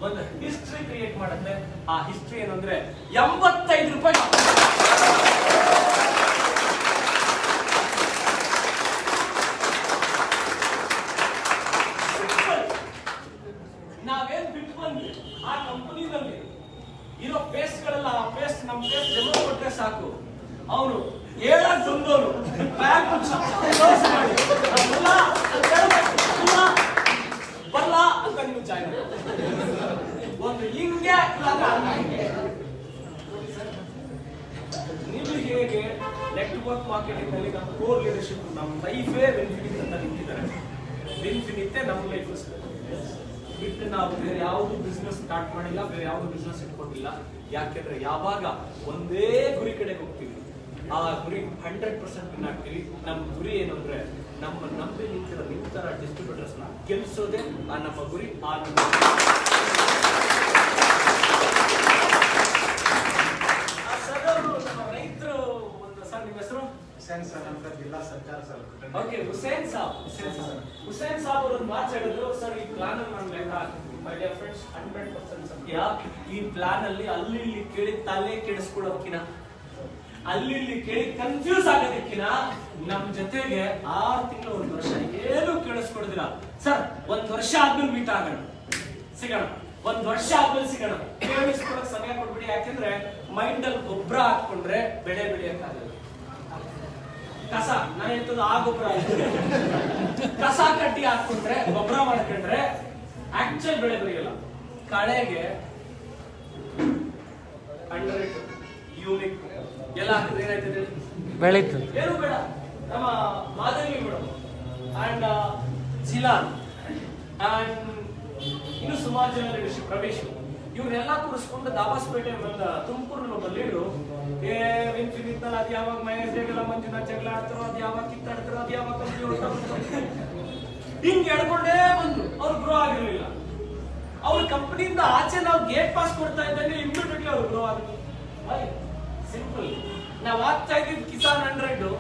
ಒಂದು ಹಿಸ್ಟ್ರಿ ಕ್ರಿಯೇಟ್ ಮಾಡುತ್ತೆ. ಆ ಹಿಸ್ಟ್ರಿ ಏನಂದ್ರೆ 85 ರೂಪಾಯಿ. ನಾವೇನ್ ಬಿಟ್ಟು ಬಂದ್ವಿ ಆ ಕಂಪನಿನಲ್ಲಿ ಇರೋ ಪೇಸ್ಟ್ ಗಳೆಲ್ಲ, ಆ ಪೇಸ್ಟ್ ನಮ್ ಪೇಸ್ಟ್ ಡೆಮೋ ಕೊಟ್ರೆ ಸಾಕು, ಅವನು ಹೇಳಕ್ ಬಂದವನು ಬ್ಯಾಗ್ ಕ್ಲೋಸ್ ಮಾಡಿ ಬಲ್ಲ ಅಂತ ನೀವು ಜಾಯ್ನ್ ಒಂದು ಹಿಂಗೆ ನೀವು ಹೇಗೆ ನೆಟ್ವರ್ಕ್ ಮಾರ್ಕೆಟಿಂಗ್ ನಲ್ಲಿ ನಮ್ಮ ಕೋರ್ ಲೀಡರ್ಶಿಪ್, ನಮ್ಮ ಲೈಫೇ ಬೆನಿಫಿಟ್ ಅಂತ ನಿಂತಿದ್ದಾರೆ. ಬೆನಿಫಿಟ್ ನಮ್ಮ ಲೈಫ್ ಬಿಟ್ಟು ನಾವು ಬೇರೆ ಯಾವುದು ಬಿಸ್ನೆಸ್ ಸ್ಟಾರ್ಟ್ ಮಾಡಿಲ್ಲ, ಬೇರೆ ಯಾವುದು ಬಿಸ್ನೆಸ್ ಇಟ್ಕೊಂಡಿಲ್ಲ. ಯಾಕೆಂದ್ರೆ ಯಾವಾಗ ಒಂದೇ ಗುರಿ ಕಡೆಗೆ ಹೋಗ್ತೀವಿ, ಆ ಗುರಿ 100% ವಿನ್ ಆಗ್ತೀವಿ. ನಮ್ಮ ಗುರಿ ಏನು ಅಂದ್ರೆ ನಮ್ಮ ನಂಬಿ ನಿಂತಿರೋ ನಿಂತರ ಡಿಸ್ಟ್ರಿಬ್ಯೂಟರ್ಸ್ ನ ಗೆಲ್ಸೋದೇ ಆ ನಮ್ಮ ಗುರಿ. ಆ ಸರ್ ಅವರು ನಮ್ಮ ರೈತರು ಒಂದು ಸರ್, ನಿಮ್ಮ ಹೆಸರು? ಹುಸೇನ್ ಸರ್ ಅಂತ ಜಿಲ್ಲಾ ಸರ್ಕಾರ ಸರ್. ಓಕೆ, ಹುಸೇನ್ ಸಾಬ್. ಹುಸೇನ್ ಸಾಬ್ ಅವರು ಮಾತಾಡಿದ್ರು ಸರ್, ಈ ಪ್ಲಾನ್ ನಾನು ಲೆಕ್ಕ ಹಾಕ್ತೀನಿ ಮೈ ಡಿಯರ್ ಫ್ರೆಂಡ್ಸ್, 100% ಸತ್ಯ. ಈ ಪ್ಲಾನ್ ಅಲ್ಲಿ ಅಲ್ಲಿ ಇಲ್ಲಿ ಕೇಳಿ ತಲೆ ಕೆಡಿಸ್ಕೊಳ್ಳೋಕಿನ, ಅಲ್ಲಿ ಇಲ್ಲಿ ಕೇಳಿ ಕನ್ಫ್ಯೂಸ್ ಆಗೋದಕ್ಕಿನ ನಮ್ ಜೊತೆಗೆ 6 ತಿಂಗಳು 1 ವರ್ಷ ಏನು ಕೇಳಿಸ್ಕೊಡ್ದಿಲ್ಲ ಸರ್. 1 ವರ್ಷ ಆದ್ಮೇಲೆ ಮೀಟ್ ಆಗೋಣ, ಸಿಗೋಣ. 1 ವರ್ಷ ಆದ್ಮೇಲೆ ಸಿಗೋಣ. ಕೇಳಿಸ್ಕೊಳಕ್ ಸಮಯ ಕೊಡ್ಬಿಡಿ. ಯಾಕೆಂದ್ರೆ ಮೈಂಡ್ ಅಲ್ಲಿ ಗೊಬ್ಬರ ಹಾಕೊಂಡ್ರೆ ಬೆಳೆ ಬೆಳೆಯಕ್ಕಾಗಲ್ಲ. ಕಸ ನಾನು ಎಂತದ್ದು ಆ ಗೊಬ್ಬರ ಕಸ ಕಟ್ಟಿ ಹಾಕೊಂಡ್ರೆ ಗೊಬ್ಬರ ಮಾಡ್ಕೊಂಡ್ರೆ ಆಕ್ಚುಲ್ ಬೆಳೆ ಬರೆಯಲ್ಲ. ಕಳೆಗೆ ಅಂಡರ್ ಯೂನಿಕ್ ಎಲ್ಲ ಹಾಕಿದ್ರೆ ಏನಾಯ್ತದೆ? ಬೆಳೀತು. ಏನು ಬೇಡ. ನಮ್ಮ ಮಾಧವಿ ಮೇಡಮ್ ಅಂಡ್ ಜಿಲಾನ್ ಅಂಡ್ ಇನ್ನು ಸುಮಾರು ಜನ ಲೀಡರ್ಶಿಪ್, ಪ್ರವೇಶ್, ಇವ್ರನ್ನೆಲ್ಲ ಕೂರಿಸ್ಕೊಂಡು ದಾಬಾಸ್ಪೇಟೆ ಬಂದ ತುಮಕೂರು ನಮ್ಮ ಲೀಡ್ರು ವಿನ್ಫಿನಿತ್ನಲ್ಲಿ ಅದು ಯಾವಾಗ ಮಹೇಶ್ ಜಗಳ ಮಂಜುನಾಥ್ ಜಗಳ ಆಡ್ತಾರೋ, ಅದು ಯಾವಾಗ ಕಿತ್ತಾಡ್ತಾರೋ, ಅದು ಯಾವಾಗ ಕಂಪ್ನಿ ಹೊಡ್ತಾರೋ ಹಿಂಗ್ ಎಡ್ಕೊಂಡೇ ಬಂದ್ರು. ಅವ್ರು ಗ್ರೋ ಆಗಿರ್ಲಿಲ್ಲ. ಅವ್ರ ಕಂಪನಿಯಿಂದ ಆಚೆ ನಾವು ಗೇಟ್ ಪಾಸ್ ಕೊಡ್ತಾ ಇದ್ದಂಗೆ ಇಮಿಡಿಯೇಟ್ಲಿ ಅವ್ರು ಗ್ರೋ ಆಗಿದ್ರು. ಸಿಂಪಲ್. ನಾವ್ ಆಗ್ತಾ ಇದ್ದಿದ್ದು ಕಿಸಾನ್ 100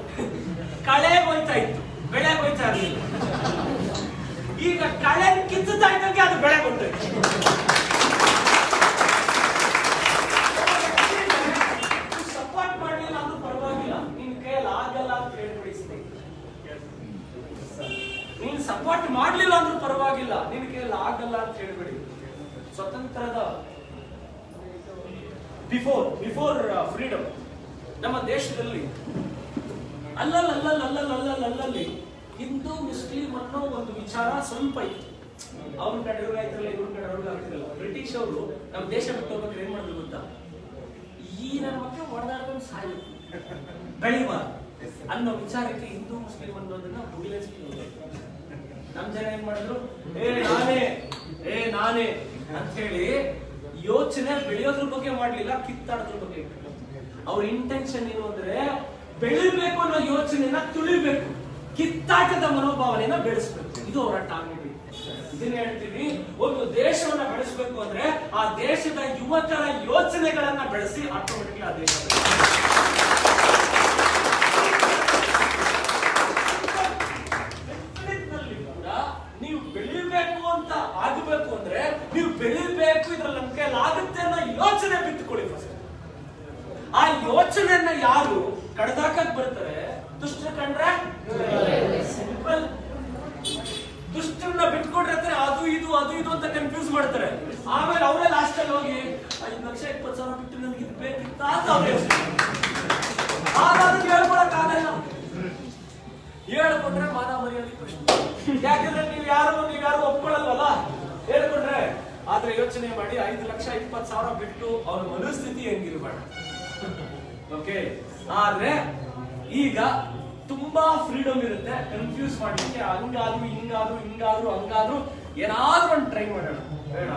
ಕಳೆ ಹೋಯ್ತಾ ಇತ್ತು, ಬೆಳೆ ಹೋಯ್ತಾ ಇರ್ಲಿಲ್ಲ. ಈಗ ಕಳೆ ಕಿತ್ತುತ್ತಾ ಇದ್ದಂಗೆ ಅದು ಬೆಳೆ ಕೊಡ್ತೈತೆ. ಸಪೋರ್ಟ್ ಮಾಡಲಿಲ್ಲ ಅಂದ್ರೂ ಪರವಾಗಿಲ್ಲ, ನಿನ್ ಕೈಯಲ್ಲಿ ಆಗಲ್ಲ ಅಂತ ಹೇಳ್ಬಿಡಿ. ನೀನ್ ಸಪೋರ್ಟ್ ಮಾಡ್ಲಿಲ್ಲ ಅಂದ್ರೂ ಪರವಾಗಿಲ್ಲ, ನಿನ್ ಕೈಯಲ್ಲಿ ಆಗಲ್ಲ ಅಂತ ಹೇಳ್ಬಿಡಿ. ಸ್ವತಂತ್ರದ ಬಿಫೋರ್ ಫ್ರೀಡಮ್ ನಮ್ಮ ದೇಶದಲ್ಲಿ ಅಲ್ಲಲ್ಲಿ ಹಿಂದೂ ಮುಸ್ಲಿಂ ಅನ್ನೋ ಒಂದು ವಿಚಾರ ಸ್ವಲ್ಪ ಇತ್ತು. ಅವ್ರ ಕಡೆ ಇವ್ರು ಆಯ್ತಿರಲ್ಲ, ಇವ್ರ ಕಡೆ ಅವ್ರಿಗೆ ಆಗ್ತಿರಲ್ಲ. ಬ್ರಿಟಿಷ್ ಅವರು ನಮ್ಮ ದೇಶ ಬಿಟ್ಟು ಹೋಗ್ಬೇಕಾದ್ರೆ ಏನ್ ಮಾಡಿದ್ರು ಗೊತ್ತಾ? ಈ ನನ್ನ ಮಕ್ಕಳು ಹೊಡೆದಾಡ್ಕೊಂಡು ಸಾಯ್ಬೇಕು, ಬೆಳಿಬಾರ್ದು ಅನ್ನೋ ವಿಚಾರಕ್ಕೆ ಹಿಂದೂ ಮುಸ್ಲಿಂ ಅನ್ನೋದನ್ನ ಬುಗಿಲೇಸ್ಕೊಂಡು ನಮ್ ಜನ ಏನ್ ಮಾಡಿದ್ರು? ನಾನೇ ಅಂತ ಹೇಳಿ ಯೋಚನೆ ಬೆಳೆಯೋದ್ರ ಬಗ್ಗೆ ಮಾಡ್ಲಿಲ್ಲ, ಕಿತ್ತಾಡೋದ್ರ ಬಗ್ಗೆ. ಅವ್ರ ಇಂಟೆನ್ಷನ್ ಏನು ಅಂದ್ರೆ ಬೆಳಿಬೇಕು ಅನ್ನೋ ಯೋಚನೆನ ತುಳಿಬೇಕು, ಕಿತ್ತಾಟದ ಮನೋಭಾವನೆಯನ್ನ ಬೆಳೆಸಬೇಕು. ಇದು ಅವರ ಟಾರ್ಗೆಟ್. ಇದನ್ನ ಹೇಳ್ತೀವಿ, ಒಂದು ದೇಶವನ್ನ ಬೆಳೆಸಬೇಕು ಅಂದ್ರೆ ಆ ದೇಶದ ಯುವಕರ ಯೋಚನೆಗಳನ್ನ ಬೆಳೆಸಿ ಆಟೋಮೆಟಿಕ್ಲಿ ಆ ದೇಶ ನೀವು ಬೆಳಿಬೇಕು ಅಂತ ಆಗಬೇಕು ಅಂದ್ರೆ ನೀವು ಬೆಳಿಬೇಕು, ಇದ್ರಲ್ಲಿ ನಮ್ ಕೈಯಲ್ಲಿ ಆಗುತ್ತೆ ಅನ್ನೋ ಯೋಚನೆ ಬಿತ್ತುಕೊಳ್ಳಿ ಫಸ್ಟ್. ಆ ಯೋಚನೆಯನ್ನ ಯಾರು ಕಡ್ದಾಕಕ್ ಬರ್ತಾರೆ? ದುಷ್ಟರ ಕಂಡ್ರೆ ಸಿಂಪಲ್. ದುಷ್ಟರನ್ನ ಬಿಟ್ಕೊಡ್ರೆ ಅದು ಇದು ಅಂತ ಕನ್ಫ್ಯೂಸ್ ಮಾಡ್ತಾರೆ. ಆಮೇಲೆ ಅವರೇ ಲಾಸ್ಟ್ ಅಲ್ಲಿ ಹೋಗಿ 5,20,000 ಬಿಟ್ಟು ನನ್ಗೆ ಇದು ಬೇಕಿತ್ತ ಅಂತ ಅವ್ರು ಹೇಳ್ಕೊಳಕ್ ಆಗಲ್ಲ. ಹೇಳ್ಕೊಂಡ್ರೆ ಮಾನ ಮರ್ಯಾದೆ ಪ್ರಶ್ನೆ. ಯಾಕಂದ್ರೆ ನೀವ್ ಯಾರು ಒಪ್ಕೊಳ್ಳಲ್ವಲ್ಲ ಹೇಳ್ಕೊಂಡ್ರೆ. ಆದ್ರೆ ಯೋಚನೆ ಮಾಡಿ, 5,20,000 ಬಿಟ್ಟು ಅವ್ರ ಮನಸ್ಥಿತಿ ಹೆಂಗಿರ್ಬೇಡ. ಓಕೆ, ಆದ್ರೆ ಈಗ ತುಂಬಾ ಫ್ರೀಡಮ್ ಇರುತ್ತೆ. ಕನ್ಫ್ಯೂಸ್ ಮಾಡ್ಲಿಕ್ಕೆ ಹಂಗಾದ್ರು ಹಂಗಾದ್ರು ಏನಾದ್ರೂ ಒಂದು ಟ್ರೈ ಮಾಡೋಣ ಬೇಡ.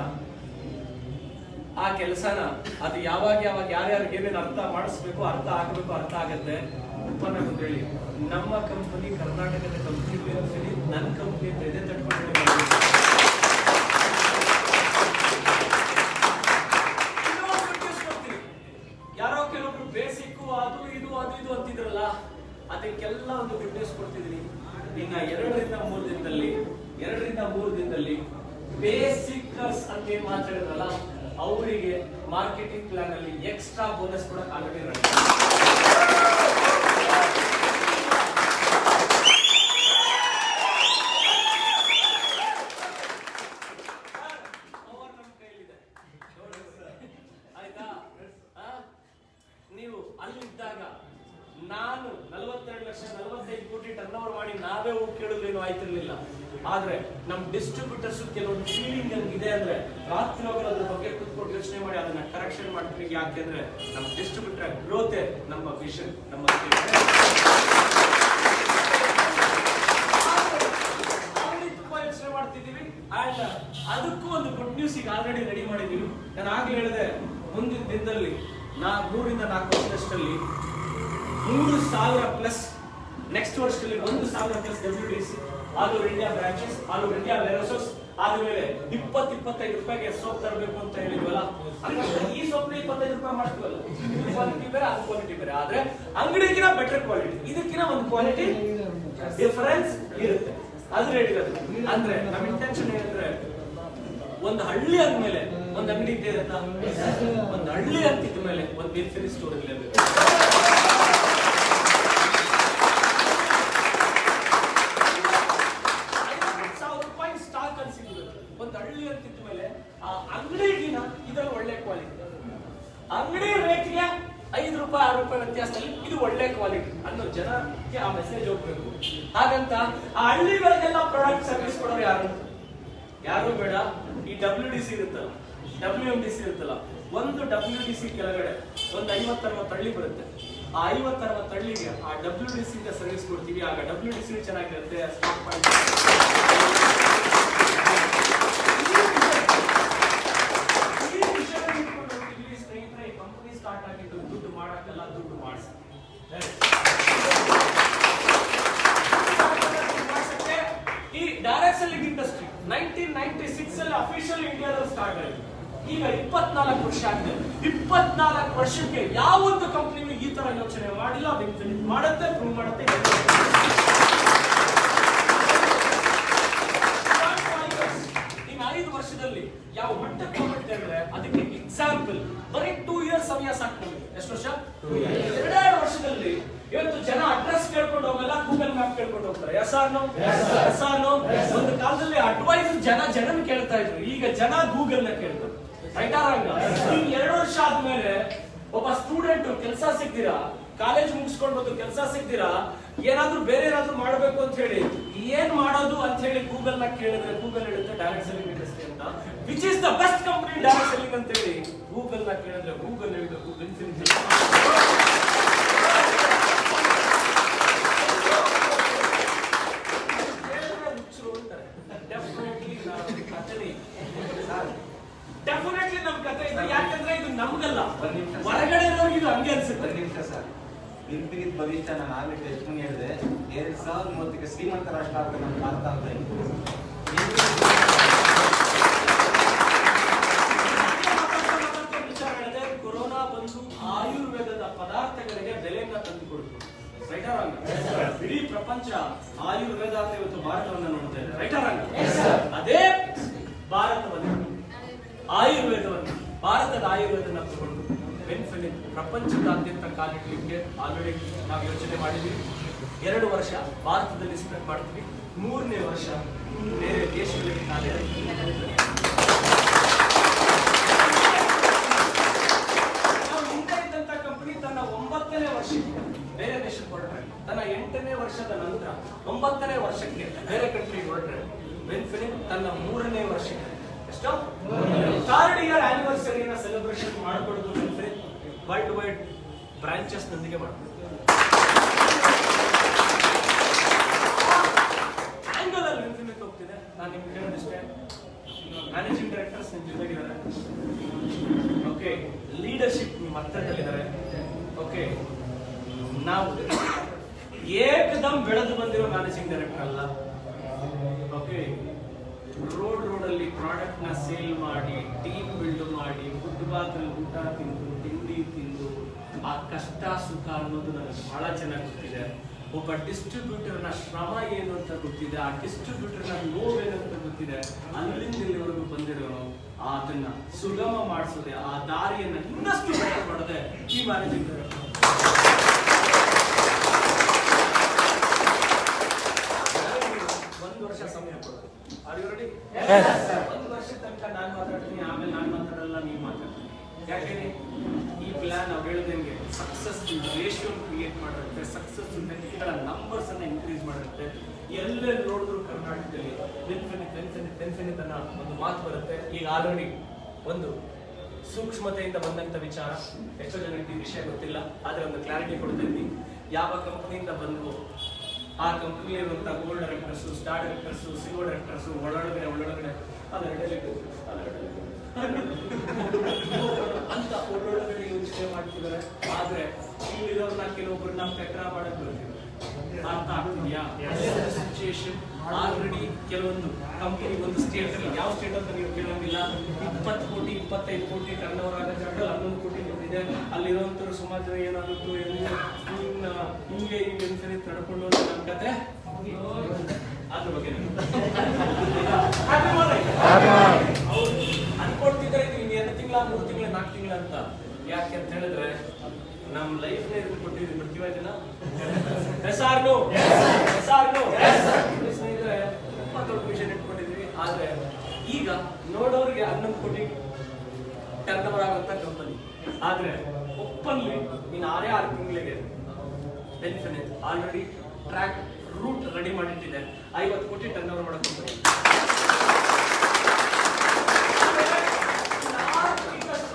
ಆ ಕೆಲಸನ ಅದು ಯಾವಾಗ ಯಾರ್ಯಾರಿಗೆ ಏನೇನು ಅರ್ಥ ಮಾಡಿಸ್ಬೇಕು, ಅರ್ಥ ಆಗತ್ತೆ. ಉಪನ್ನ ಅಂತ ಹೇಳಿ ನಮ್ಮ ಕಂಪನಿ ಕರ್ನಾಟಕದ ಕಂಪನಿ, ನನ್ನ ಕಂಪನಿ ಅಂತ ಎದೆ ತಟ್ಕೊಂಡು ಯಾರೋ ಕೆಲವೊಬ್ರು ಬೇಸಿಕ್ ಅದು ಇದು ಅಂತಿದ್ರಲ್ಲ, ಅದಕ್ಕೆಲ್ಲ ಒಂದು ಗುಡ್ ನ್ಯೂಸ್ ಕೊಡ್ತಿದ್ರಿ. ಇನ್ನ 2 ರಿಂದ 3 ದಿನದಲ್ಲಿ ಬೇಸಿಕರ್ಸ್ ಅಂತ ಏನ್ ಮಾತಾಡಿದ್ರಲ್ಲ, ಅವರಿಗೆ ಮಾರ್ಕೆಟಿಂಗ್ ಪ್ಲಾನ್ ಅಲ್ಲಿ ಎಕ್ಸ್ಟ್ರಾ ಬೋನಸ್ ಕೂಡ ಆಲ್ರೆಡಿ ಆಯ್ತಾ? ನೀವು ಅಲ್ಲಿದ್ದಾಗ ನಾನು 42,45 ಕೋಟಿ ಟರ್ನ್ ಓವರ್ ಮಾಡಿ ನಾವೇ ಹೋಗಿ ಕೇಳೋದೇನು ಆಯ್ತಿರ್ಲಿಲ್ಲ. ಆದ್ರೆ ನಮ್ ಡಿಸ್ಟ್ರಿಬ್ಯೂಟರ್ಸ್ ಕೆಲವೊಂದು ಫೀಲಿಂಗ್ ಇದೆ ಅಂದ್ರೆ ರಾತ್ರಿ ಹೋಗಿ ಅದ್ರ ಬಗ್ಗೆ ಕುತ್ಕೊಂಡು ಯೋಚನೆ ಮಾಡಿ ಅದನ್ನ ಕರೆಕ್ಷನ್ ಮಾಡ್ತೀವಿ. ಯಾಕೆಂದ್ರೆ ನಮ್ ಡಿಸ್ಟ್ರಿಬ್ಯೂಟರ್ ಗ್ರೋತೆ ನಮ್ಮ ವಿಷನ್, ನಮ್ಮ ತುಂಬಾ ಯೋಚನೆ ಮಾಡ್ತಿದೀವಿ ಅಂಡ್ ಅದಕ್ಕೂ ಒಂದು ಗುಡ್ ನ್ಯೂಸ್ ಈಗ ಆಲ್ರೆಡಿ ರೆಡಿ ಮಾಡಿದೀವಿ. ನಾನು ಆಗ್ಲೇ ಹೇಳಿದೆ, ಮುಂದಿನ ದಿನದಲ್ಲಿ 3 ರಿಂದ 4 ವರ್ಷದಷ್ಟಲ್ಲಿ 3,000 ಪ್ಲಸ್, ನೆಕ್ಸ್ಟ್ ವರ್ಷದಲ್ಲಿ 1,000 plus WDC, all over India branches, all over India warehouses. ಆದ್ಮೇಲೆ 20-25 ರೂಪಾಯಿಗೆ ಸೋಪ್ ತರಬೇಕು ಅಂತ ಹೇಳಿದ್ವಲ್ಲ, ಈ ಸೋಪ್ನ 25 ರೂಪಾಯಿ ಮಾಡ್ತೀವಲ್ಲ, ಕ್ವಾಲಿಟಿ ಬೇರೆ ಅದು ಕ್ವಾಲಿಟಿ ಬೇರೆ, ಆದ್ರೆ ಅಂಗಡಿಗಿನ ಬೆಟರ್ ಕ್ವಾಲಿಟಿ, ಇದಕ್ಕಿನ ಒಂದು ಕ್ವಾಲಿಟಿ ಡಿಫರೆನ್ಸ್ ಇರುತ್ತೆ. ಅದು ರೇಟ್ ಇರುತ್ತೆ. ಅಂದ್ರೆ ನಮ್ಮ ಇಂಟೆನ್ಷನ್ ಏನಂದ್ರೆ, ಒಂದು ಹಳ್ಳಿ ಅಂದ್ಮೇಲೆ ಒಂದು ಅಂಗಡಿ ಇದ್ದೇ ಇರುತ್ತಾ? ಒಂದು ಹಳ್ಳಿ ಅಂತಿದ್ದ ಮೇಲೆ ಒಂದು ವೆನ್ಫಿನಿ ಸ್ಟೋರ್ ಇರಲೇಬೇಕು. 50,000 ರೂಪಾಯಿ ಸ್ಟಾಕ್ ಅಲ್ಲಿ ಸಿಗುತ್ತೆ. ಒಂದು ಹಳ್ಳಿ ಅಂತಿದ್ದ ಮೇಲೆ ಆ ಅಂಗಡಿಗಿನ ಇದ್ರಲ್ಲಿ ಒಳ್ಳೆ ಕ್ವಾಲಿಟಿ, ಅಂಗಡಿ ರೇಟ್ಗೆ 5 ರೂಪಾಯಿ 6 ರೂಪಾಯಿ ವ್ಯತ್ಯಾಸದಲ್ಲಿ ಇದು ಒಳ್ಳೆ ಕ್ವಾಲಿಟಿ ಅನ್ನೋ ಜನಕ್ಕೆ ಆ ಮೆಸೇಜ್ ಹೋಗ್ಬೇಕು. ಹಾಗಂತ ಆ ಹಳ್ಳಿಗಳಿಗೆಲ್ಲ ಪ್ರಾಡಕ್ಟ್ ಸರ್ವಿಸ್ ಕೊಡೋರು ಯಾರು ಬೇಡ. ಈ WDC ಇರುತ್ತಲ್ಲ, WMDC ಇರುತ್ತಲ್ಲ, ಒಂದು WDC ಕೆಳಗಡೆ ಒಂದು 50-60 ಹಳ್ಳಿ ಬರುತ್ತೆ. ಆ 50-60 ಹಳ್ಳಿಗೆ ಆ WDC ಇಂದ ಸರ್ವಿಸ್ ಕೊಡ್ತೀವಿ. ಆಗ WDC ಚೆನ್ನಾಗಿರುತ್ತೆ. ಸ್ನೇಹಿತರೆ, ಈ ಕಂಪನಿ ಸ್ಟಾರ್ಟ್ ಆಗಿದ್ದು ದುಡ್ಡು ಮಾಡಕ್ಕೆಲ್ಲ, ದುಡ್ಡು ಮಾಡಿಸಿ ಈ ಡೈರೆಕ್ಟ್ ಸೆಲ್ಲಿಂಗ್ ಇಂಡಸ್ಟ್ರಿ 1996 ಅಲ್ಲಿ ಅಫಿಷಿಯಲ್ ಇಂಡಿಯಾದಲ್ಲಿ ಸ್ಟಾರ್ಟ್ ಆಗಿದೆ. ಈಗ 24 ವರ್ಷ ಆಗಿದೆ. 24 ವರ್ಷಕ್ಕೆ ಯಾವೊಂದು ಕಂಪನಿನೂ ಈ ತರ ಯೋಚನೆ ಮಾಡಿಲ್ಲ. ಮಾಡುತ್ತೆ, ಪ್ರೂವ್ ಮಾಡುತ್ತೆ. ಇನ್ನು 5 ವರ್ಷದಲ್ಲಿ ಯಾವ ಮಟ್ಟಕ್ಕೆ ಹೋಗುತ್ತೆ ಅಂದ್ರೆ, ಅದಕ್ಕೆ ಎಕ್ಸಾಂಪಲ್ ಬರೀ 2 ಇಯರ್ಸ್ ಸಮಯ ಸಾಕು. ಎಷ್ಟು ವರ್ಷ? 2 ವರ್ಷದಲ್ಲಿ ಇವತ್ತು ಜನ ಅಡ್ರೆಸ್ ಕೇಳ್ಕೊಂಡು ಹೋಗಲ್ಲ, ಗೂಗಲ್ ಮ್ಯಾಪ್ ಕೇಳ್ಕೊಂಡು ಹೋಗ್ತಾರೆ. ಒಂದು ಕಾಲದಲ್ಲಿ ಅಡ್ವೈಸ್ ಜನನ ಕೇಳ್ತಾ ಇದ್ರು, ಈಗ ಜನ ಗೂಗಲ್ ನ ಕೇಳ್ತಾರೆ. Right or wrong? 2 ವರ್ಷ ಆದ್ಮೇಲೆ ಒಬ್ಬ ಸ್ಟೂಡೆಂಟ್ ಕೆಲಸ ಸಿಗ್ತೀರಾ, ಕಾಲೇಜ್ ಮುಗಿಸ್ಕೊಂಡು ಬಂದು ಕೆಲಸ ಸಿಗ್ತೀರಾ, ಏನಾದ್ರೂ ಬೇರೆ ಏನಾದ್ರೂ ಮಾಡ್ಬೇಕು ಅಂತ ಹೇಳಿ ಏನ್ ಮಾಡೋದು ಅಂತ ಹೇಳಿ ಗೂಗಲ್ ನ ಕೇಳಿದ್ರೆ ಗೂಗಲ್ ಹೇಳುತ್ತೆ ಡೈರೆಕ್ಟ್ ಸೆಲ್ಲಿಂಗ್ ಇಂಡಸ್ಟ್ರಿ ಅಂತ. Which is the best company direct selling ಅಂತ ಹೇಳಿ ಗೂಗಲ್ ನ ಕೇಳಿದ್ರೆ ಗೂಗಲ್ ಹೇಳಬೇಕು ಇನ್ಫಿನಿಟಿ. ಡೆಫಿನೆಟ್ಲಿ ನಮ್ ಕಥೆ ಇದೆ. ಯಾಕಂದ್ರೆ ಇದು ನಮ್ಗಲ್ಲ, ಹೊರಗಡೆ ಇರೋರಿಗೆ ಇದು ಹಂಗೆ ಅನ್ಸುತ್ತೆ. ಸರ್, ಇನ್ಫಿನಿಟ್ ಭವಿಷ್ಯ ನಾನು ಆಗಲೇ ಟೆಸ್ಟ್ಮನಿ ಹೇಳಿದೆ. 2030ಕ್ಕೆ ಶ್ರೀಮಂತ ರಾಷ್ಟ್ರ ಆಗುತ್ತೆ ನಮ್ಮ ಭಾರತ ಅಂತ. ವಿಚಾರ ಹೇಳಿದೆ, ಕೊರೋನಾ ಬಂದು ಆಯುರ್ವೇದದ ಪದಾರ್ಥಗಳಿಗೆ ಬೆಲೆಯನ್ನ ತಂದು ಕೊಡ್ತು. Right or wrong? ಇಡೀ ಪ್ರಪಂಚ ಆಯುರ್ವೇದ ಅಂತ ಇವತ್ತು ಭಾರತವನ್ನ ನೋಡ್ತಾ ಇದೆ. Right or wrong? ಅದೇ ಭಾರತವನ್ನು, ಆಯುರ್ವೇದವನ್ನು, ಭಾರತದ ಆಯುರ್ವೇದನ ತಗೊಂಡು ವೆನ್ಫಿನಿಟ್ ಪ್ರಪಂಚದಾದ್ಯಂತ ಕಾಲಿಡ್ಲಿಕ್ಕೆ ಆಲ್ರೆಡಿ ನಾವು ಯೋಚನೆ ಮಾಡಿದ್ವಿ. 2 ವರ್ಷ ಭಾರತದಲ್ಲಿ ಸ್ಪ್ರೆಡ್ ಮಾಡ್ತೀವಿ, 3ನೇ ವರ್ಷ ಬೇರೆ ದೇಶಗಳಿಗೆ ಹಿಂದೆ ಇದ್ದಂತ ಕಂಪನಿ ತನ್ನ 9ನೇ ವರ್ಷಕ್ಕೆ ಬೇರೆ ದೇಶಕ್ಕೆ ಹೊರಟ್ರೆ, ತನ್ನ 8ನೇ ವರ್ಷದ ನಂತರ 9ನೇ ವರ್ಷಕ್ಕೆ ಬೇರೆ ಕಂಟ್ರಿಗೆ ಹೊರಟ್ರೆ, ವೆನ್ಫಿನಿಟ್ ತನ್ನ 3ನೇ ವರ್ಷಕ್ಕೆ ಎಷ್ಟು 3rd ಇಯರ್ ಆನಿವರ್ಸರಿನ ಸೆಲೆಬ್ರೇಷನ್ ಮಾಡ್ಕೊಡೋದು ವೆನ್ಫಿನಿಟ್ ವರ್ಲ್ಡ್ ವೈಡ್ ಬ್ರಾಂಚಸ್ ನೊಂದಿಗೆ ಮಾಡ್ಕೊಡೋದು. ಆಂಗಲ್ ಅಲ್ಲಿ ವೆನ್ಫಿನಿಟ್ ಹೋಗ್ತಿದೆ. ನಾನು ನಿಮ್ಗೆ ಹೇಳೋದಿಷ್ಟೇ, ಮ್ಯಾನೇಜಿಂಗ್ ಡೈರೆಕ್ಟರ್ಸ್ ನಿಮ್ ಜೊತೆಗಿದ್ದಾರೆ. ಓಕೆ, ಲೀಡರ್ಶಿಪ್ ನಿಮ್ಮ ಹತ್ತಿರದಲ್ಲಿದ್ದಾರೆ. ಓಕೆ, ನಾವು ಏಕದಮ್ ಬೆಳೆದು ಬಂದಿರೋ ಮ್ಯಾನೇಜಿಂಗ್ ಡೈರೆಕ್ಟರ್ ಅಲ್ಲ. ಓಕೆ, ರೋಡ್ ಅಲ್ಲಿ ಪ್ರಾಡಕ್ಟ್ ನ ಸೇಲ್ ಮಾಡಿ, ಟೀಮ್ ಬಿಲ್ಡ್ ಮಾಡಿ, ಫುಟ್ಪಾತ್ ಊಟ ತಿಂದು, ತಿಂಡಿ ತಿಂದು, ಆ ಕಷ್ಟ ಸುಖ ಅನ್ನೋದು ನನಗೆ ಬಹಳ ಚೆನ್ನಾಗಿ ಗೊತ್ತಿದೆ. ಒಬ್ಬ ಡಿಸ್ಟ್ರಿಬ್ಯೂಟರ್ ನ ಶ್ರಮ ಏನು ಅಂತ ಗೊತ್ತಿದೆ, ಆ ಡಿಸ್ಟ್ರಿಬ್ಯೂಟರ್ ನ ನೋವೇನು ಅಂತ ಗೊತ್ತಿದೆ. ಅಲ್ಲಿಂದ ಇಲ್ಲಿವರೆಗೂ ಬಂದಿರೋನು ಅದನ್ನ ಸುಗಮ ಮಾಡಿಸೋದೆ, ಆ ದಾರಿಯನ್ನ ಇನ್ನಷ್ಟು ಬೆಟರ್ ಮಾಡೋದೆ ಈ ಮ್ಯಾನೇಜಿಂಗ್ ಡೈರೆಕ್ಟರ್. 1 ವರ್ಷ ಸಮಯ ಕೊಡೋದು. Are you ready? Yes. 1 ವರ್ಷ ತನಕ ನಾನು ಮಾತಾಡ್ತೀನಿ, ಆಮೇಲೆ ನಾನು ಮಾತಾಡಲ್ಲ, ನೀವು ಮಾತಾಡ್ತೀನಿ. ಯಾಕೆಂದ್ರೆ ಈ ಪ್ಲಾನ್ ನಾವು ಹೇಳ್ದಂಗೆ ಸಕ್ಸಸ್ ರೇಷಿಯೋ ಕ್ರಿಯೇಟ್ ಮಾಡಿರುತ್ತೆ, ಸಕ್ಸಸ್ ವ್ಯಕ್ತಿಗಳ ನಂಬರ್ಸ್ ಅನ್ನ ಇನ್ಕ್ರೀಸ್ ಮಾಡಿರುತ್ತೆ. ಎಲ್ಲೆಲ್ಲಿ ನೋಡಿದ್ರು ಕರ್ನಾಟಕದಲ್ಲಿ ವೆನ್ಫಿನಿಟ್ ಅನ್ನೋ ಒಂದು ಮಾತು ಬರುತ್ತೆ. ಈಗ ಆಲ್ರೆಡಿ ಒಂದು ಸೂಕ್ಷ್ಮತೆಯಿಂದ ಬಂದಂತ ವಿಚಾರ, ಎಷ್ಟೋ ಜನಕ್ಕೆ ಈ ವಿಷಯ ಗೊತ್ತಿಲ್ಲ, ಆದ್ರೆ ಒಂದು ಕ್ಲಾರಿಟಿ ಕೊಡ್ತಾ ಇದ್ದೀನಿ. ಯಾವ ಕಂಪನಿಯಿಂದ ಬಂದು ಆ ಕಂಪನಿ ಇರುವಂತ gold directors, star directors, silver directors ಒಳಗಡೆ ಅಂತ ಒಳ್ಳೊಳಗಡೆ ಯೋಚನೆ ಮಾಡ್ತಿದ್ದಾರೆ. ಆದ್ರೆ ಇಲ್ಲಿರೋರ್ನ ಕೆಲವೊಬ್ಬರನ್ನ ಪೆಟ್ರ ಮಾಡಕ್ ಬರ್ತೀವಿ. ಅರ್ಥ ಆಗ್ತಿದ್ಯಾ? ಸಿಚುಯೇಷನ್ ಆಲ್ರೆಡಿ ಕೆಲವೊಂದು ಕಂಪನಿ ಒಂದು ಸ್ಟೇಟ್ ಅಲ್ಲಿ, ಯಾವ ಸ್ಟೇಟ್ ಅಂತ ನೀವು ಕೇಳೋಂಗಿಲ್ಲ, 20 ಕೋಟಿ 25 ಕೋಟಿ ಟರ್ನ್ ಓವರ್ ಆಗೋ ಜಾಗದಲ್ಲಿ 11 ಕೋಟಿ ಬಂದಿದೆ. ಅಲ್ಲಿರುವಂತರು ಸುಮಾರು ಜನ ಏನಾಗುತ್ತೋ ಹಿಂಗೆ ಹಿಂಗೆ ತಡ್ಕೊಂಡು ನಮ್ಮ ಕತೆ ಅದ್ರ ಬಗ್ಗೆ ಅವ್ರು ಅನ್ಕೊಡ್ತಿದ್ರೆ ಇದು 2 ತಿಂಗಳ 3 ತಿಂಗಳ 4 ತಿಂಗಳ ಅಂತ. ಯಾಕೆ ಅಂತ ಹೇಳಿದ್ರೆ ನಮ್ ಲೈಫ್ ಕೊಟ್ಟಿದ್ವಿ ಬಿಡ್ತೀವ ಇದನ್ನ. ಸ್ನೇಹಿತರೆ ತುಂಬಾ ದೊಡ್ಡ ವಿಷಯ ಇಟ್ಕೊಂಡಿದ್ವಿ. ಆದ್ರೆ ಈಗ ನೋಡೋರಿಗೆ 11 ಕೋಟಿ ಟರ್ನ್ ಓವರ್ ಆಗುವಂತ ಕಂಪನಿ. ಆದ್ರೆ ಓಪನ್ಲಿ ನೀನು 6 ತಿಂಗಳಿಗೆ benefit already track route ready ಮಾಡಿಟ್ಟಿದೆ. 50 ಕೋಟಿ ಟರ್ನ್ ಓವರ್ ಮಾಡೋ ಕಂಪನಿ.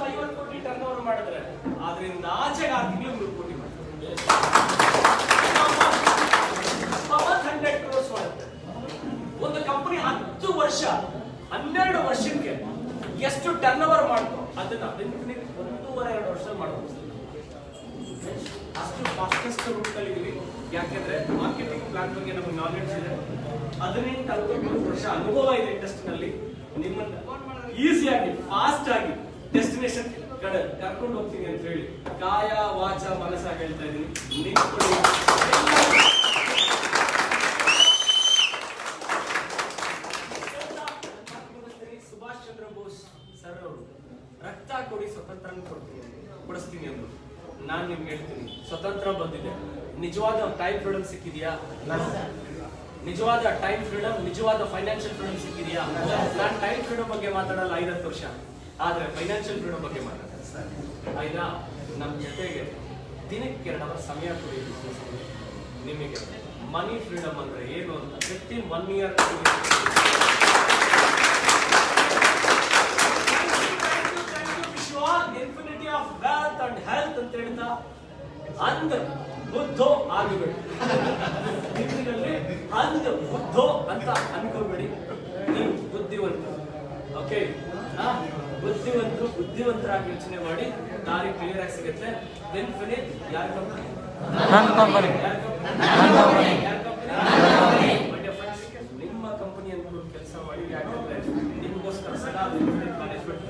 50 ಕೋಟಿ ಟರ್ನ್ ಓವರ್ ಮಾಡಿದ್ರೆ ಆದ್ರಿಂದ ಆಚೆಗೆ 6 ತಿಂಗಳು 3 ಕೋಟಿ ಮಾಡ್ತಾರೆ. 100 crores ಮಾಡುತ್ತೆ. ಒಂದು ಕಂಪನಿ 10 ವರ್ಷ 12 ವರ್ಷಕ್ಕೆ ಎಷ್ಟು ಟರ್ನ್ ಓವರ್ ಮಾಡ್ತೋ ಅದನ್ನ 1.5-2 ವರ್ಷ ಮಾಡಬಹುದು. ಅಷ್ಟು ಫಾಸ್ಟೆಸ್ಟ್ ರೂಟ್ ಅಲ್ಲಿ ಇದೀವಿ. ಯಾಕೆಂದ್ರೆ ಮಾರ್ಕೆಟಿಂಗ್ ಪ್ಲಾನ್ ಬಗ್ಗೆ ನಮಗೆ ನಾಲೆಡ್ಜ್ ಇದೆ. 18-23 ವರ್ಷ ಅನುಭವ ಇದೆ ಇಂಡಸ್ಟ್ರಿನಲ್ಲಿ. ನಿಮ್ಮನ್ನ ಈಸಿಯಾಗಿ ಫಾಸ್ಟ್ ಆಗಿ ಡೆಸ್ಟಿನೇಷನ್ ಕಡೆ ಕರ್ಕೊಂಡು ಹೋಗ್ತೀನಿ ಅಂತ ಹೇಳಿ ಕಾಯ ವಾಚ ಮನಸ್ಸಾಗಿ ಹೇಳ್ತಾ ಇದೀನಿ. ಸುಭಾಷ್ ಚಂದ್ರ ಬೋಸ್ ಸರ್ ಅವರು ರಕ್ತ ಕೊಡಿ ಸ್ವತಂತ್ರ ಕೊಡಿಸ್ತೀನಿ ಅಂದ್ರು. ನಾನ್ ನಿಮ್ಗೆ ಹೇಳ್ತೀನಿ, ಸ್ವತಂತ್ರ ಬಂದಿದೆ, ನಿಜವಾದ ಟೈಮ್ ಫ್ರೀಡಮ್ ಸಿಕ್ಕಿದ್ಯಾ? ನಿಜವಾದ ಟೈಮ್ ಫ್ರೀಡಮ್, ನಿಜವಾದ ಫೈನಾನ್ಷಿಯಲ್ ಫ್ರೀಡಮ್ ಸಿಕ್ಕಿದ್ಯಾ? ನಾನು ಟೈಮ್ ಫ್ರೀಡಮ್ ಬಗ್ಗೆ ಮಾತಾಡಲ್ಲ 5-10 ವರ್ಷ, ಆದ್ರೆ ಫೈನಾನ್ಷಿಯಲ್ ಫ್ರೀಡಮ್ ಬಗ್ಗೆ ಮಾತಾಡ್ತಾರೆ. ಆಯ್ತಾ? ನಮ್ಮ ಜೊತೆಗೆ ದಿನಕ್ಕೆ 2 ಅವರ್ ಸಮಯ ಕೊಡಿ. ನಿಮಗೆ ಮನಿ ಫ್ರೀಡಮ್ ಅಂದ್ರೆ ಏನು ಅಂತ within 1 year infinity of wealth and health ಅಂತ ಹೇಳ್ತಾ ಅಂದ್ ಬುದ್ಧೋ ಆಗಬೇಡಿ. ಅಂದ್ ಬುದ್ಧೋ ಅಂತ ಅನ್ಕೋಬೇಡಿ. ನೀವು ಬುದ್ಧಿವಂತರು. ಓಕೆ, ಬುದ್ಧಿವಂತರಾಗಿ ಯೋಚನೆ ಮಾಡಿ. ದಾರಿ ಕ್ಲಿಯರ್ ಆಗಿ ಸಿಗುತ್ತೆ. ಇನ್ಫಿನಿಟ್ ಯಾರ ಕಂಪನಿ? ನಿಮ್ಮ ಕಂಪನಿ ಅನ್ಕೊಂಡು ಕೆಲಸ ಮಾಡಿ. ಯಾಕಂದ್ರೆ ನಿಮ್ಗೋಸ್ಕರ ಸದಾ ಮ್ಯಾನೇಜ್ಮೆಂಟ್